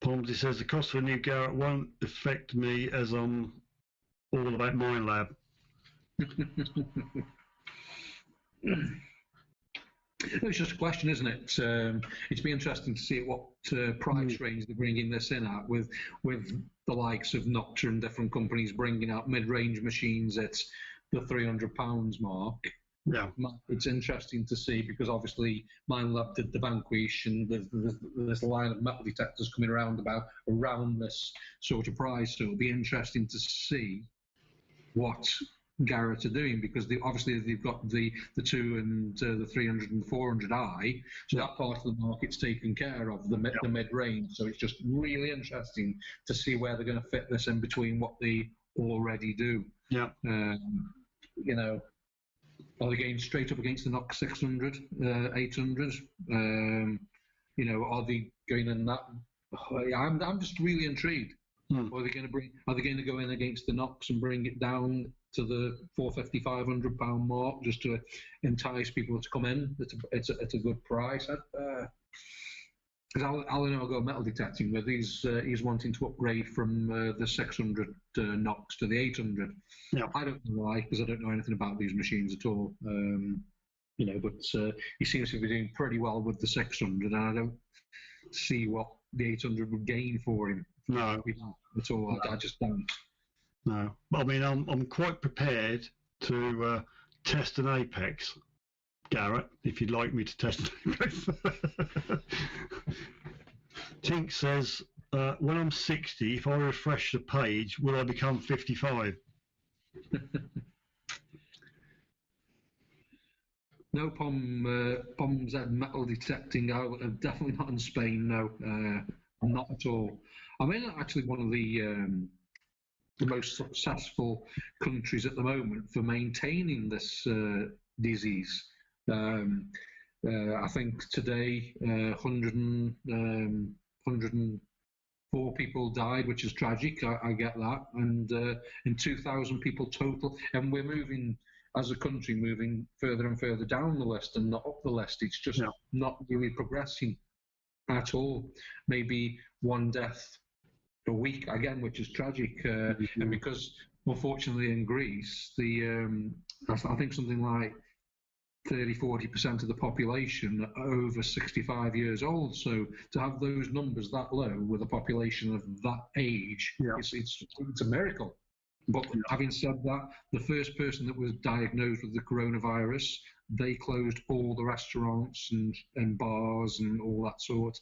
Pomsy says the cost of a new Garrett won't affect me as I'm all about Mind Lab. It's just a question, isn't it? It's be interesting to see what price range they're bringing this in at, with the likes of Nocta and different companies bringing out mid-range machines at the £300 mark. Yeah, it's interesting to see, because obviously Mind Lab did the Vanquish, and there's a line of metal detectors coming around this sort of price. So it'll be interesting to see what Garrett are doing, because obviously they've got the 2 and the 300 and 400i, so that part of the market's taken care of, the mid-range. So it's just really interesting to see where they're going to fit this in between what they already do. Yeah. Are they going straight up against the Nox 600, 800? Are they going in that? I'm just really intrigued. Are they going to go in against the Nox and bring it down to the 450, 500 pound mark just to entice people to come in? It's a good price. Because Alan will go metal detecting with he's wanting to upgrade from the 600 Nox to the 800. Yeah. I don't know why, because I don't know anything about these machines at all. But he seems to be doing pretty well with the 600, and I don't see what the 800 would gain for him. No, at all. No. I just don't. No, I mean I'm quite prepared to test an Apex, Garrett, if you'd like me to test an Apex. Tink says, when I'm 60, if I refresh the page, will I become 55? No, Pom's had metal detecting. Definitely not in Spain. No, not at all. I mean, actually, one of the most successful countries at the moment for maintaining this disease. I think today 104 people died, which is tragic. I get that, and 2,000 people total. And we're moving, as a country, moving further and further down the list and not up the list. It's just not really progressing at all. Maybe one death a week again, which is tragic. And because, unfortunately, in Greece, I think something like 30–40% of the population are over 65 years old. So to have those numbers that low with a population of that age, it's a miracle. But having said that, the first person that was diagnosed with the coronavirus, they closed all the restaurants and bars and all that sort.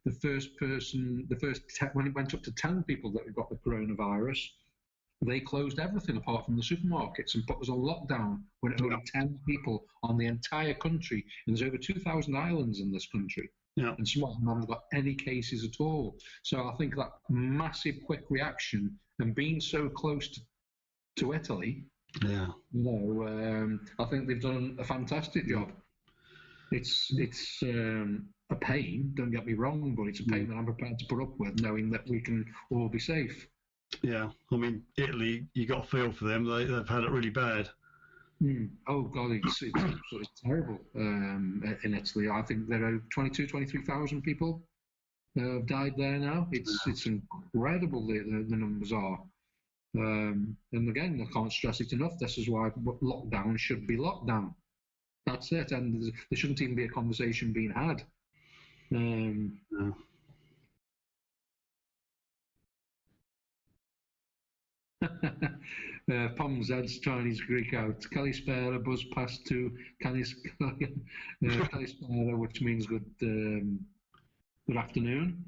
When it went up to 10 people that had got the coronavirus, they closed everything apart from the supermarkets and put us on lockdown when it only 10 people on the entire country. And there's over 2,000 islands in this country. Yeah. And some of them haven't got any cases at all. So I think that massive quick reaction and being so close to Italy, I think they've done a fantastic job. It's a pain, don't get me wrong, but it's a pain that I'm prepared to put up with, knowing that we can all be safe. Yeah, I mean, Italy, you got a feel for them. They've had it really bad. Oh, God, it's terrible in Italy. I think there are 23,000 people have died there now. It's incredible the numbers are. And again, I can't stress it enough. This is why lockdown should be lockdown. That's it. And there shouldn't even be a conversation being had. No. Pom Zed's Chinese Greek out. Kalispera, buzz past to Kalispera, which means good afternoon.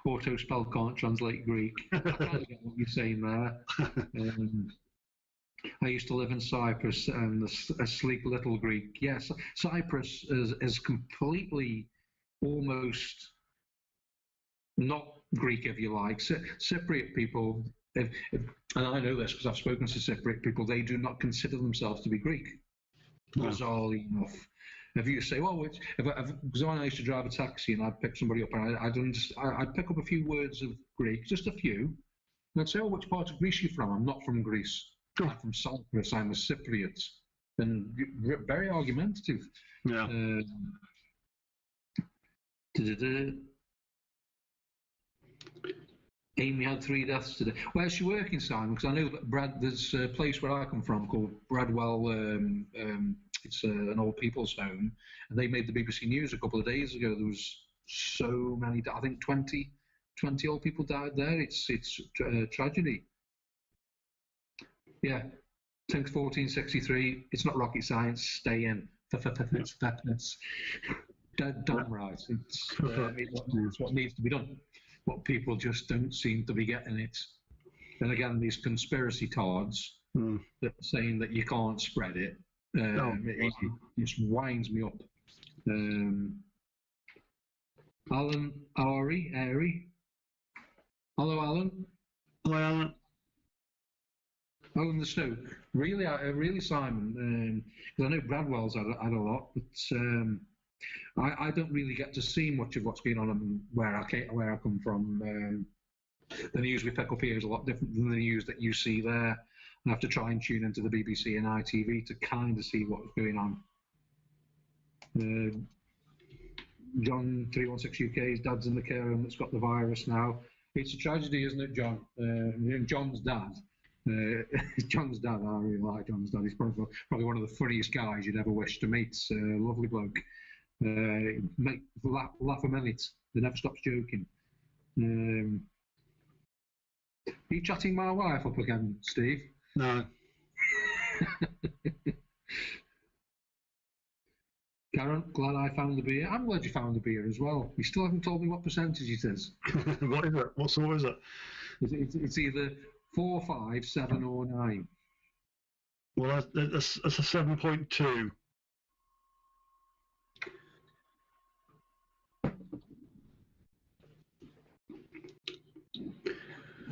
Auto spell can't translate Greek. I kind of get what you're saying there. I used to live in Cyprus and a sleek little Greek. Yes, Cyprus is completely almost not Greek, if you like. Cypriot people, and I know this because I've spoken to Cypriot people, they do not consider themselves to be Greek. Bizarrely enough. If you say, well, because when I used to drive a taxi and I'd pick somebody up and I'd pick up a few words of Greek, just a few, and I'd say, oh, which part of Greece are you from? I'm not from Greece. I'm from Cyprus. I'm a Cypriot. And very argumentative. Yeah. Amy had 3 deaths today. Where's she working, Simon? Because I know that there's a place where I come from called Bradwell. It's an old people's home, and they made the BBC News a couple of days ago. There was so many. I think 20 old people died there. It's a tragedy. Yeah, since 1463. It's not rocket science. Stay in. It's damn right. It's what needs to be done. But people just don't seem to be getting it. And again, these conspiracy tards that are saying that you can't spread it, it just winds me up. Alan Airy. Hello, Alan. Hi, Alan. Alan the Stoke. Really, Simon. Because I know Bradwell's had a lot, but I don't really get to see much of what's going on where I come from. The news we pick up here is a lot different than the news that you see there. I have to try and tune into the BBC and ITV to kind of see what's going on. John 316 UK's dad's in the care home that's got the virus now. It's a tragedy, isn't it, John? John's dad. John's dad, I really like John's dad. He's probably one of the funniest guys you'd ever wish to meet. Lovely bloke. Make laugh a minute. They never stops joking. Are you chatting my wife up again, Steve? No. Garrett, glad I found the beer. I'm glad you found the beer as well. You still haven't told me what percentage it is. What is it? What sort is it? It's either 4, 5, 7 or 9. Well, that's a 7.2.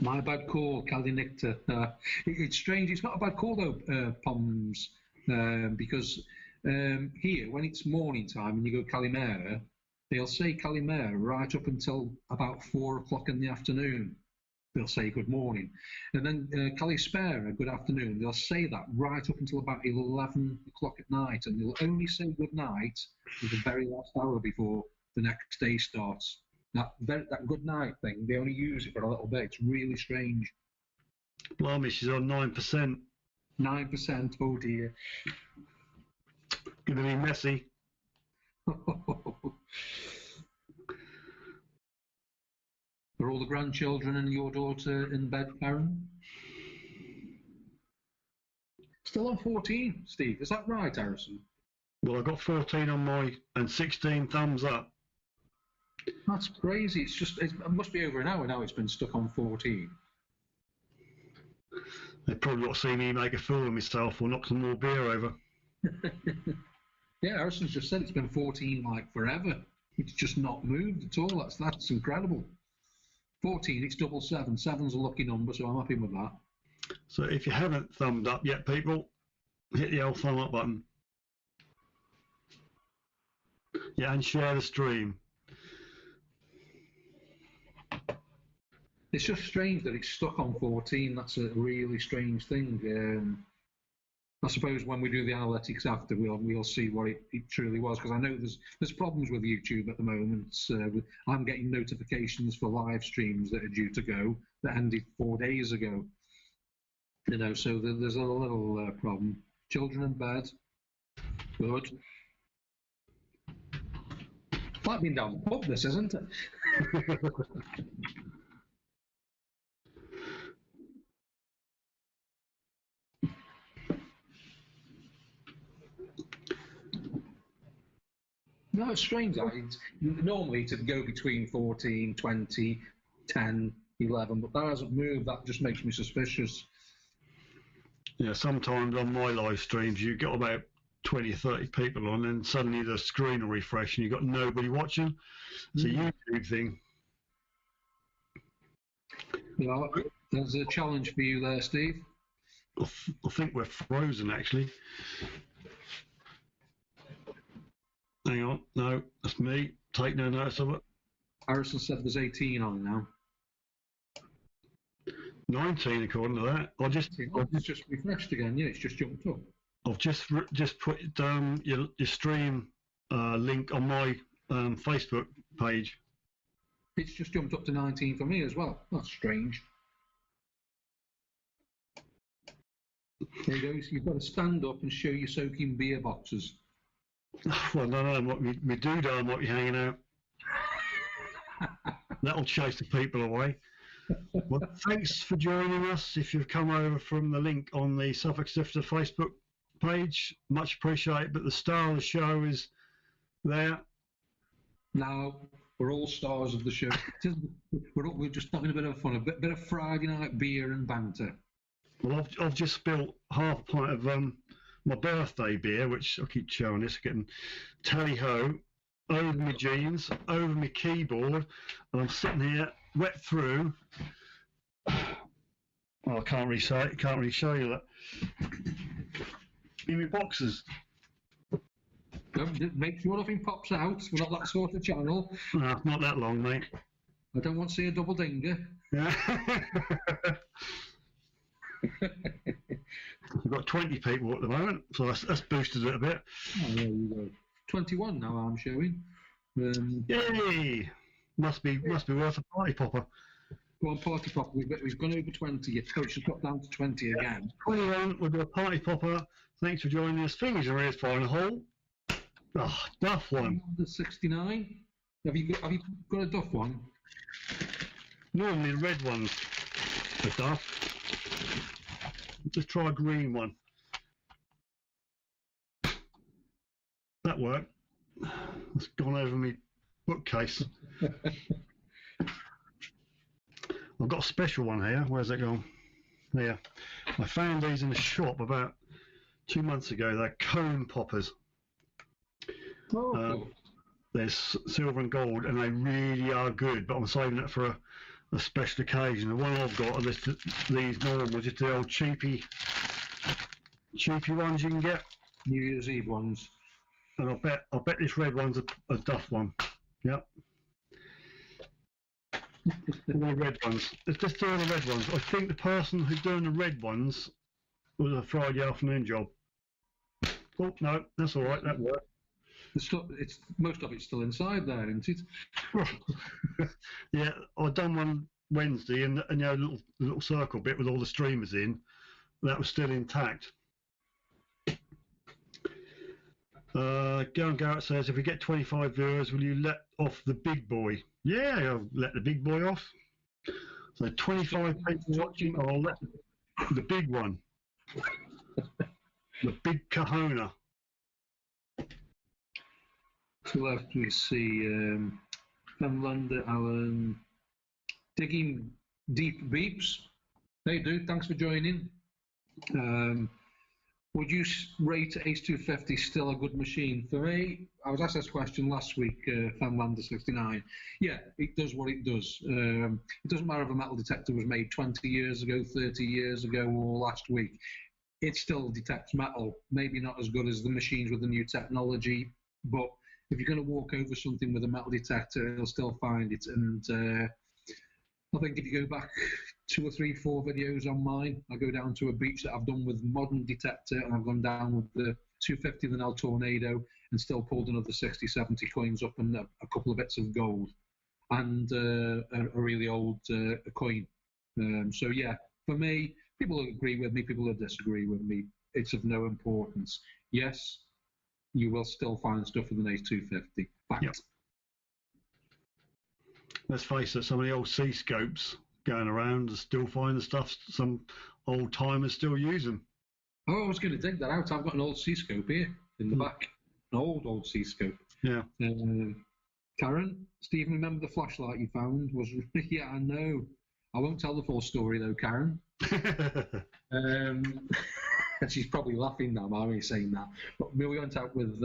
My bad call, Kalinicta. It's strange. It's not a bad call though, Poms, because here when it's morning time and you go Kalimera, they'll say Kalimera right up until about 4 o'clock in the afternoon. They'll say good morning, and then Kalispera, good afternoon. They'll say that right up until about 11 o'clock at night, and they'll only say good night for the very last hour before the next day starts. That good night thing, they only use it for a little bit. It's really strange. Blimey, she's on 9%. 9%, oh dear. Gonna be messy. Are all the grandchildren and your daughter in bed, Karen? Still on 14, Steve. Is that right, Harrison? Well, I got 14 on my and 16 thumbs up. That's crazy. It must be over an hour now. It's been stuck on 14. They probably got to see me make a fool of myself or knock some more beer over. Yeah, Harrison's just said it's been 14 like forever. It's just not moved at all. That's incredible. 14, it's 777. 7's a lucky number, so I'm happy with that. So if you haven't thumbed up yet, people, hit the old thumb up button. Yeah, and share the stream. It's just strange that it's stuck on 14. That's a really strange thing. I suppose when we do the analytics after, we'll see what it truly was, because I know there's problems with YouTube at the moment. I'm getting notifications for live streams that are due to go that ended 4 days ago. So there's a little problem. Children in bed, good. Like being down the pub, this, isn't it? No, it's strange. Normally to go between 14, 20, 10, 11, but that hasn't moved. That just makes me suspicious. Yeah, sometimes on my live streams you got about 20 or 30 people on, and suddenly the screen will refresh and you've got nobody watching. It's a YouTube thing. Yeah, there's a challenge for you there, Steve. I think we're frozen, actually. Hang on. No, that's me. Take no notice of it. Harrison said there's 18 on now. 19 according to that. It's just refreshed again. Yeah, it's just jumped up. I've just put your stream link on my Facebook page. It's just jumped up to 19 for me as well. That's strange. There you go. So you've got to stand up and show your soaking beer boxes. Well, no, what we do down might be hanging out. That'll chase the people away. Well, thanks for joining us. If you've come over from the link on the Suffolk Sifter Facebook page, much appreciated. But the star of the show is there. Now we're all stars of the show. We're just having a bit of fun, a bit of Friday night beer and banter. Well, I've just spilled half a pint of my birthday beer, which I keep showing this, getting tally-ho over my jeans, over my keyboard, and I'm sitting here wet through. Oh, I can't really say it. Can't really show you that. In my boxes. Make sure nothing pops out. We're not that sort of channel. No, it's not that long, mate. I don't want to see a double dinger. Yeah. We've got 20 people at the moment, so that's boosted it a bit. Oh, there you go. 21 now, I'm showing. Yay! Must be worth a party popper. Go on, party popper. We've gone over 20. Your coach has got down to 20 again. 21, we'll do a party popper. Thanks for joining us. Fingers in your ears, fire in a hole. Oh, Duff one. The 69. Have you got a Duff one? Normally the red ones are Duff. Just try a green one. That worked. It's gone over my bookcase. I've got a special one here. Where's it gone? There. I found these in the shop about 2 months ago. They're cone poppers. Oh. There's silver and gold, and they really are good, but I'm saving it for a special occasion. The one I've got are these normal, just the old cheapy ones you can get. New Year's Eve ones. And I bet this red one's a Duff one. Yep. The red ones. Let's just do the red ones. I think the person who's doing the red ones was a Friday afternoon job. Oh, no, that's all right. That worked. It's most of it's still inside there, isn't it? Yeah, I done one Wednesday, and you know, little circle bit with all the streamers in. That was still intact. GoAndGarrett says, if we get 25 viewers, will you let off the big boy? Yeah, I'll let the big boy off. So 25 people watching, I'll let the big one. The big kahuna. So left we see Finlander, Alan, digging deep beeps. Hey dude, thanks for joining. Would you rate Ace 250 still a good machine? For me, I was asked this question last week, Finlander 69. Yeah, it does what it does. It doesn't matter if a metal detector was made 20 years ago, 30 years ago, or last week. It still detects metal. Maybe not as good as the machines with the new technology, but if you're going to walk over something with a metal detector, it'll still find it. And I think if you go back 2 or 3, 4 videos on mine, I go down to a beach that I've done with modern detector, and I've gone down with the 250 Linnell Tornado and still pulled another 60, 70 coins up and a couple of bits of gold and a really old coin. So yeah, for me, people will agree with me, people will disagree with me. It's of no importance. Yes, you will still find stuff with an Ace 250. Fact. Yep. Let's face it, some of the old C-scopes going around are still finding stuff some old timers still use them. Oh, I was going to dig that out. I've got an old C-scope here in the back. An old C-scope. Yeah. Karen, Stephen, remember the flashlight you found? Yeah, I know. I won't tell the full story though, Karen. And she's probably laughing now, Mary, saying that. But we went out with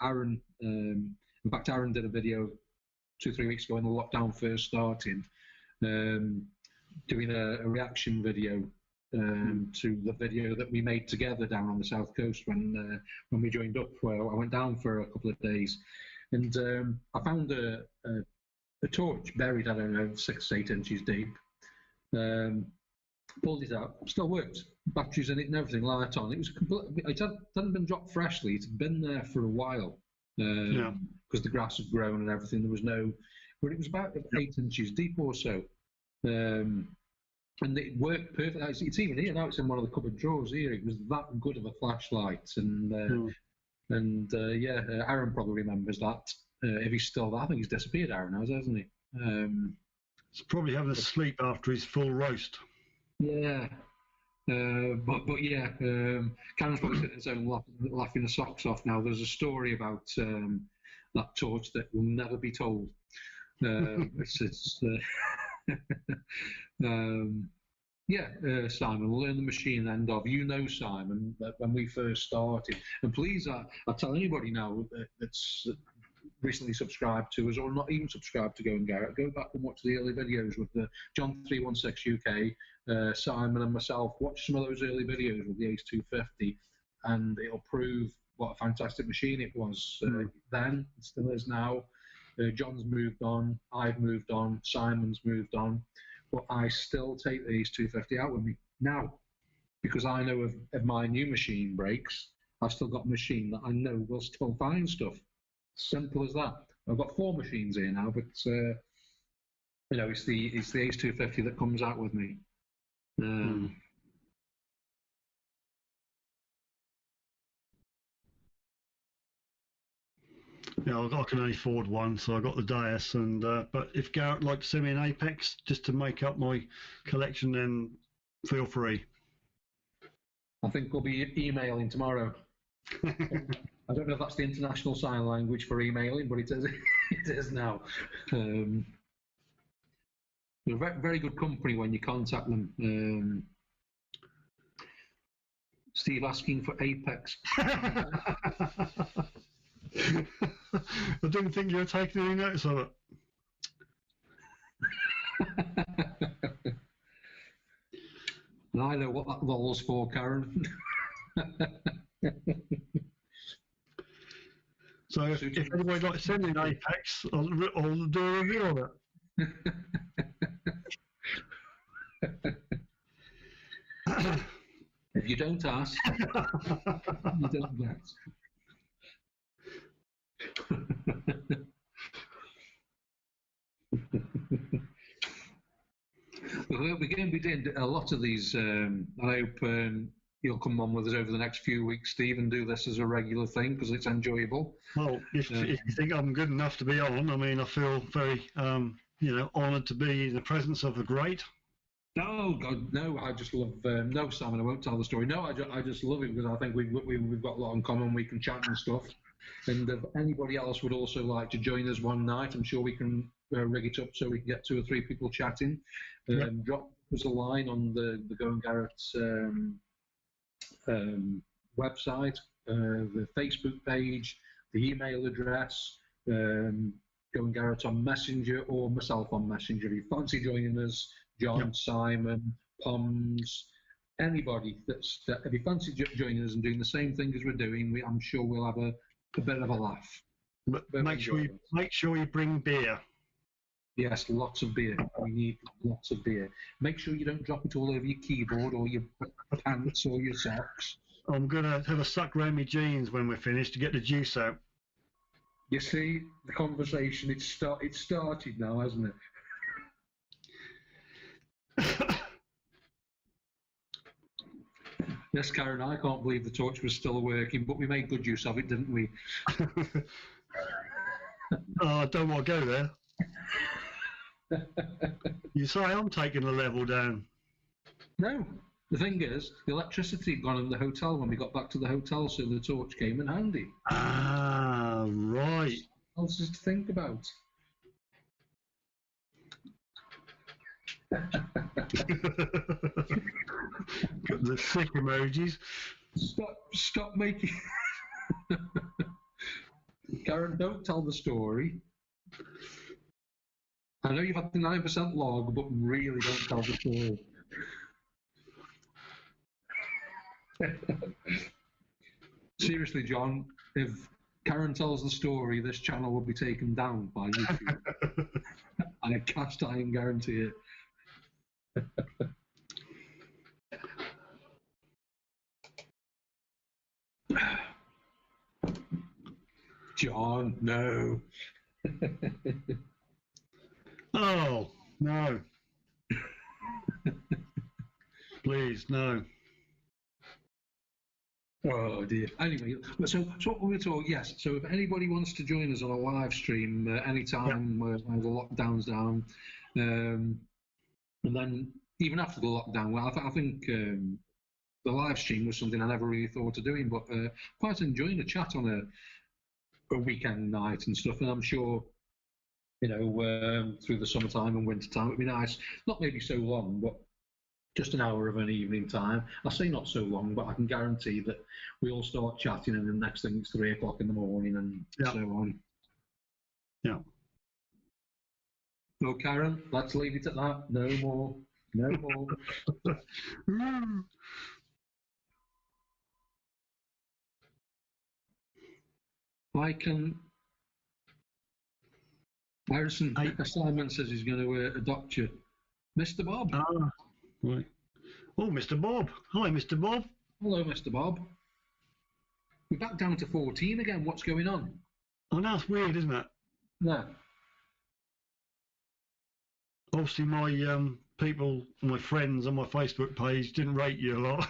Aaron. In fact, Aaron did a video 2-3 weeks ago when the lockdown first started, doing a reaction video to the video that we made together down on the south coast when we joined up. Where I went down for a couple of days, and I found a torch buried, I don't know, 6-8 inches deep. Pulled it out, still worked. Batteries in it and everything, light on. It was it hadn't been dropped freshly. It had been there for a while because the grass had grown and everything. There was no, but it was about 8 inches deep or so, and it worked perfectly. It's even here now. It's in one of the cupboard drawers here. It was that good of a flashlight, and Aaron probably remembers that. If he's still there, I think he's disappeared. Aaron has, hasn't he? He's probably having a sleep after his full roast. Yeah, but yeah, Karen's probably sitting his own laughing the socks off now. There's a story about that torch that will never be told. Simon will learn the machine end of. You know, Simon, that when we first started, and please, I tell anybody now that's recently subscribed to us or not even subscribed to GoAndGarrett, go back and watch the early videos with the John 316 UK, Simon and myself. Watch some of those early videos with the Ace 250 and it'll prove what a fantastic machine it was then, it still is now. John's moved on, I've moved on, Simon's moved on, but I still take the Ace 250 out with me now because I know if my new machine breaks, I've still got a machine that I know will still find stuff. Simple as that. I've got 4 machines here now, but it's the Ace 250 that comes out with me. Yeah, I can only afford one, so I got the Dias. And but if Garrett would like to send me an Apex just to make up my collection, then feel free. I think we'll be emailing tomorrow. I don't know if that's the international sign language for emailing, but it is. It is now. They're very, very good company when you contact them. Steve asking for Apex. I didn't think you were taking any notice of it. And I know what that lol's for, Karen. So if anybody like to send me an Apex, I'll do a review of it. If you don't ask, you don't get. We're going to be doing a lot of these. I hope you'll come on with us over the next few weeks, Steve, and do this as a regular thing because it's enjoyable. Well, if you think I'm good enough to be on, I mean, I feel very, honoured to be in the presence of the great. No, God, no! I just love. No, Simon, I won't tell the story. No, I just love it because I think we've got a lot in common. We can chat and stuff. And if anybody else would also like to join us one night, I'm sure we can rig it up so we can get 2 or 3 people chatting. Drop us a line on the GoAndGarrett's website, the Facebook page, the email address, GoAndGarrett on Messenger or myself on Messenger. If you fancy joining us, John, Simon, Poms, anybody if you fancy joining us and doing the same thing as we're doing, I'm sure we'll have a bit of a laugh. But make sure you bring beer. Yes, lots of beer. We need lots of beer. Make sure you don't drop it all over your keyboard or your pants or your socks. I'm going to have a suck around my jeans when we're finished to get the juice out. You see, the conversation, it's started now, hasn't it? Yes, Karen, I can't believe the torch was still working, but we made good use of it, didn't we? Oh, I don't want to go there. You say I'm taking the level down. No. The thing is, the electricity had gone in the hotel when we got back to the hotel, so the torch came in handy. Ah, Right. What else is to think about? Got the sick emojis. Stop making. Garrett, don't tell the story. I know you've had the 9% log, but really don't tell the story. Seriously, John, if Karen tells the story, this channel will be taken down by YouTube. I cast iron guarantee it. John, no. Oh, no. Please, no. Oh dear. Anyway, so what we were talking, yes, so if anybody wants to join us on a live stream anytime the lockdown's down, and then even after the lockdown, well, I think the live stream was something I never really thought of doing, but quite enjoying a chat on a weekend night and stuff, and I'm sure, you know, through the summertime and wintertime, it'd be nice, not maybe so long, but just an hour of an evening time. I say not so long, but I can guarantee that we all start chatting and the next thing it's 3 o'clock in the morning and so on. Yeah. So Karen, let's leave it at that. No more. No more. I can... Harrison, Simon says he's going to adopt you. Mr. Bob. Ah, right. Oh, Mr. Bob. Hi, Mr. Bob. Hello, Mr. Bob. We're back down to 14 again. What's going on? Oh, that's weird, isn't it? No. Obviously, my people, my friends on my Facebook page didn't rate you a lot.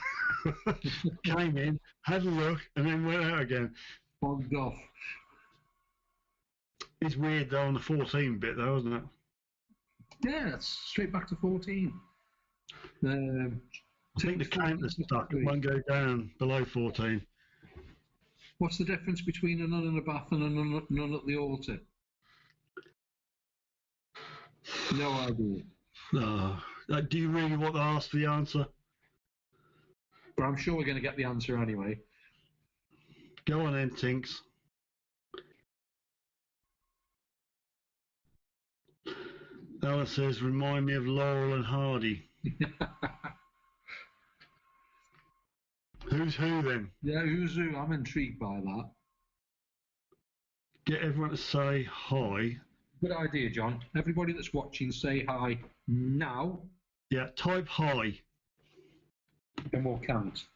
Came in, had a look, and then went out again. Bogged off. It's weird though on the 14 bit though, isn't it? Yeah, it's straight back to 14. I think the counter's stuck. It won't go down below 14. What's the difference between a nun in a bath and a nun at the altar? No idea. Do you really want to ask the answer? But I'm sure we're going to get the answer anyway. Go on then, Tinks. Alan says, remind me of Laurel and Hardy. Who's who then? Yeah, who's who? I'm intrigued by that. Get everyone to say hi. Good idea, John. Everybody that's watching, say hi now. Yeah, type hi. And we'll count.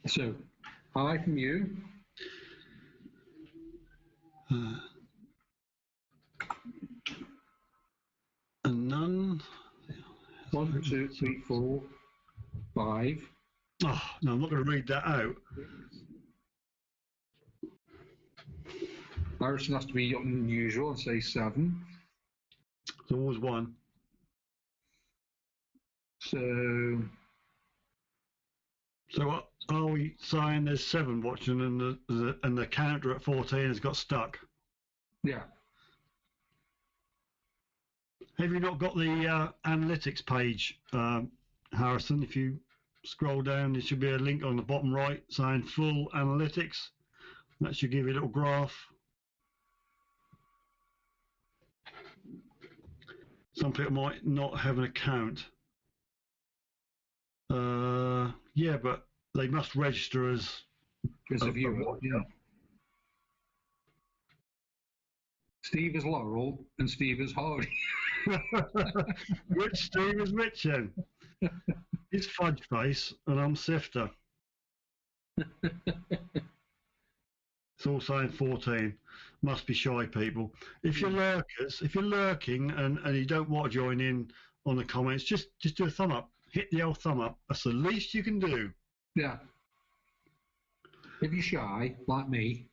So, hi from you. And none. 1, 2, 3, 4, 5. Oh, no, I'm not going to read that out. Harrison has to be unusual and say 7. There's always one. So what are we saying? There's 7 watching, and the counter at 14 has got stuck. Yeah. Have you not got the analytics page, Harrison? If you scroll down, there should be a link on the bottom right saying full analytics. That should give you a little graph. Some people might not have an account. Yeah, but they must register as a viewer. Yeah. Steve is Laurel and Steve is Hardy. Which Steve is which then? He's Fudge Face and I'm Sifter. It's all saying 14. Must be shy people. If you're lurkers, if you're lurking and you don't want to join in on the comments, just do a thumb up. Hit the old thumb up. That's the least you can do. Yeah. If you're shy, like me,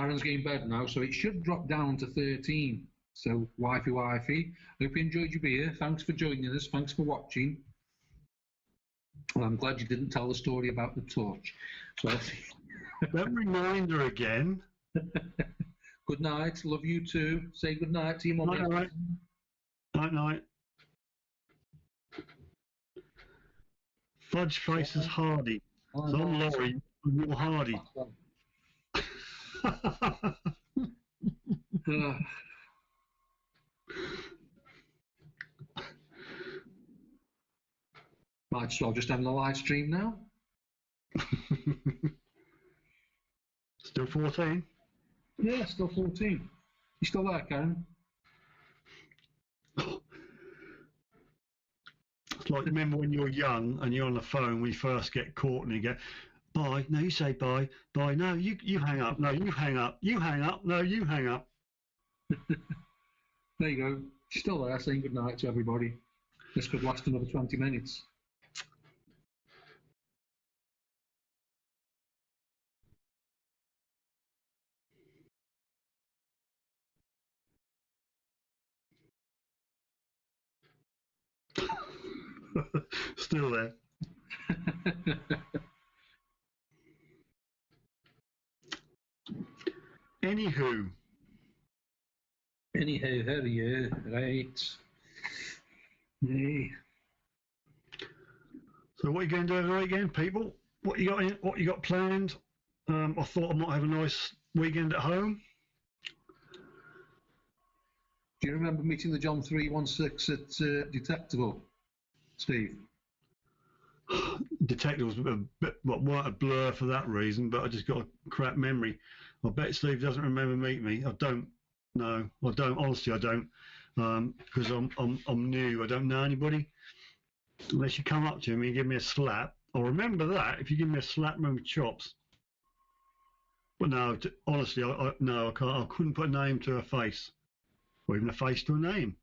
Karen's getting bed now, so it should drop down to 13. So, wifey, hope you enjoyed your beer. Thanks for joining us. Thanks for watching. Well, I'm glad you didn't tell the story about the torch. So, Don't remind her again. good night. Love you too. Say good night to your mum. Night. Night. Fudge faces Hardy. So I'm Laurie, and you're Hardy. Might as well just end the live stream now. Still 14? Yeah, still 14. You still there, Karen? It's like, remember when you're young and you're on the phone, we first get caught and you go, bye, no, you say bye, no, you hang up, no, you hang up, no, you hang up. There you go. Still there, saying good night to everybody. This could last another 20 minutes. Still there. Anywho, here you right. Hey. So what are you going to do over the weekend, people? What you got planned? I thought I might have a nice weekend at home. Do you remember meeting the John 316 at Detectable, Steve? Detectives were a bit, well, weren't a blur for that reason, but I just got a crap memory. I bet Steve doesn't remember meeting me. I don't. No, I don't. Honestly, I don't, because I'm new. I don't know anybody. Unless you come up to me and give me a slap, I'll remember that. If you give me a slap around with chops. But no, honestly, no, I can't. I couldn't put a name to a face, or even a face to a name.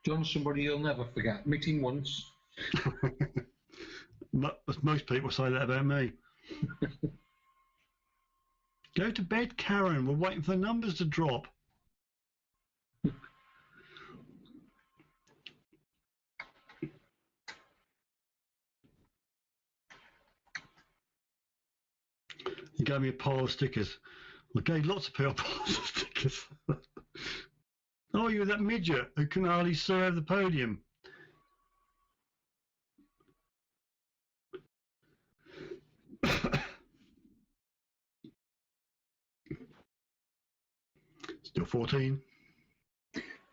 John's somebody you'll never forget. Meet him once. Most people say that about me. Go to bed, Karen. We're waiting for the numbers to drop. You gave me a pile of stickers. I gave lots of people piles of stickers. Oh, you're that midget who can hardly serve the podium. Still 14.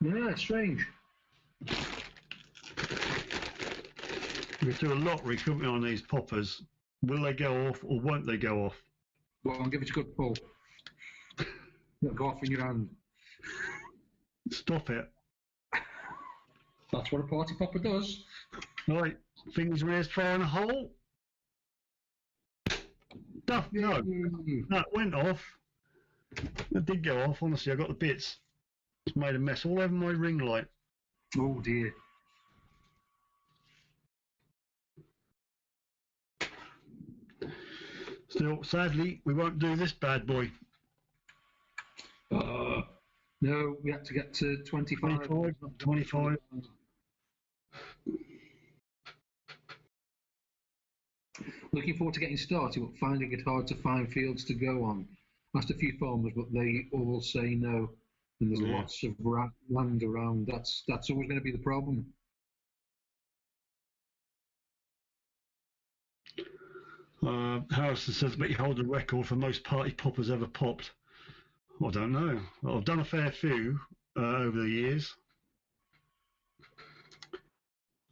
Yeah, strange. We could do a lottery, couldn't we, on these poppers? Will they go off or won't they go off? Well, I'll give it a good pull. It'll go off in your hand. Stop it. That's what a party popper does. Right, fingers raised, fire in a hole. No, it went off. It did go off, honestly. I got the bits. It's made a mess all over my ring light. Oh dear. Still, sadly, we won't do this bad boy. No, we had to get to 25. 25. Looking forward to getting started, but finding it hard to find fields to go on. Asked a few farmers, but they all say no. And there's lots of land around. That's always going to be the problem. Harrison says, but you hold a record for most party poppers ever popped. I don't know. I've done a fair few over the years.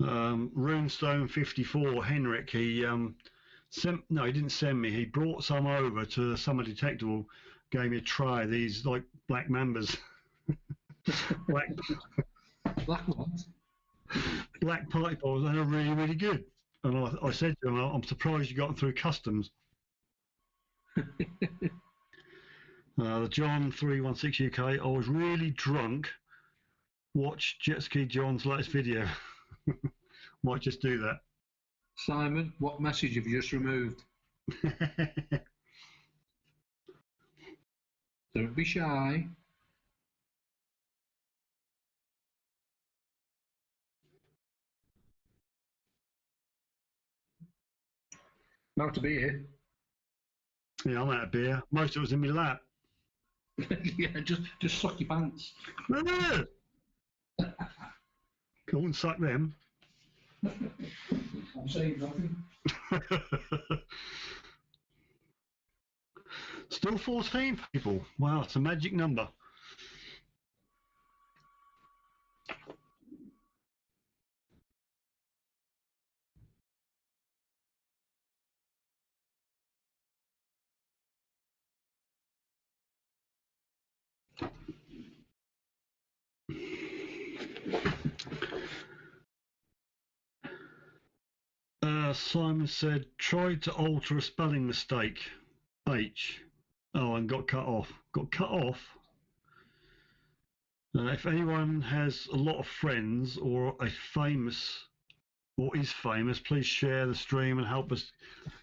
Runestone 54, Henrik, he didn't send me. He brought some over to Summer Detectable, gave me a try. These like black mambas. black what? Black party poppers, and they're really, really good. And I said to him, I'm surprised you got them through customs. The John 316 UK, I was really drunk. Watch Jet Ski John's latest video. Might just do that. Simon, what message have you just removed? Don't be shy. I'm out of beer. Yeah, I'm out of beer. Most of it was in my lap. Yeah, just suck your pants. Ah! Go and suck them. I'm saying nothing. Still 14 people. Wow, it's a magic number. Simon said, tried to alter a spelling mistake. H. Oh, and got cut off. Got cut off? If anyone has a lot of friends or is famous, please share the stream and help us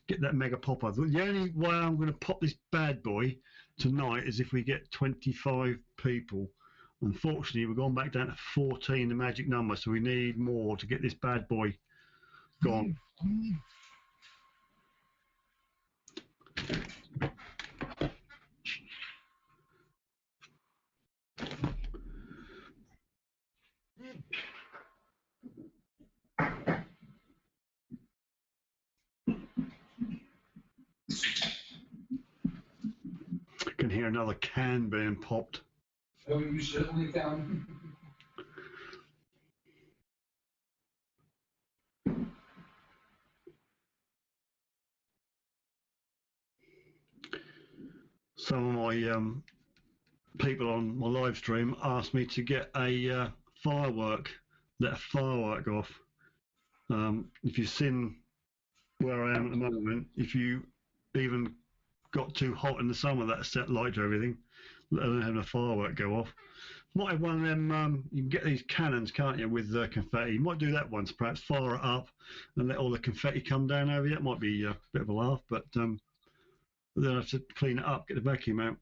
get that mega pop-up. The only way I'm going to pop this bad boy tonight is if we get 25 people. Unfortunately, we've gone back down to 14, the magic number, so we need more to get this bad boy gone. I can hear another can being popped. Oh, you certainly can. Some of my people on my live stream asked me to get a firework, let a firework off. If you've seen where I am at the moment, if you even got too hot in the summer, that set light to everything, let alone having a firework go off. Might have one of them, you can get these cannons, can't you, with confetti. You might do that once, perhaps fire it up and let all the confetti come down over you. It might be a bit of a laugh, but then I have to clean it up, get the vacuum out.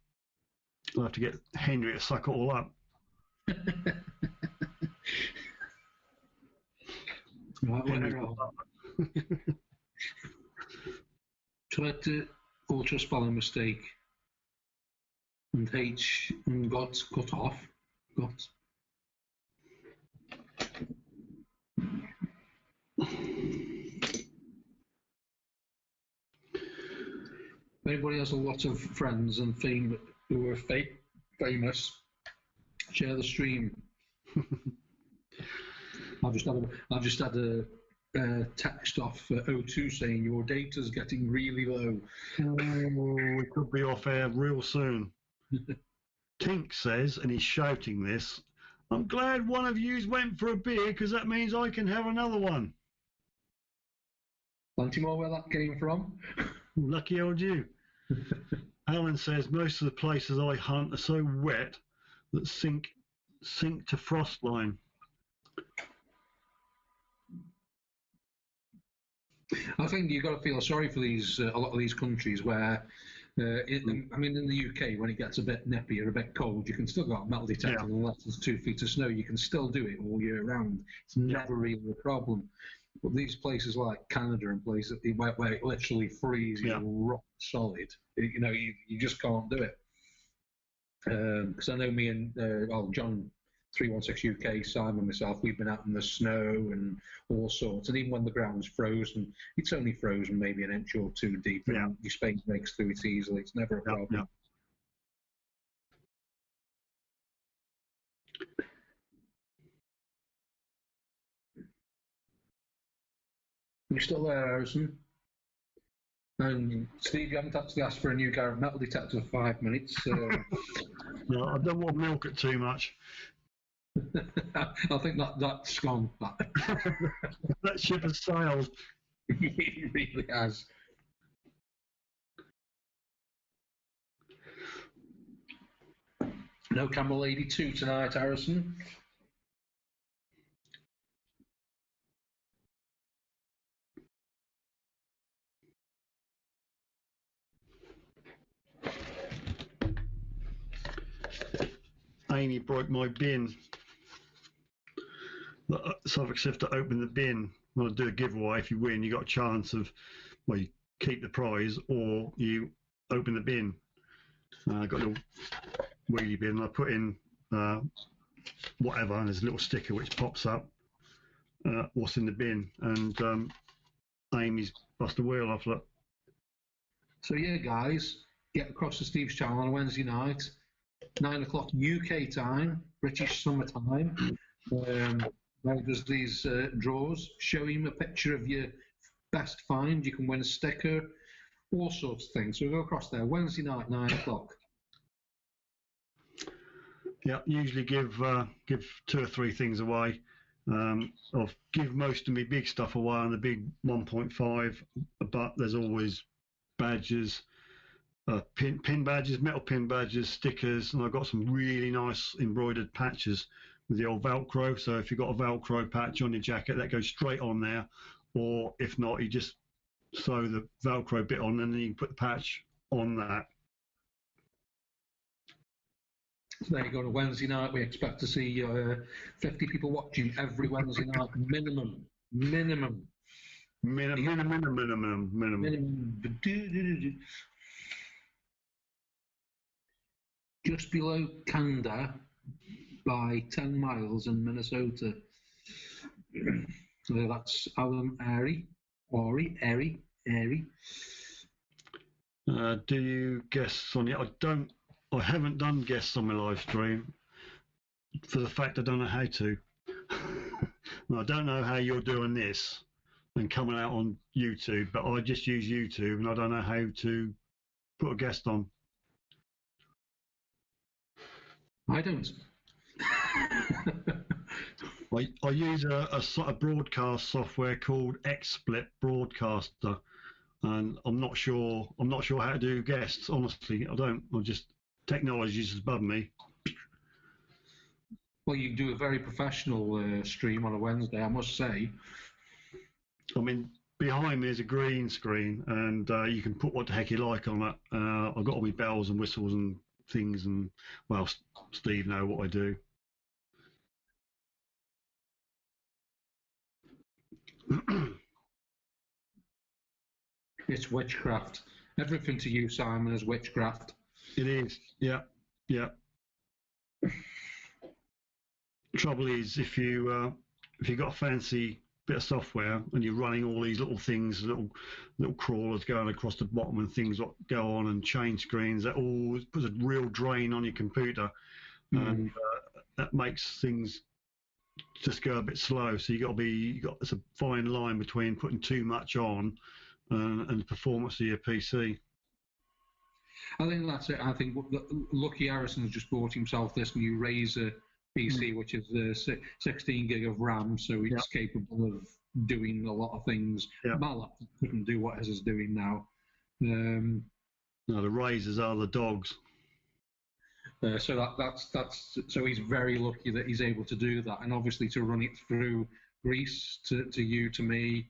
I'll have to get Henry to suck it all up. Tried to alter a spelling mistake. And H and got cut off. Got. If anybody has a lot of friends and fame who are famous, share the stream. I've just had a text off O2 saying your data's getting really low. Oh, we could be off air real soon. Tink says, and he's shouting this, I'm glad one of yous went for a beer because that means I can have another one. Plenty more where that came from. Lucky old you. Alan says, most of the places I hunt are so wet that sink to frost line. I think you've got to feel sorry for these a lot of these countries where, in the UK, when it gets a bit nippy or a bit cold, you can still go out metal detecting unless there's 2 feet of snow. You can still do it all year round. It's never really a problem. But these places like Canada and places where it literally freezes rock solid, you just can't do it. Because I know me and John 316 UK, Simon, myself, we've been out in the snow and all sorts. And even when the ground's frozen, it's only frozen maybe an inch or two deep, and your spade breaks through it easily. It's never a problem. You're still there, Harrison? And Steve, you haven't actually asked for a new Garrett metal detector for 5 minutes. No, I don't want to milk it too much. I think that's gone. That ship has sailed. It really has. No Camel Lady 2 tonight, Harrison. Amy broke my bin. The Suffolk Sifter opened the bin. When I do a giveaway, if you win, you got a chance of, well, you keep the prize or you open the bin. I got a little wheelie bin. I put in whatever, and there's a little sticker which pops up. What's in the bin? And Amy's bust a wheel off it. So yeah, guys, get across to Steve's channel on a Wednesday night, 9 o'clock UK time, British summer time. Now does these draws. Show him a picture of your best find. You can win a sticker, all sorts of things. So go across there Wednesday night, 9 o'clock. Yeah, usually give 2 or 3 things away. I'll give most of my big stuff away on the big 1.5, but there's always badges, pin badges, metal pin badges, stickers, and I've got some really nice embroidered patches with the old Velcro. So if you've got a Velcro patch on your jacket, that goes straight on there, or if not, you just sew the Velcro bit on and then you can put the patch on that. So there you go. On a Wednesday night, we expect to see 50 people watching every Wednesday night, minimum. Just below Canada by 10 miles in Minnesota. That's Alan Airy. Do you guess on it? I haven't done guests on my live stream for the fact I don't know how to. I don't know how you're doing this and coming out on YouTube, but I just use YouTube and I don't know how to put a guest on. I don't. I use a sort of broadcast software called XSplit Broadcaster, and I'm not sure how to do guests. Honestly, I don't. Technology is above me. Well, you do a very professional stream on a Wednesday, I must say. I mean, behind me is a green screen, and you can put what the heck you like on it. I've got all my bells and whistles and things, and well, Steve knows what I do. It's witchcraft. Everything to you, Simon, is witchcraft. It is, yeah. Trouble is, if you got a fancy bit of software and you're running all these little things, little crawlers going across the bottom and things that go on and change screens, that all puts a real drain on your computer, and that makes things just go a bit slow. So it's a fine line between putting too much on and the performance of your PC. I think that's it. I think Lucky Harrison's just bought himself this new Razer PC, which is 16 gig of RAM, so it's capable of doing a lot of things. My laptop couldn't do what his is doing now. No, the Razers are the dogs. So that's so he's very lucky that he's able to do that, and obviously to run it through Greece to you, to me,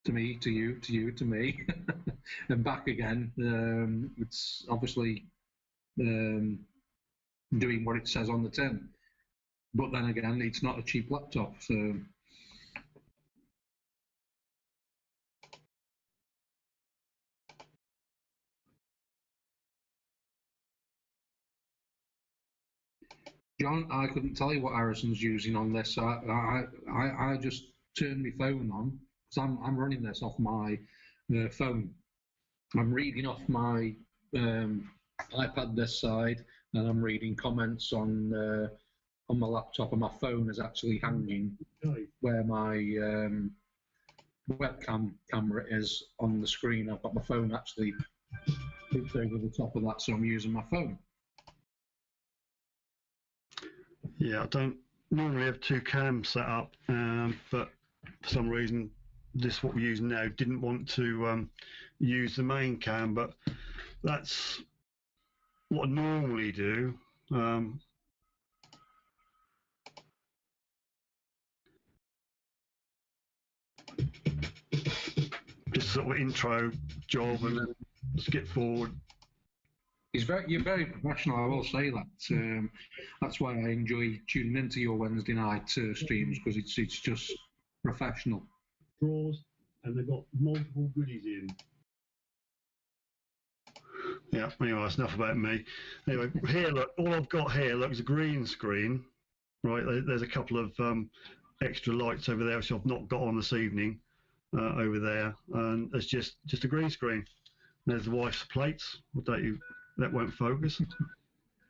to you, to me, and back again. It's obviously doing what it says on the tin, but then again, it's not a cheap laptop, so. John, I couldn't tell you what Harrison's using on this. I just turned my phone on because I'm running this off my phone. I'm reading off my iPad this side, and I'm reading comments on my laptop, and my phone is actually hanging where my webcam camera is on the screen. I've got my phone actually hooked over the top of that, so I'm using my phone. Yeah, I don't normally have 2 cams set up, but for some reason, this what we use now didn't want to use the main cam, but that's what I normally do. Just sort of intro job and then skip forward. You're very professional. I will say that. That's why I enjoy tuning into your Wednesday night streams, because it's just professional. Draws, and they've got multiple goodies in. Yeah, anyway, that's enough about me. Anyway, here, look, all I've got here, look, is a green screen. Right, there's a couple of extra lights over there, which I've not got on this evening, over there. And it's just a green screen. There's the wife's plates. That won't focus.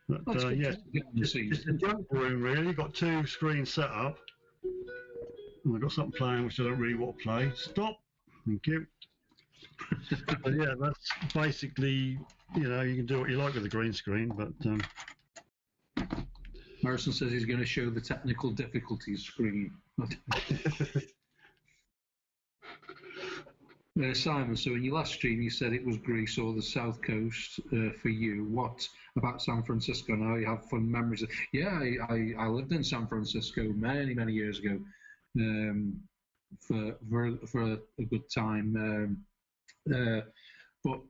But, yeah, just a junk room, really. Got 2 screens set up. And I've got something playing which I don't really want to play. Stop. Thank you. But yeah, that's basically, you can do what you like with the green screen, but Morrison says he's going to show the technical difficulties screen. Simon, so in your last stream you said it was Greece or the South Coast for you. What about San Francisco? Now you have fun memories. Yeah, I lived in San Francisco many years ago for a good time. But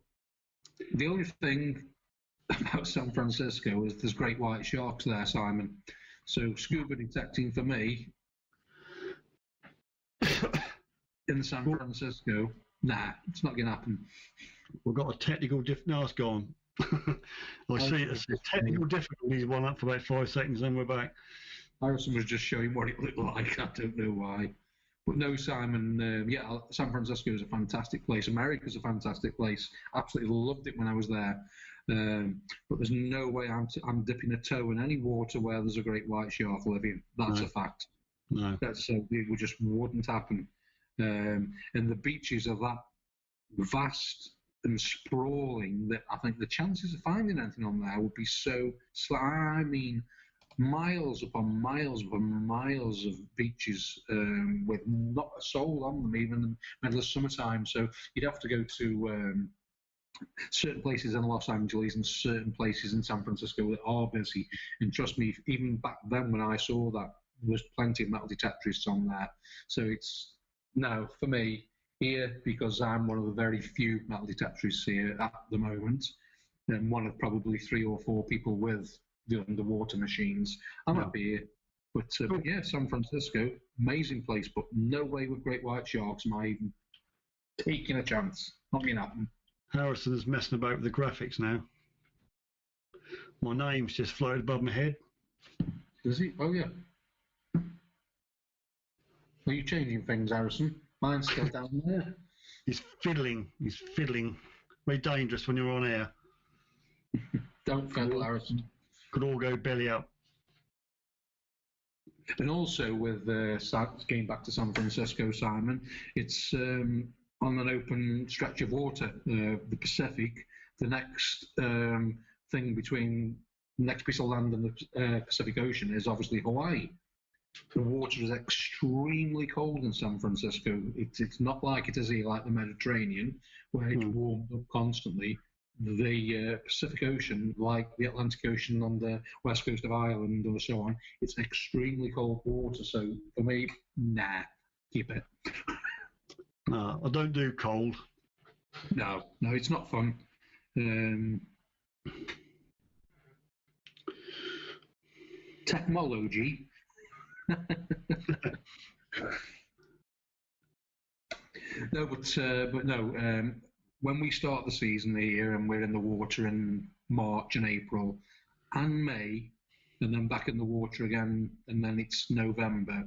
the only thing about San Francisco is there's great white sharks there, Simon. So scuba detecting for me in San Francisco, nah, it's not going to happen. We've got a technical no, it's gone. I see it's a technical difficulties one up for about 5 seconds, then we're back. Harrison was just showing what it looked like. I don't know why. But no, Simon, San Francisco is a fantastic place. America's a fantastic place. Absolutely loved it when I was there. But there's no way I'm dipping a toe in any water where there's a great white shark living. That's a fact. No. It just wouldn't happen. And the beaches are that vast and sprawling that I think the chances of finding anything on there would be so I mean, miles upon miles of beaches with not a soul on them, even in the middle of summertime. So you'd have to go to certain places in Los Angeles and certain places in San Francisco that are busy. And trust me, even back then when I saw that, there was plenty of metal detectorists on there. So it's no for me here, because I'm one of the very few metal detectorists here at the moment, and one of probably 3 or 4 people with the underwater machines. I'm happy here. But yeah, San Francisco, amazing place, but no way with great white sharks am I even taking a chance. Not going to happen. Harrison's messing about with the graphics now. My name's just floated above my head. Does he? Oh, yeah. Are you changing things, Harrison? Mine's still down there. He's fiddling. Very dangerous when you're on air. Don't fiddle, Harrison. Could all go belly up. And also with getting back to San Francisco, Simon, it's on an open stretch of water, the Pacific. The next thing between the next piece of land and the Pacific Ocean is obviously Hawaii. The water is extremely cold in San Francisco. It's not like it is here, like the Mediterranean, where it's warmed up constantly. The Pacific Ocean, like the Atlantic Ocean on the west coast of Ireland or so on, it's extremely cold water. So for me, nah, keep it. No, I don't do cold. No, it's not fun. Technology. No, but no. When we start the season here and we're in the water in March and April and May, and then back in the water again, and then it's November,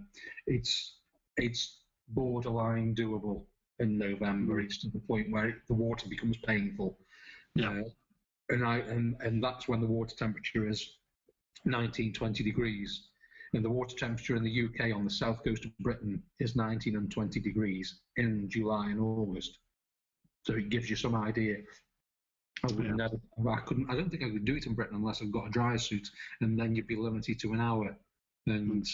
it's borderline doable in November. It's to the point where the water becomes painful. Yeah. And that's when the water temperature is 19, 20 degrees. And the water temperature in the UK on the south coast of Britain is 19 and 20 degrees in July and August. So it gives you some idea. I don't think I could do it in Britain unless I've got a dry suit, and then you'd be limited to an hour. And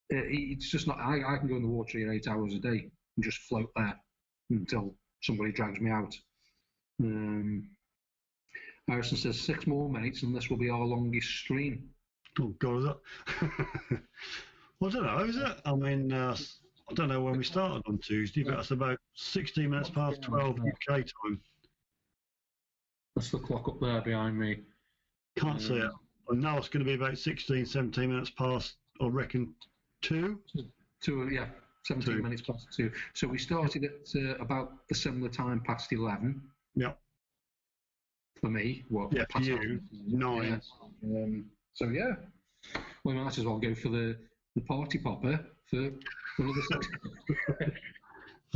it's just not. I can go in the water here 8 hours a day and just float there until somebody drags me out. Harrison says 6 more minutes, and this will be our longest stream. Oh God, is that? Well, I don't know. Is it? I mean, I don't know when we started on Tuesday, but it's about 16 minutes past 12 UK time. That's the clock up there behind me. Can't see it. I know it's going to be about 16, 17 minutes past, I reckon, 2. 17 2. minutes past 2. So we started at about a similar time, past 11. Yep. For me, what? Yeah, for you, 9. So yeah, we might as well go for the party popper for another 6.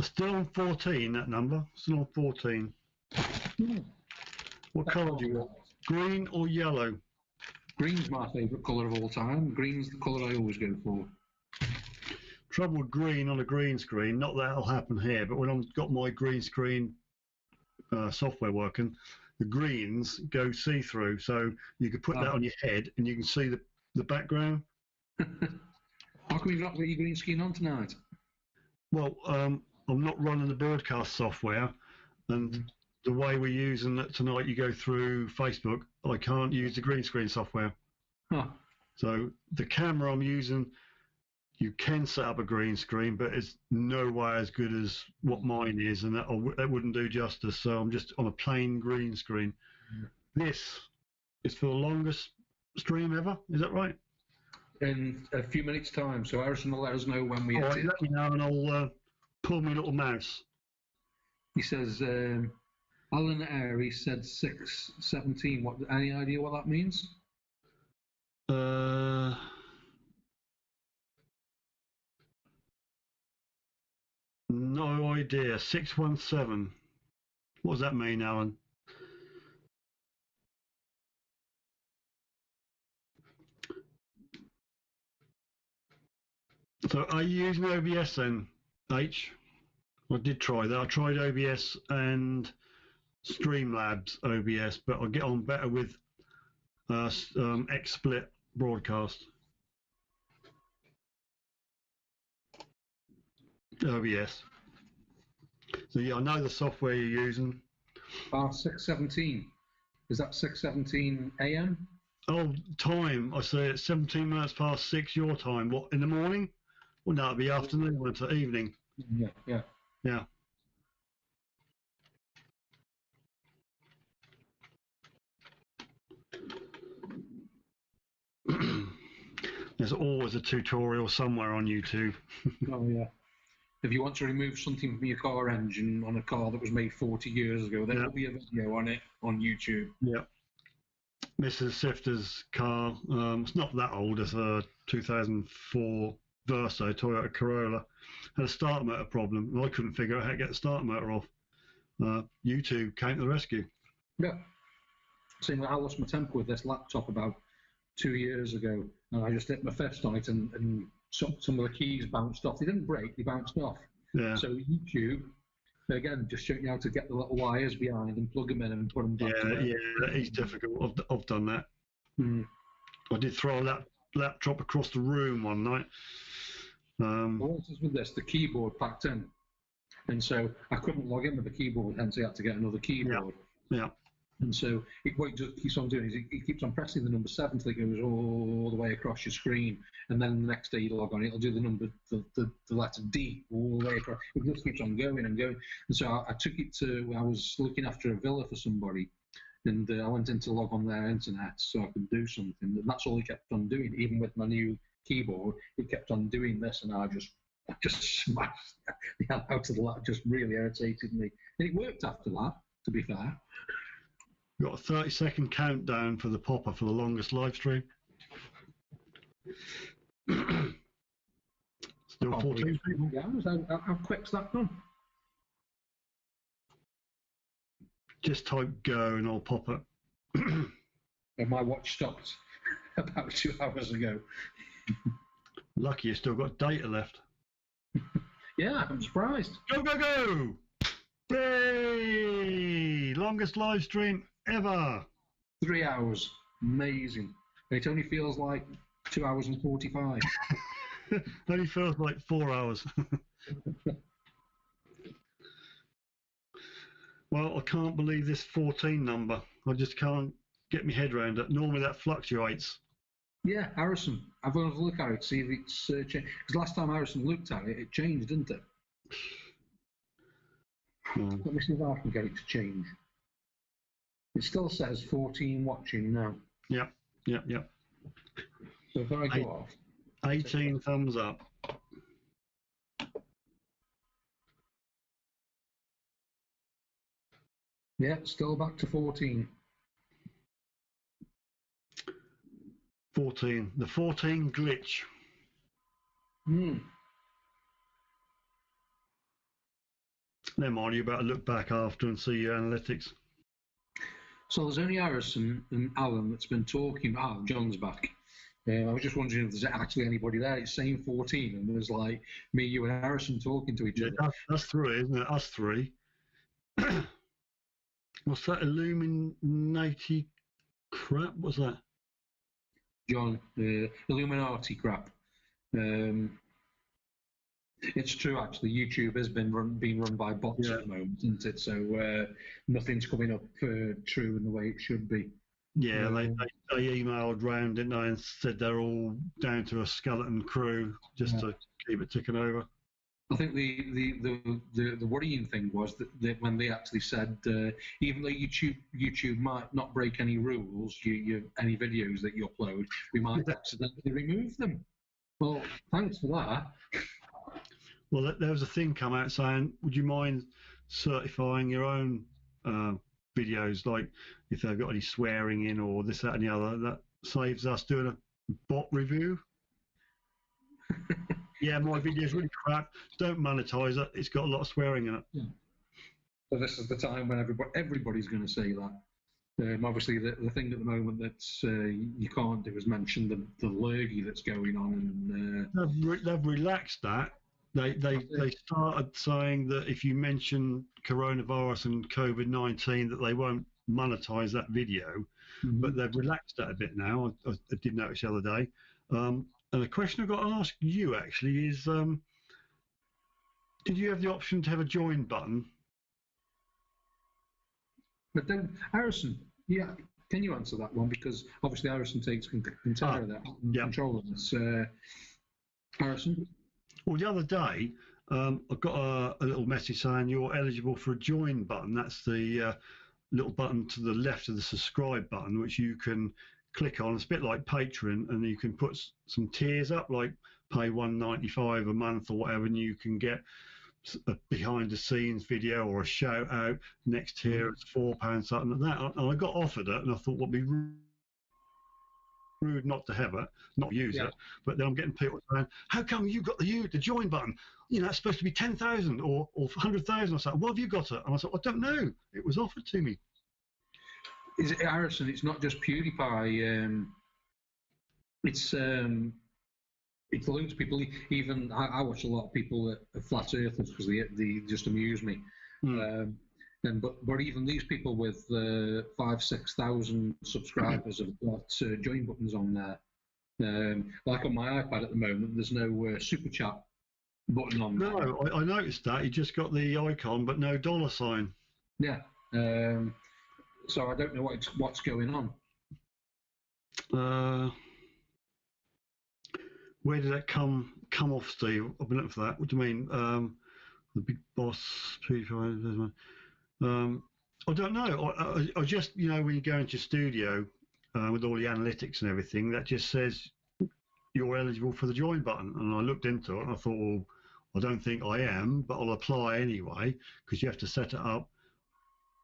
Still on 14, that number. Still on 14. What colour do you want? Green or yellow? Green's my favourite colour of all time. Green's the colour I always go for. Trouble with green on a green screen, not that it'll happen here, but when I've got my green screen software working, the greens go see-through, so you could put that on your head and you can see the background. How come you've not got your green screen on tonight? Well, I'm not running the broadcast software, and the way we're using it tonight, you go through Facebook, I can't use the green screen software. Huh. So the camera I'm using, you can set up a green screen, but it's no way as good as what mine is, and that wouldn't do justice. So I'm just on a plain green screen. This is for the longest stream ever. Is that right? In a few minutes' time. So Harrison will let us know when we All right, let me know, and I'll pull my little mouse. He says, Alan Airy said 6:17. What? Any idea what that means? No idea. 617. What does that mean, Alan? So are you using OBS then, H? I did try that. I tried OBS and Streamlabs OBS, but I'll get on better with XSplit broadcast. OBS. So yeah, I know the software you're using. 6:17. Is that 6:17 a.m.? Oh, time. I say it's 17 minutes past 6 your time. What, in the morning? Well, no, it'll be afternoon, won't it? Evening. Yeah. Yeah. There's always a tutorial somewhere on YouTube. Oh, yeah. If you want to remove something from your car engine on a car that was made 40 years ago, there will be a video on it on YouTube. Yeah. Mrs. Sifter's car, it's not that old, it's a 2004 Verso Toyota Corolla, had a start motor problem, and I couldn't figure out how to get the start motor off. YouTube came to the rescue. Yeah. Same way I lost my temper with this laptop about 2 years ago, and I just hit my fist on it, and some of the keys bounced off. They didn't break, they bounced off. Yeah. So YouTube, again, just showing you how to get the little wires behind and plug them in and put them back together. Yeah, that is difficult. I've done that. I did throw a laptop across the room one night. What is with this? The keyboard packed in, and so I couldn't log in with the keyboard, hence I had to get another keyboard. Yeah. And so what he just keeps on doing is he keeps on pressing the number 7 till it goes all the way across your screen, and then the next day you log on, it'll do the letter D all the way across. It just keeps on going and going. And so I took it to, I was looking after a villa for somebody, and I went in to log on their internet so I could do something. And that's all he kept on doing, even with my new keyboard. He kept on doing this, and I just smashed the hell out of the laptop. Just really irritated me. And it worked after that, to be fair. We've got a 30-second countdown for the popper for the longest live stream. Still 14 people. Yeah, how quick's that done? Just type go and I'll pop it. And my watch stopped about 2 hours ago. Lucky you still got data left. Yeah, I'm surprised. Go, go, go! Yay! Longest live stream ever. 3 hours. Amazing. And it only feels like 2 hours and 45. Only feels like 4 hours. Well, I can't believe this 14 number. I just can't get my head around it. Normally that fluctuates. Yeah, Harrison. I've got to look at it, see if it's changed. Because last time Harrison looked at it, it changed, didn't it? Let me see if I can get it to change. It still says 14 watching now. Yep. So if I go off... 18 thumbs up. Yeah, still back to 14. 14. The 14 glitch. Never mind, you better look back after and see your analytics. So there's only Harrison and Alan that's been talking. John's back. I was just wondering if there's actually anybody there. It's saying 14, and there's like me, you, and Harrison talking to each other. That's three, isn't it? Us three. What's that Illuminati crap? What's that? John, Illuminati crap. It's true, actually. YouTube has been run by bots at the moment, isn't it? So nothing's coming up true in the way it should be. Yeah, they emailed round, didn't they, and said they're all down to a skeleton crew just to keep it ticking over. I think the worrying thing was that when they actually said, even though YouTube might not break any rules, any videos that you upload, we might accidentally remove them. Well, thanks for that. Well, there was a thing come out saying, would you mind certifying your own videos, like if they've got any swearing in or this, that, and the other? That saves us doing a bot review. Yeah, my video's really crap. Don't monetize it. It's got a lot of swearing in it. Yeah. So this is the time when everybody's going to say that. Obviously, the thing at the moment that you can't do is mention the lurgy that's going on. And they've relaxed that. They started saying that if you mention coronavirus and COVID-19, that they won't monetize that video. But they've relaxed that a bit now. I did notice the other day. And the question I've got to ask you actually is, did you have the option to have a join button? But then, Harrison, yeah, can you answer that one? Because obviously Harrison takes control of that. Control of this. Harrison? Well, the other day, I got a little message saying you're eligible for a join button. That's the little button to the left of the subscribe button, which you can click on. It's a bit like Patreon, and you can put some tiers up, like pay $1.95 a month or whatever, and you can get a behind the scenes video or a shout out. Next tier it's £4 something like that. And I got offered it, and I thought, what would be rude not to have it, not use it. But then I'm getting people saying, how come you got the join button? You know, it's supposed to be 10,000 or 100,000 or something. Why have you got it? And I said, I don't know. It was offered to me. Is it, Harrison? It's not just PewDiePie. It's loads of people. Even I watch a lot of people that are flat earthers because they just amuse me. But even these people with 5,000-6,000 subscribers have got join buttons on there. Like on my iPad at the moment, there's no super chat button on there. No, I noticed that. You just got the icon, but no $sign. Yeah. So I don't know what's going on. Where did that come off, Steve? I've been looking for that. What do you mean? The big boss. I don't know. I just, when you go into your studio with all the analytics and everything, that just says you're eligible for the join button. And I looked into it and I thought, well, I don't think I am, but I'll apply anyway, because you have to set it up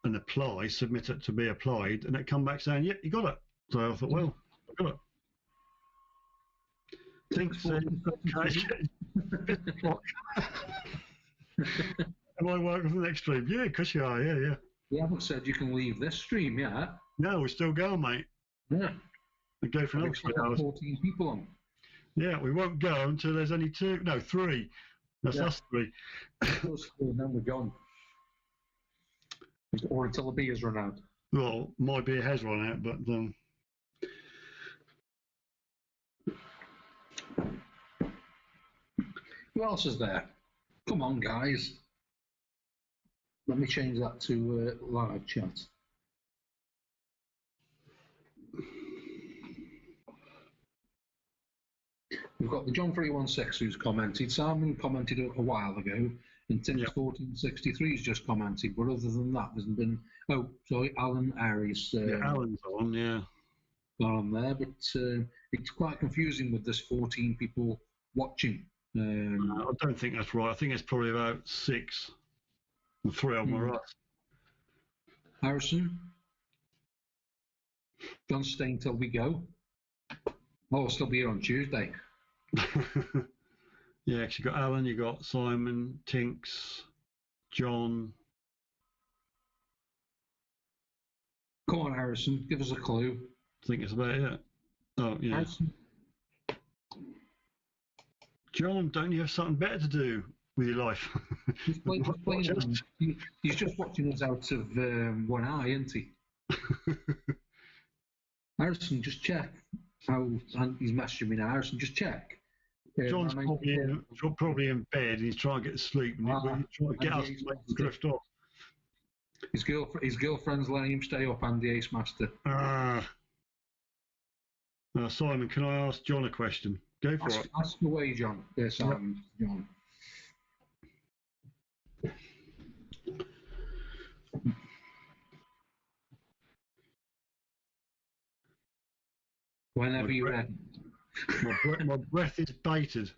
and apply, submit it to be applied, and it come back saying, yep, you got it. So I thought, well, I got it. Thanks. Am I working for the next stream? Yeah, because you are, yeah. You haven't said you can leave this stream yet. No, we're still going, mate. Yeah. We go for another 3 hours. 14 people on. Yeah, we won't go until there's only 3. That's us 3. And then we're gone. Or until the beers run out. Well, my beer has run out, but who else is there? Come on, guys. Let me change that to live chat. We've got the John 316 who's commented. Simon commented a while ago, and Tim's 1463's just commented. But other than that, there's been. Oh, sorry, Alan Aries. Alan's on, on there, but it's quite confusing with this 14 people watching. I don't think that's right. I think it's probably about 6, and 3 of them are us. Harrison, John staying till we go. I'll still be here on Tuesday. Yeah, cause you got Alan, you got Simon, Tinks, John. Come on, Harrison, give us a clue. I think it's about it. Oh, yeah. Harrison. John, don't you have something better to do with your life? He's just watching us out of one eye, isn't he? Harrison, just check. He's messaging me now. Harrison, just check. John's probably in bed and he's trying to get to sleep and he's trying to get us to make him drift off. His girlfriend's letting him stay up, Andy Ace Master. Simon, can I ask John a question? Go for it. Ask away, John. Yes, Simon. John. Whenever you're ready. My breath is bated.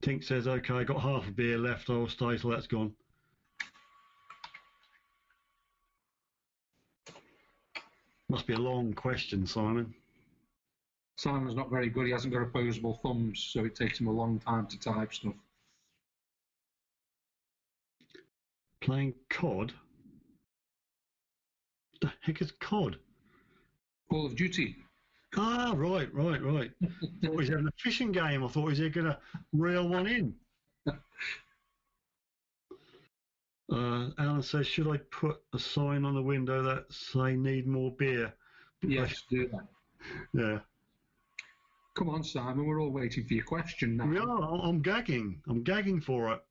Tink says, okay, got half a beer left. I'll stay till that's gone. Must be a long question, Simon. Simon's not very good. He hasn't got opposable thumbs, so it takes him a long time to type stuff. Playing COD? What the heck is COD? Call of Duty. Ah, right. I thought he was having a fishing game. I thought he was going to reel one in. Alan says, should I put a sign on the window that say need more beer? Yes, do that. Yeah. Come on, Simon, we're all waiting for your question now. We are. I'm gagging. I'm gagging for it.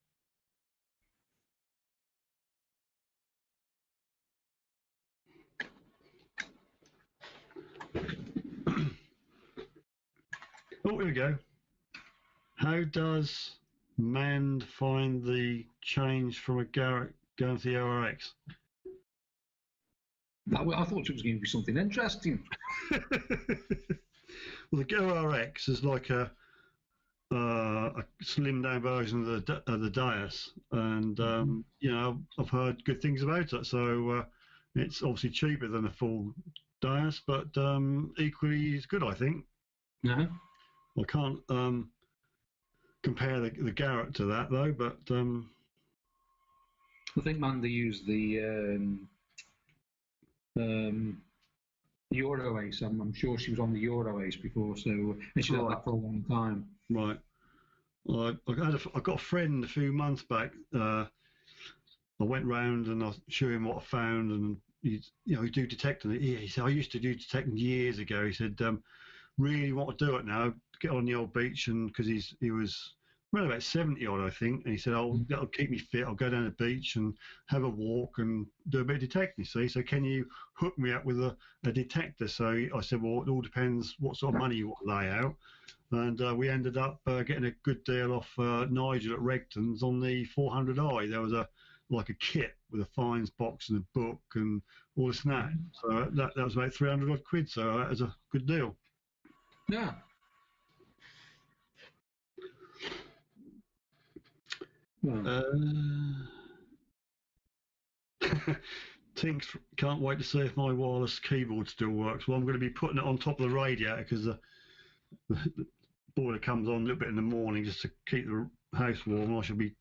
Oh, here we go. How does Mand find the change from a Garrett going to the ORX? I thought it was going to be something interesting. Well, the GoAndGarrett is like a slimmed down version of the Dias, and I've heard good things about it. So it's obviously cheaper than a full Dias, but equally as good, I think. Uh-huh. I can't compare the Garrett to that though, but I think Mandy used the Euro Ace. I'm sure she was on the Euro Ace before, so and she had that for a long time. Right. I got a friend a few months back. I went round and I showed him what I found, and he do detecting. He said, I used to do detecting years ago. He said, really want to do it now, get on the old beach, and because he was around about 70 odd, I think, and he said, that'll keep me fit. I'll go down the beach and have a walk and do a bit of detecting. See, so can you hook me up with a detector? So I said, well, it all depends what sort of money you want to lay out. And we ended up getting a good deal off Nigel at Regton's on the 400i. There was a kit with a fines box and a book and all this and that. So that was about 300 odd quid. So that was a good deal. Yeah. Tinks can't wait to see if my wireless keyboard still works. Well, I'm going to be putting it on top of the radiator because the boiler comes on a little bit in the morning just to keep the house warm. I shall be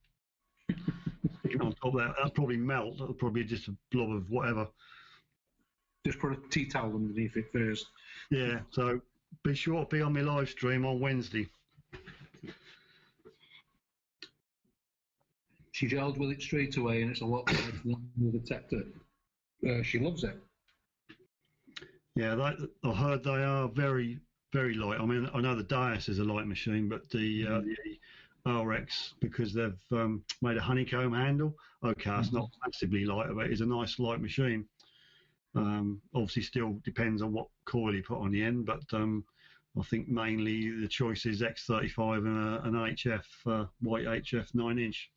sticking on top of that. That'll probably melt. That'll probably be just a blob of whatever. Just put a tea towel underneath it first. Yeah, so be sure to be on my live stream on Wednesday. She gelled with it straight away, and it's a lot better than the detector. She loves it. Yeah, I heard they are very, very light. I mean, I know the Dias is a light machine, but the RX, because they've made a honeycomb handle, okay, it's not massively light, but it's a nice light machine. Obviously, still depends on what coil you put on the end, but I think mainly the choice is X35 and an HF, white HF 9-inch.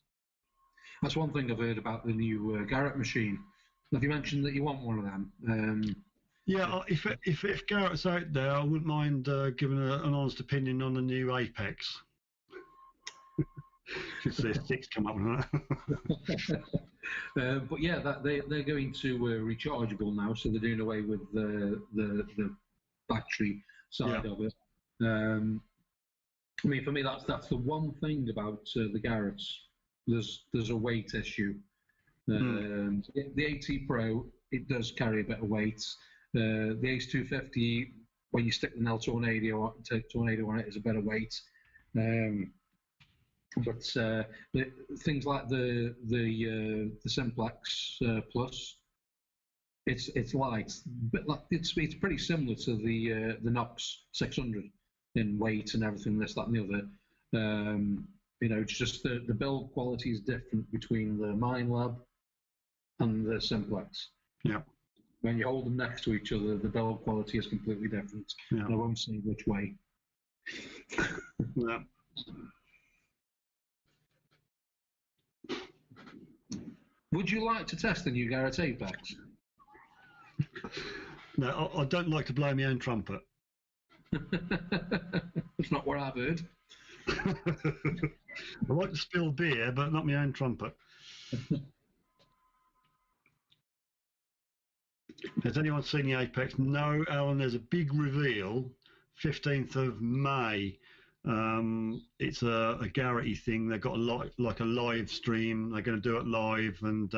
That's one thing I've heard about the new Garrett machine. Have you mentioned that you want one of them? Yeah, if Garrett's out there, I wouldn't mind giving an honest opinion on the new Apex. Should say 6 come up with that. But yeah, they're going to rechargeable now, so they're doing away with the battery side of it. I mean, for me, that's the one thing about the Garretts. There's a weight issue. The AT Pro, it does carry a bit of weight. The Ace 250, when you stick the Nell Tornado on it, is a better weight. But things like the Simplex Plus, it's light, but it's pretty similar to the Nox 600 in weight and everything, this, that, and the other. It's just the build quality is different between the Minelab and the Simplex. Yeah. When you hold them next to each other, the build quality is completely different. Yeah. And I won't say which way. Yeah. Would you like to test the new Garrett Apex? No, I don't like to blow my own trumpet. That's not what I've heard. I like to spill beer, but not my own trumpet. Has anyone seen the Apex? No, Alan, there's a big reveal, 15th of May. It's a Garrett-y thing. They've got like a live stream. They're going to do it live and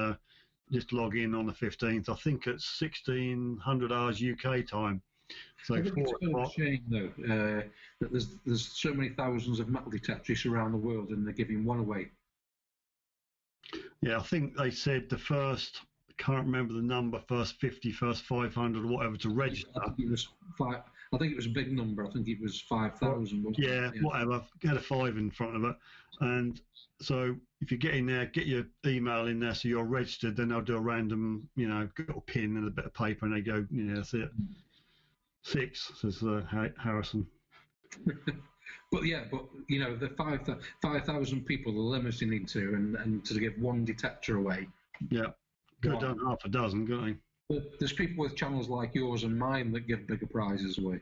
just log in on the 15th. I think it's 1600 hours UK time. So I think it's a shame, though, that there's so many thousands of metal detectors around the world and they're giving one away. Yeah, I think they said the first, I can't remember the number, first 50, first 500 or whatever to register. I think it was a big number. I think it was 5,000. Yeah, whatever. Get a 5 in front of it. And so if you get in there, get your email in there so you're registered, then they'll do a random, got a pin and a bit of paper and they go, that's it. 6, says Harrison. But the 5,000 people they're limiting into and to give one detector away. Yeah, could have done half a dozen, couldn't they? But there's people with channels like yours and mine that give bigger prizes away.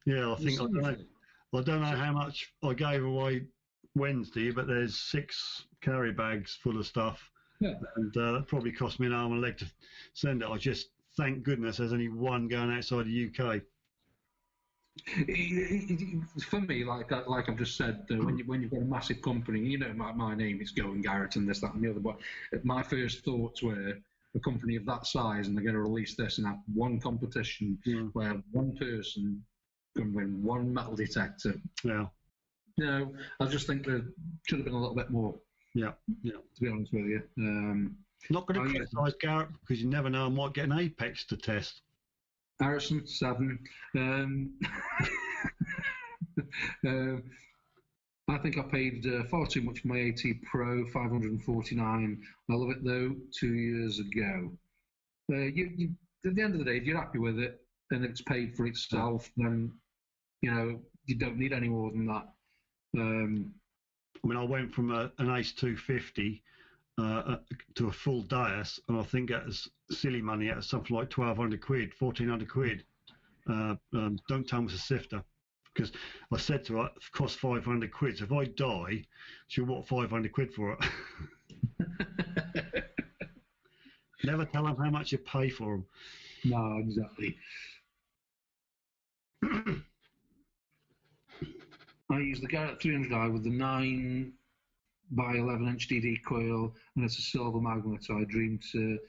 Yeah, I don't know how much I gave away Wednesday, but there's 6 carry bags full of stuff. Yeah. And that probably cost me an arm and a leg to send it. I just, thank goodness, there's only one going outside the UK. For me, like I've just said, when you've got a massive company, my name is GoAndGarrett and this, that, and the other. But my first thoughts were a company of that size, and they're going to release this and have one competition where one person can win one metal detector. Yeah. I just think there should have been a little bit more. Yeah. To be honest with you. Not going to criticise Garrett because you never know, I might get an Apex to test. Harrison, 7. I think I paid far too much for my AT Pro, $549. I love it though. 2 years ago. You at the end of the day, if you're happy with it and it's paid for itself, then you don't need any more than that. I went from an Ace 250 to a full Dias, and I think that was silly money. It was something like 1,200 quid, 1,400 quid. Don't tell me it's a sifter, because I said to her, it costs 500 quid. So if I die, she'll want 500 quid for it. Never tell them how much you pay for them. No, exactly. I use the Garrett 300i with the 9 by 11 inch DD coil, and it's a silver magnet. So I dream to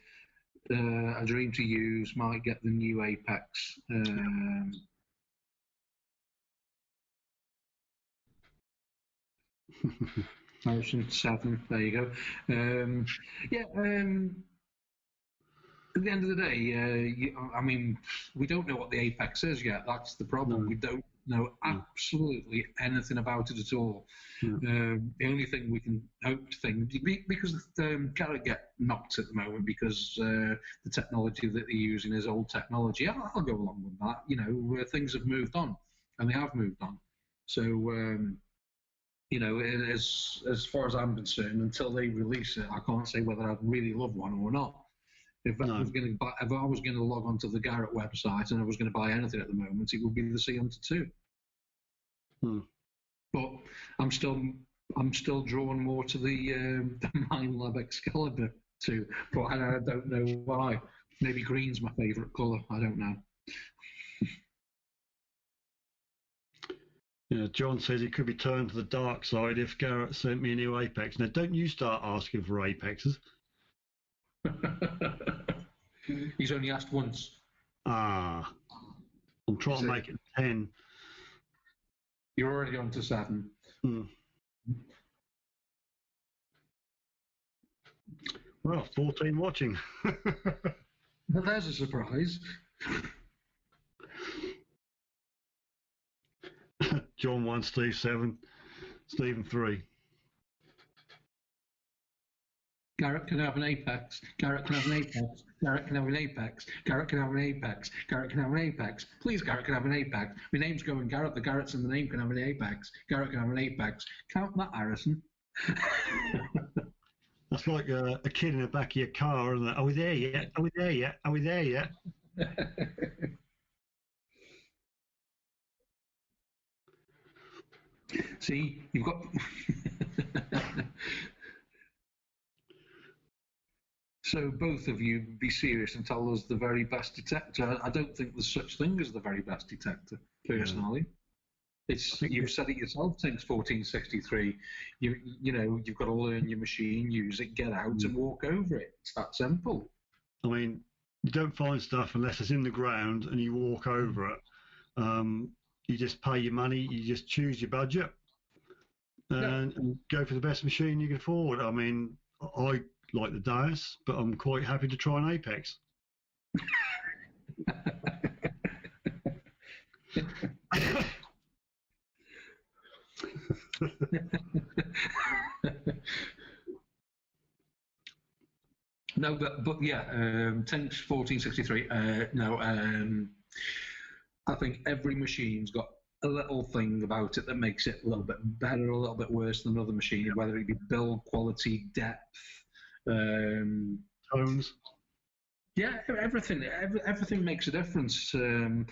use. Might get the new Apex. Version 7. There you go. At the end of the day, we don't know what the Apex is yet. That's the problem. We don't know absolutely anything about it at all. The only thing we can hope to think, because Garrett get knocked at the moment because the technology that they're using is old technology. I'll go along with that. You know, things have moved on, and they have moved on. So, you know, as far as I'm concerned, until they release it, I can't say whether I'd really love one or not. If I was going to log onto the Garrett website and I was going to buy anything at the moment, it would be the C-Hunter 2. But I'm still drawn more to the Minelab Excalibur 2. But I don't know why. Maybe green's my favourite colour. I don't know. Yeah, John says he could be turned to the dark side if Garrett sent me a new Apex. Now, don't you start asking for Apexes. He's only asked once. I'm trying to make it 10. You're already on to 7. Well, 14 watching. Well, there's a surprise. John 1, Steve 7, Stephen 3. Garrett can have an Apex. Garrett can have an Apex. Garrett can have an Apex. Garrett can have an Apex. Garrett can have an Apex. Please, Garrett can have an Apex. My name's GoAndGarrett. The Garrett's in the name can have an Apex. Garrett can have an Apex. Count that, Harrison. That's like a kid in the back of your car, isn't it? Are we there yet? Are we there yet? Are we there yet? See, you've got... So both of you be serious and tell us the very best detector. I don't think there's such thing as the very best detector, personally. You've said it yourself since 1463. You know, you've got to learn your machine, use it, get out and walk over it. It's that simple. I mean, you don't find stuff unless it's in the ground and you walk over it. You just pay your money, you just choose your budget and go for the best machine you can afford. I mean, I like the Dias, but I'm quite happy to try an Apex. No, but yeah, Tanks 1463. I think every machine's got a little thing about it that makes it a little bit better, a little bit worse than another machine, whether it be build quality, depth, tones. Yeah, everything makes a difference. When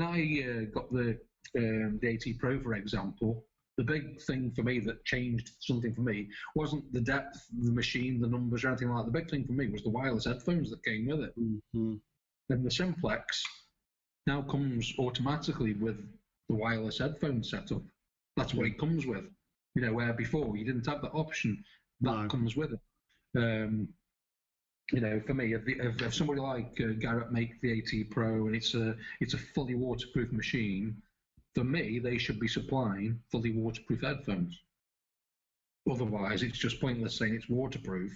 I got the AT Pro, for example, the big thing for me that changed something for me wasn't the depth, the machine, the numbers, or anything like that. The big thing for me was the wireless headphones that came with it. And the Simplex now comes automatically with the wireless headphone setup. That's what it comes with. You know, where before you didn't have that option. That comes with it. You know, for me, if somebody like Garrett make the AT Pro and it's a fully waterproof machine, for me, they should be supplying fully waterproof headphones. Otherwise, it's just pointless saying it's waterproof,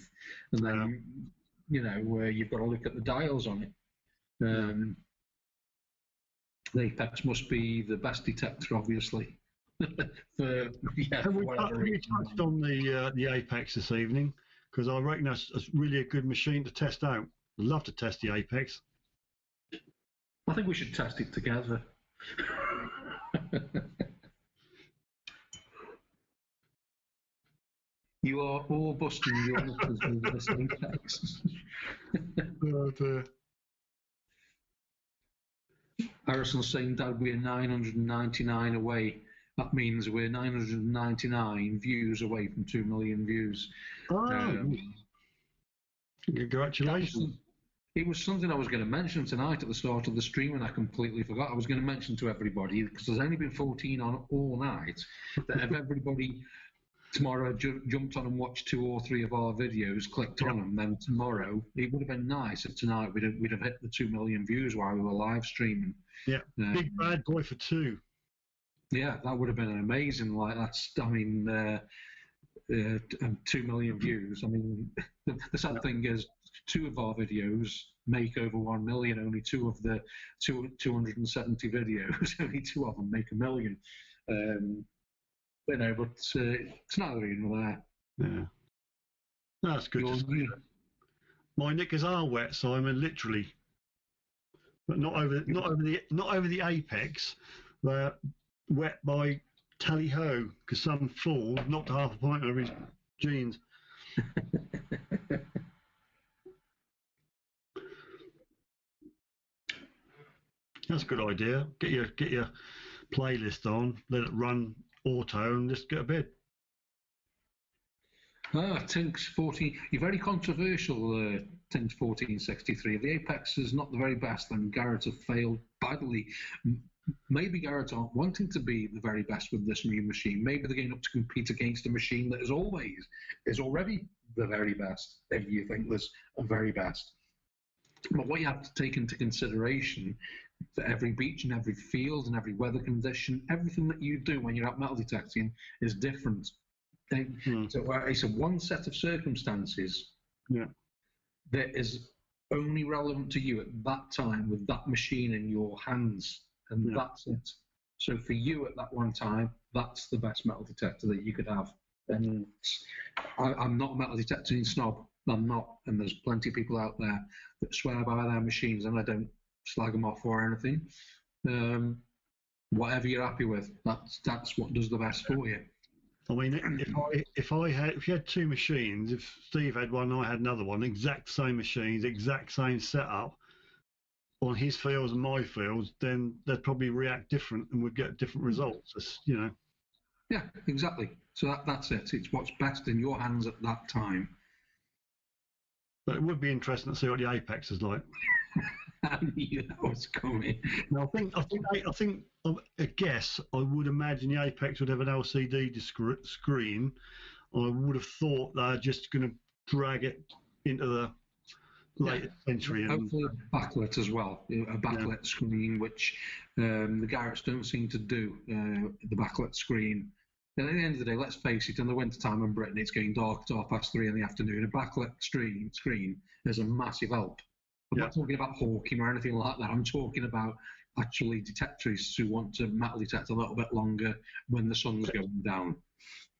and then you know you've got to look at the dials on it. The Apex must be the best detector, obviously. Have we touched on the Apex this evening? Because I reckon that's really a good machine to test out. I'd love to test the Apex. I think we should test it together. You are all busting your knuckles with this Apex. Oh dear. Harrison's saying, Dad, we're 999 away. That means we're 999 views away from 2 million views. Congratulations. It was something I was going to mention tonight at the start of the stream, and I completely forgot. I was going to mention to everybody, because there's only been 14 on all night, that if everybody tomorrow jumped on and watched 2 or 3 of our videos, clicked on them, then tomorrow, it would have been nice if tonight we'd have hit the 2 million views while we were live streaming. Yeah, big bad boy for 2. Yeah, that would have been amazing. Like, that's, I mean, and 2 million views. I mean, the sad thing is, 2 of our videos make over 1 million. Only 2 of the 270 videos, only 2 of them make 1 million. But it's neither here nor there. Yeah, that's good to see. My knickers are wet, Simon, literally, but not over the apex. They're wet by tally ho, because some fool knocked half a pint over his jeans. That's a good idea. Get your playlist on, let it run auto, and just get a bed. Tinks 14. You're very controversial, Tinks 1463. If the Apex is not the very best, then Garrett have failed badly. Maybe Garrett aren't wanting to be the very best with this new machine. Maybe they're going up to compete against a machine that is already the very best, if you think there's a very best. But what you have to take into consideration for every beach and every field and every weather condition, everything that you do when you're out metal detecting is different. So it's a one set of circumstances that is only relevant to you at that time with that machine in your hands, and that's it. So for you at that one time, that's the best metal detector that you could have. And I'm not a metal detecting snob. I'm not, and there's plenty of people out there that swear by their machines, and I don't slag them off or anything. Whatever you're happy with, that's what does the best for you. I mean, if you had 2 machines, if Steve had one, I had another one, exact same machines, exact same setup on his fields and my fields, then they'd probably react different and we'd get different results. Yeah, exactly. So that's it. It's what's best in your hands at that time. But it would be interesting to see what the Apex is like. I knew that was coming. Now, I guess I would imagine the Apex would have an LCD screen. I would have thought they're just going to drag it into the later century. Hopefully a backlit as well, a backlit screen, which the Garretts don't seem to do, the backlit screen. And at the end of the day, let's face it, in the wintertime in Britain, it's getting dark at 3:30 in the afternoon. A backlit screen is a massive help. I'm not talking about hawking or anything like that. I'm talking about actually detectorists who want to metal detect a little bit longer when the sun's going down.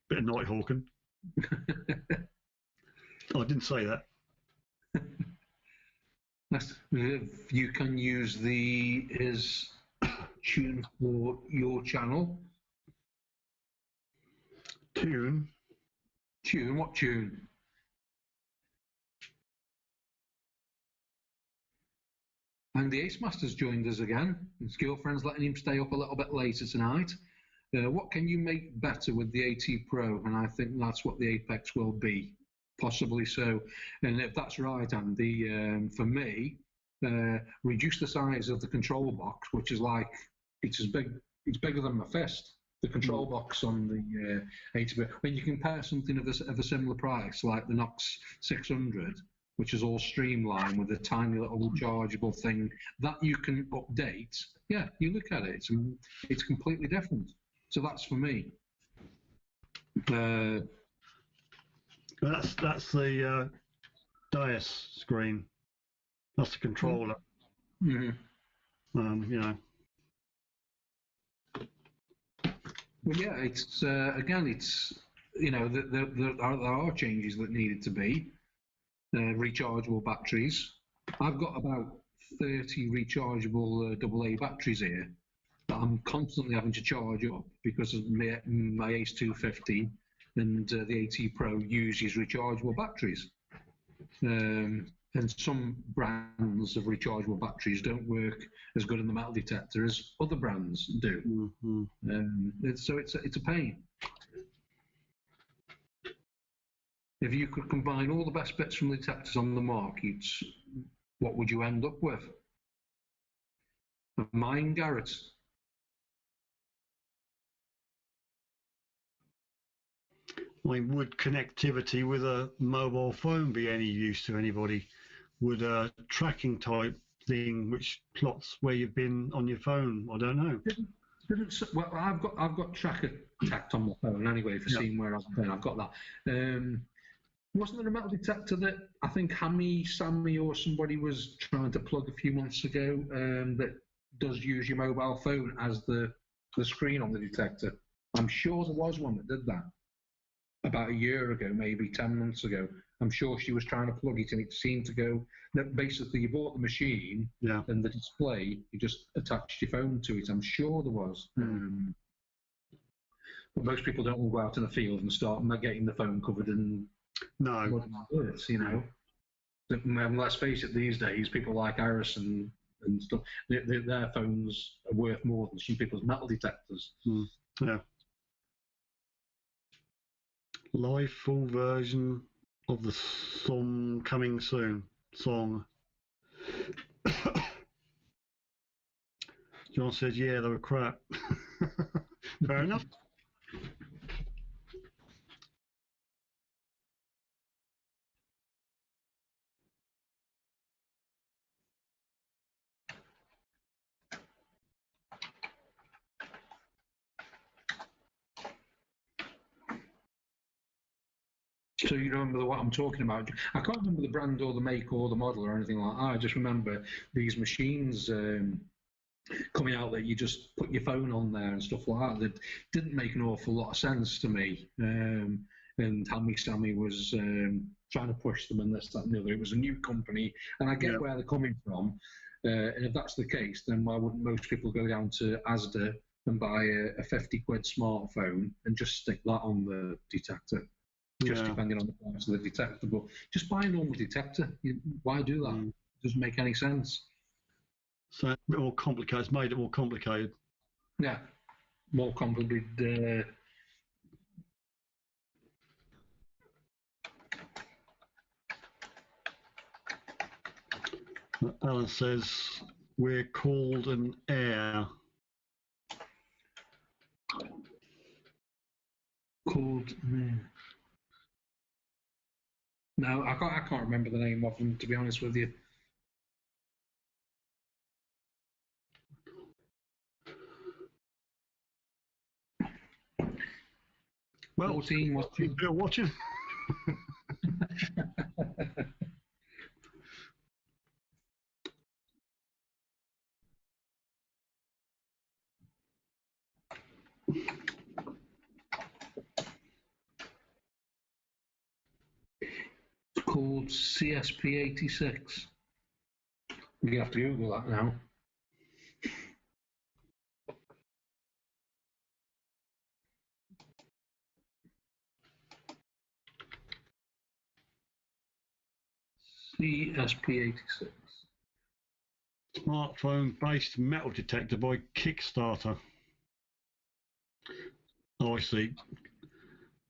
Bit of night hawking. I didn't say that. You can use his tune for your channel. Tune? Tune? What tune? And the Ace Master's joined us again. His girlfriend's letting him stay up a little bit later tonight. What can you make better with the AT Pro? And I think that's what the Apex will be, possibly so. And if that's right, Andy, for me, reduce the size of the control box, which is like it's bigger than my fist. The control box on the AT Pro. When you compare something of a similar price, like the Knox 600. Which is all streamlined with a tiny little rechargeable thing that you can update. Yeah, you look at it, it's completely different. So that's for me. That's the Dias screen. That's the controller. Mm-hmm. Well, yeah, it's again, it's there are changes that needed to be. Rechargeable batteries. I've got about 30 rechargeable AA batteries here that I'm constantly having to charge up because of my Ace 250 and the AT Pro uses rechargeable batteries. And some brands of rechargeable batteries don't work as good in the metal detector as other brands do. Mm-hmm. So it's a pain. If you could combine all the best bits from the detectors on the market, what would you end up with? Mine, Garrett. I mean, would connectivity with a mobile phone be any use to anybody? Would a tracking type thing which plots where you've been on your phone? I don't know. Well, I've got tracker tacked on my phone anyway for seeing where I've been. I've got that. Wasn't there a metal detector that I think Sammy or somebody was trying to plug a few months ago that does use your mobile phone as the screen on the detector? I'm sure there was one that did that about a year ago, maybe 10 months ago. I'm sure she was trying to plug it and it seemed to go. Basically, you bought the machine and the display, you just attached your phone to it. I'm sure there was. But most people don't go out in the field and start getting the phone covered in words, you know. And let's face it, these days, people like Iris and stuff, their phones are worth more than some people's metal detectors. Yeah. Live full version of the song coming soon. John says, yeah, they were crap. Fair enough. So you remember what I'm talking about? I can't remember the brand or the make or the model or anything like that. I just remember these machines coming out that you just put your phone on there and stuff like that. That didn't make an awful lot of sense to me. And Sammy was trying to push them and this, that, and the other. It was a new company, and I get where they're coming from. And if that's the case, then why wouldn't most people go down to Asda and buy a 50 quid smartphone and just stick that on the detector? Just depending on the price of the detector, but just buy a normal detector. Why do that? It doesn't make any sense. So a bit more complicated. It's made it more complicated. Yeah, more complicated. Alan says we're called an air. Called. No, I can't remember the name of them, to be honest with you. Well, 14 watching. You're watching. It's called CSP86. You have to Google that now. CSP86. Smartphone-based metal detector by Kickstarter. Oh, I see.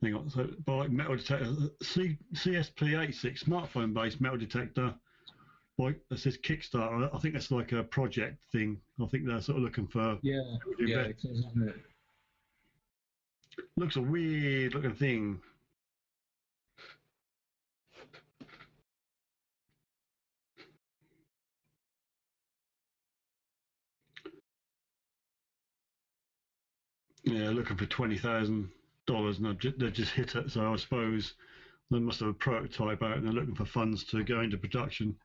Hang on. So, by metal detector, CSP86 smartphone-based metal detector. It says Kickstarter. I think that's like a project thing. I think they're sort of looking for. Yeah, it is, isn't it? Looks a weird looking thing. Yeah, looking for $20,000, and they've just hit it. So I suppose they must have a prototype out, and they're looking for funds to go into production.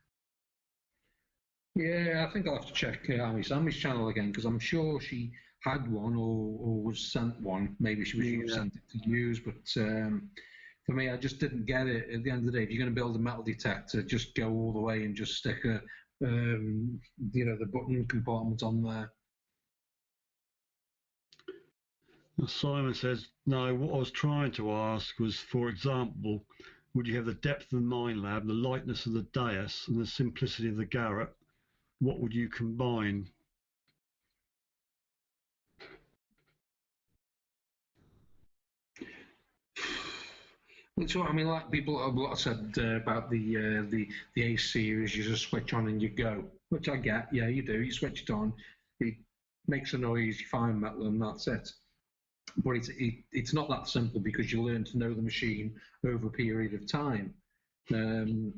Yeah, I think I'll have to check Sammy's channel again, because I'm sure she had one or was sent one. Maybe she was sent it to use, but for me, I just didn't get it. At the end of the day, if you're going to build a metal detector, just go all the way and just stick the button compartment on there. Simon says, no, what I was trying to ask was, for example, would you have the depth of the Mind Lab, the lightness of the dais, and the simplicity of the Garrett? What would you combine? So, I mean, like people have said about the A series, you just switch on and you go, which I get. Yeah, you do. You switch it on, it makes a noise, you find metal, and that's it. But it's not that simple, because you learn to know the machine over a period of time. I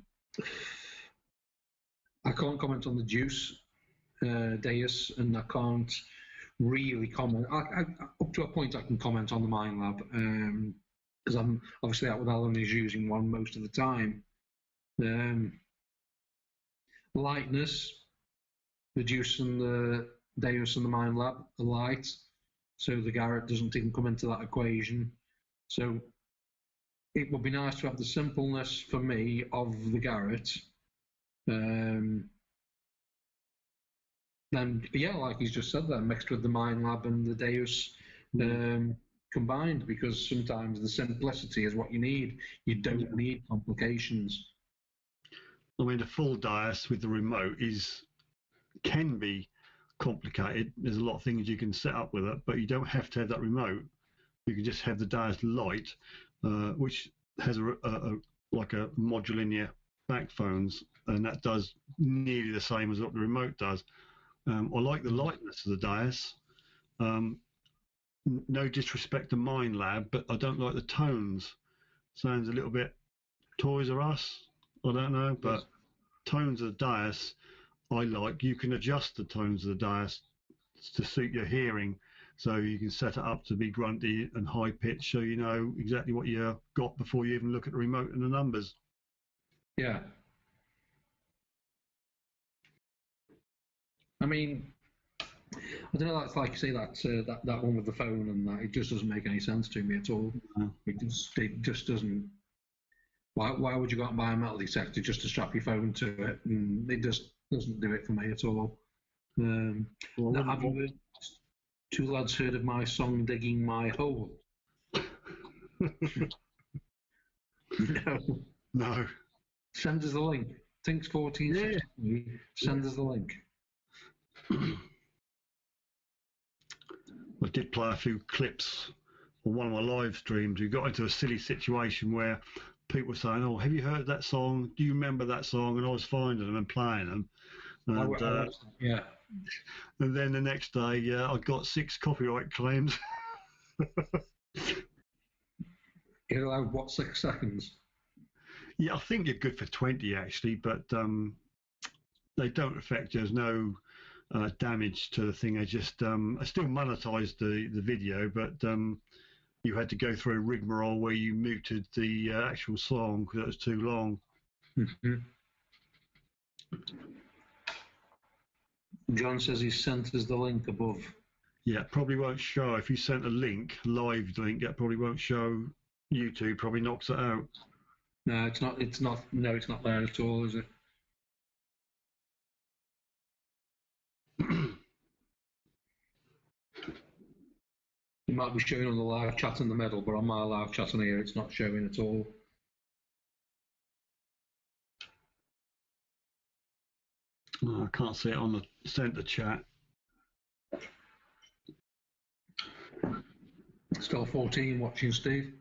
can't comment on the Deuce Deus, and I can't really comment. Up to a point, I can comment on the MindLab because I'm obviously out with Alan, who's using one most of the time. Lightness, reducing the Deus and the MindLab, the light, so the Garrett doesn't even come into that equation. So it would be nice to have the simpleness for me of the Garrett. Then, yeah, like he's just said there, mixed with the MindLab and the Deus combined, because sometimes the simplicity is what you need. You don't need complications. I mean, the full Deus with the remote can be complicated. There's a lot of things you can set up with it, but you don't have to have that remote. You can just have the Deus Lite, which has like a module in your back phones, and that does nearly the same as what the remote does. I like the lightness of the Deus. No disrespect to MindLab, but I don't like the tones. Sounds a little bit Toys R Us. I don't know, but tones of the Deus I like. You can adjust the tones of the Deus to suit your hearing, so you can set it up to be grunty and high pitched, so you know exactly what you got before you even look at the remote and the numbers. Yeah. I mean, I don't know. That's like you say that one with the phone and that. It just doesn't make any sense to me at all. No. It just doesn't. Why would you go out and buy a metal detector just to strap your phone to it? And it just doesn't do it for me at all. Have you two lads heard of my song "Digging My Hole"? No. No. Send us the link. Thinks 1460. Send us the link. I did play a few clips on one of my live streams. We got into a silly situation where people were saying, "Oh, have you heard that song? Do you remember that song?" And I was finding them and playing them. And, yeah. And then the next day, I got 6 copyright claims. You're allowed, what, 6 seconds? Yeah, I think you're good for 20 actually, but they don't affect you. There's no damage to the thing. I just I still monetized the video, but you had to go through a rigmarole where you muted the actual song because it was too long. Mm-hmm. John says he sent us the link above. Yeah, it probably won't show. If you sent a link, live link, it probably won't show. YouTube probably knocks it out. No, it's not. It's not. No, it's not there at all, is it? It might be showing on the live chat in the middle, but on my live chat on here, it's not showing at all. Oh, I can't see it on the centre chat. Still 14 watching, Steve.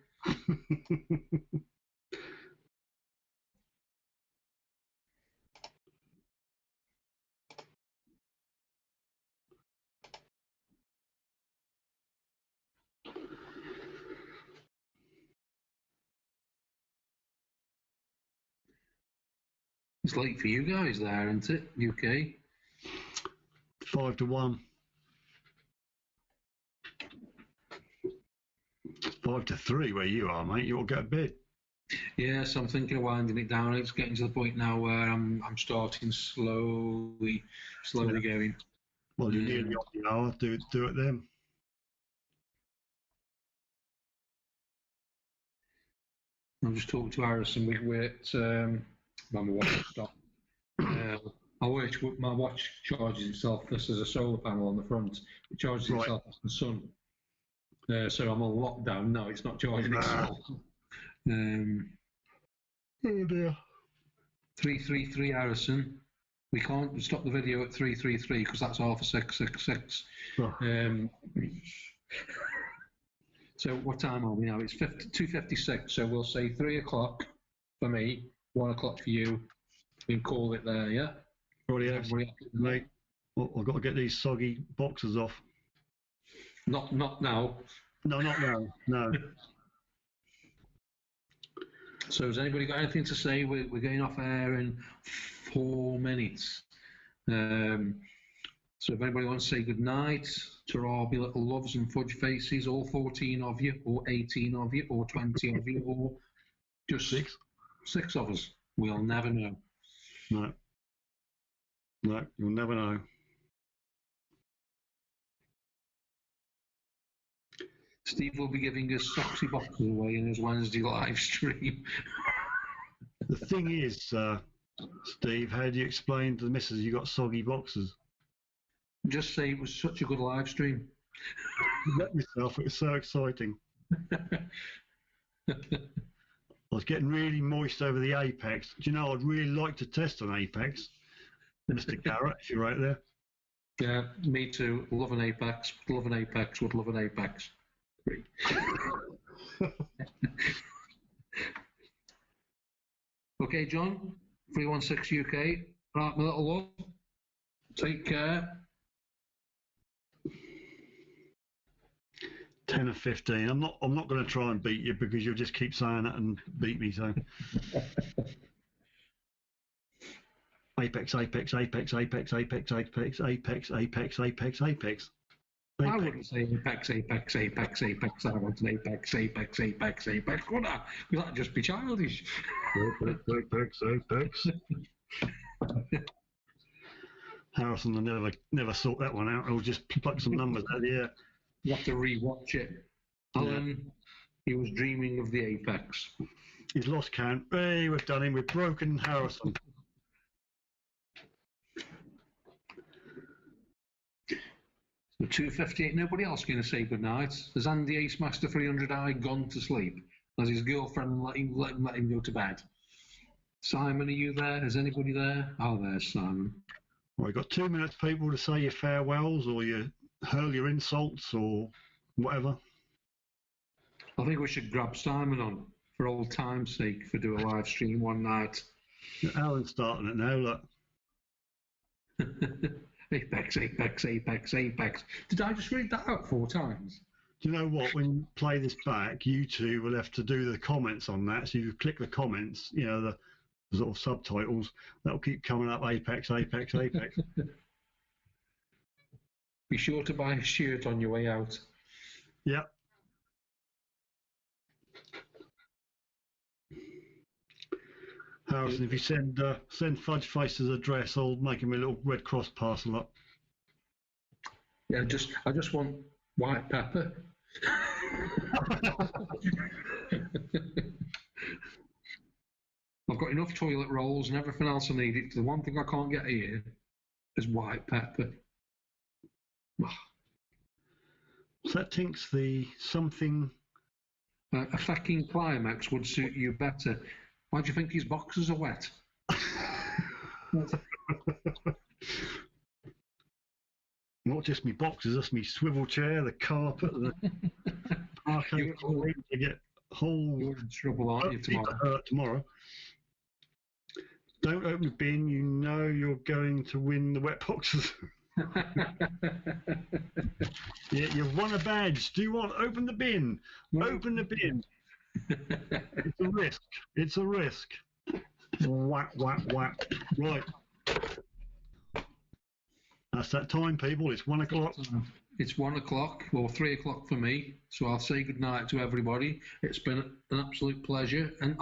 It's late for you guys there, isn't it? UK? 5-1. 5-3 where you are, mate. You all go to bed. Yes, I'm thinking of winding it down. It's getting to the point now where I'm starting slowly going. Well, you're nearly on the hour. Do it then. I'm just talking to Harrison. We're at my watch stop. My watch charges itself. This is a solar panel on the front. It charges itself off the sun. So I'm on lockdown. No, it's not charging itself. Oh dear. 333 Harrison. We can't stop the video at 333 because that's half a 666. Oh. So what time are we now? It's 2:56. So we'll say 3 o'clock for me, 1 o'clock for you. We can call it there, yeah? Right, mate. Well, I've got to get these soggy boxes off. Not now. No, not now. No. So has anybody got anything to say? We're going off air in 4 minutes. So if anybody wants to say good night to all my little loves and fudge faces, all 14 of you, or 18 of you, or 20 of you, or just six of us, we'll never know. No, you'll never know. Steve will be giving us Soxy boxes away in his Wednesday live stream. The thing is, Steve, how do you explain to the missus you got soggy boxes? Just say it was such a good live stream. Let myself, it was so exciting. I was getting really moist over the apex. Do you know, I'd really like to test an apex, Mr. Garrett, if you're right there. Yeah, me too. Love an apex, would love an apex, would love an apex. Okay, John, 316 UK. Right, my little love. Take care. 10 or 15. I'm not going to try and beat you because you'll just keep saying that and beat me. So apex, apex, apex, apex, apex, apex, apex, apex, apex, apex. I wouldn't say apex, apex, apex, apex. I want an apex, apex, apex, apex. Would I? Because that'd just be childish. Apex, apex, apex. Harrison will never sort that one out. He'll just pluck some numbers out of the air. You have to re-watch it. Alan, he was dreaming of the apex. He's lost count. Hey, we've done him. We've broken Harrison. So 2:58. Nobody else going to say goodnight. Has Andy Ace Master 300i gone to sleep? Has his girlfriend let him go to bed? Simon, are you there? Is anybody there? Oh, there's Simon. Well, you've got 2 minutes, people, to say your farewells or you hurl your insults or whatever. I think we should grab Simon on for old time's sake for do a live stream one night. Alan's starting it now, look. Apex, apex, apex, apex. Did I just read that out 4 times? Do you know what? When you play this back, YouTube will have to do the comments on that. So you click the comments, you know, the sort of subtitles, that'll keep coming up apex, apex, apex. Be sure to buy a shirt on your way out. Yep. Harrison, if you send Fudge Face's address, I'll make him a little Red Cross parcel up. Yeah, I just want white pepper. I've got enough toilet rolls and everything else I need. The one thing I can't get here is white pepper. So that thinks the something. A fucking climax would suit you better. Why do you think these boxes are wet? Not just me boxes, that's me swivel chair, the carpet, the parquet flooring to get whole. You're in trouble, aren't you, tomorrow? Hurt tomorrow. Don't open the bin, you know you're going to win the wet boxes. Yeah, you've won a badge. Do you want open the bin? Open the bin. It's a risk. It's a risk. Whack, whack, whack. Right. That's that time, people. It's 1 o'clock. It's 1 o'clock, or 3 o'clock for me. So I'll say good night to everybody. It's been an absolute pleasure. And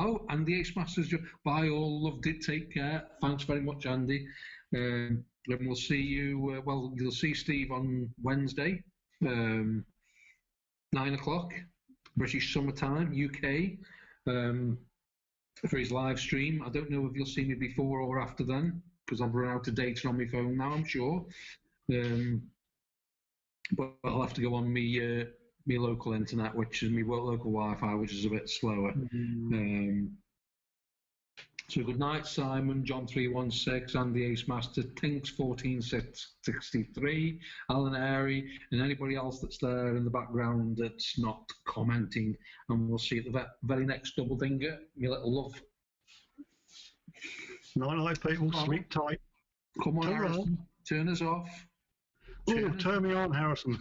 the Ace Masters, bye all. Loved it. Take care. Thanks very much, Andy. And we'll see you. You'll see Steve on Wednesday, 9 o'clock, British summertime, UK, for his live stream. I don't know if you'll see me before or after then, because I've run out of data on my phone now, I'm sure. But I'll have to go on me local internet, which is my local Wi-Fi, which is a bit slower. So good night, Simon, John 316, and the Ace Master, Tinks 1463, Alan Airy, and anybody else that's there in the background that's not commenting. And we'll see you at the very next double dinger. My little love. Night, people. Sleep tight. Come on, Harrison. Turn us off. Turn me on, Harrison.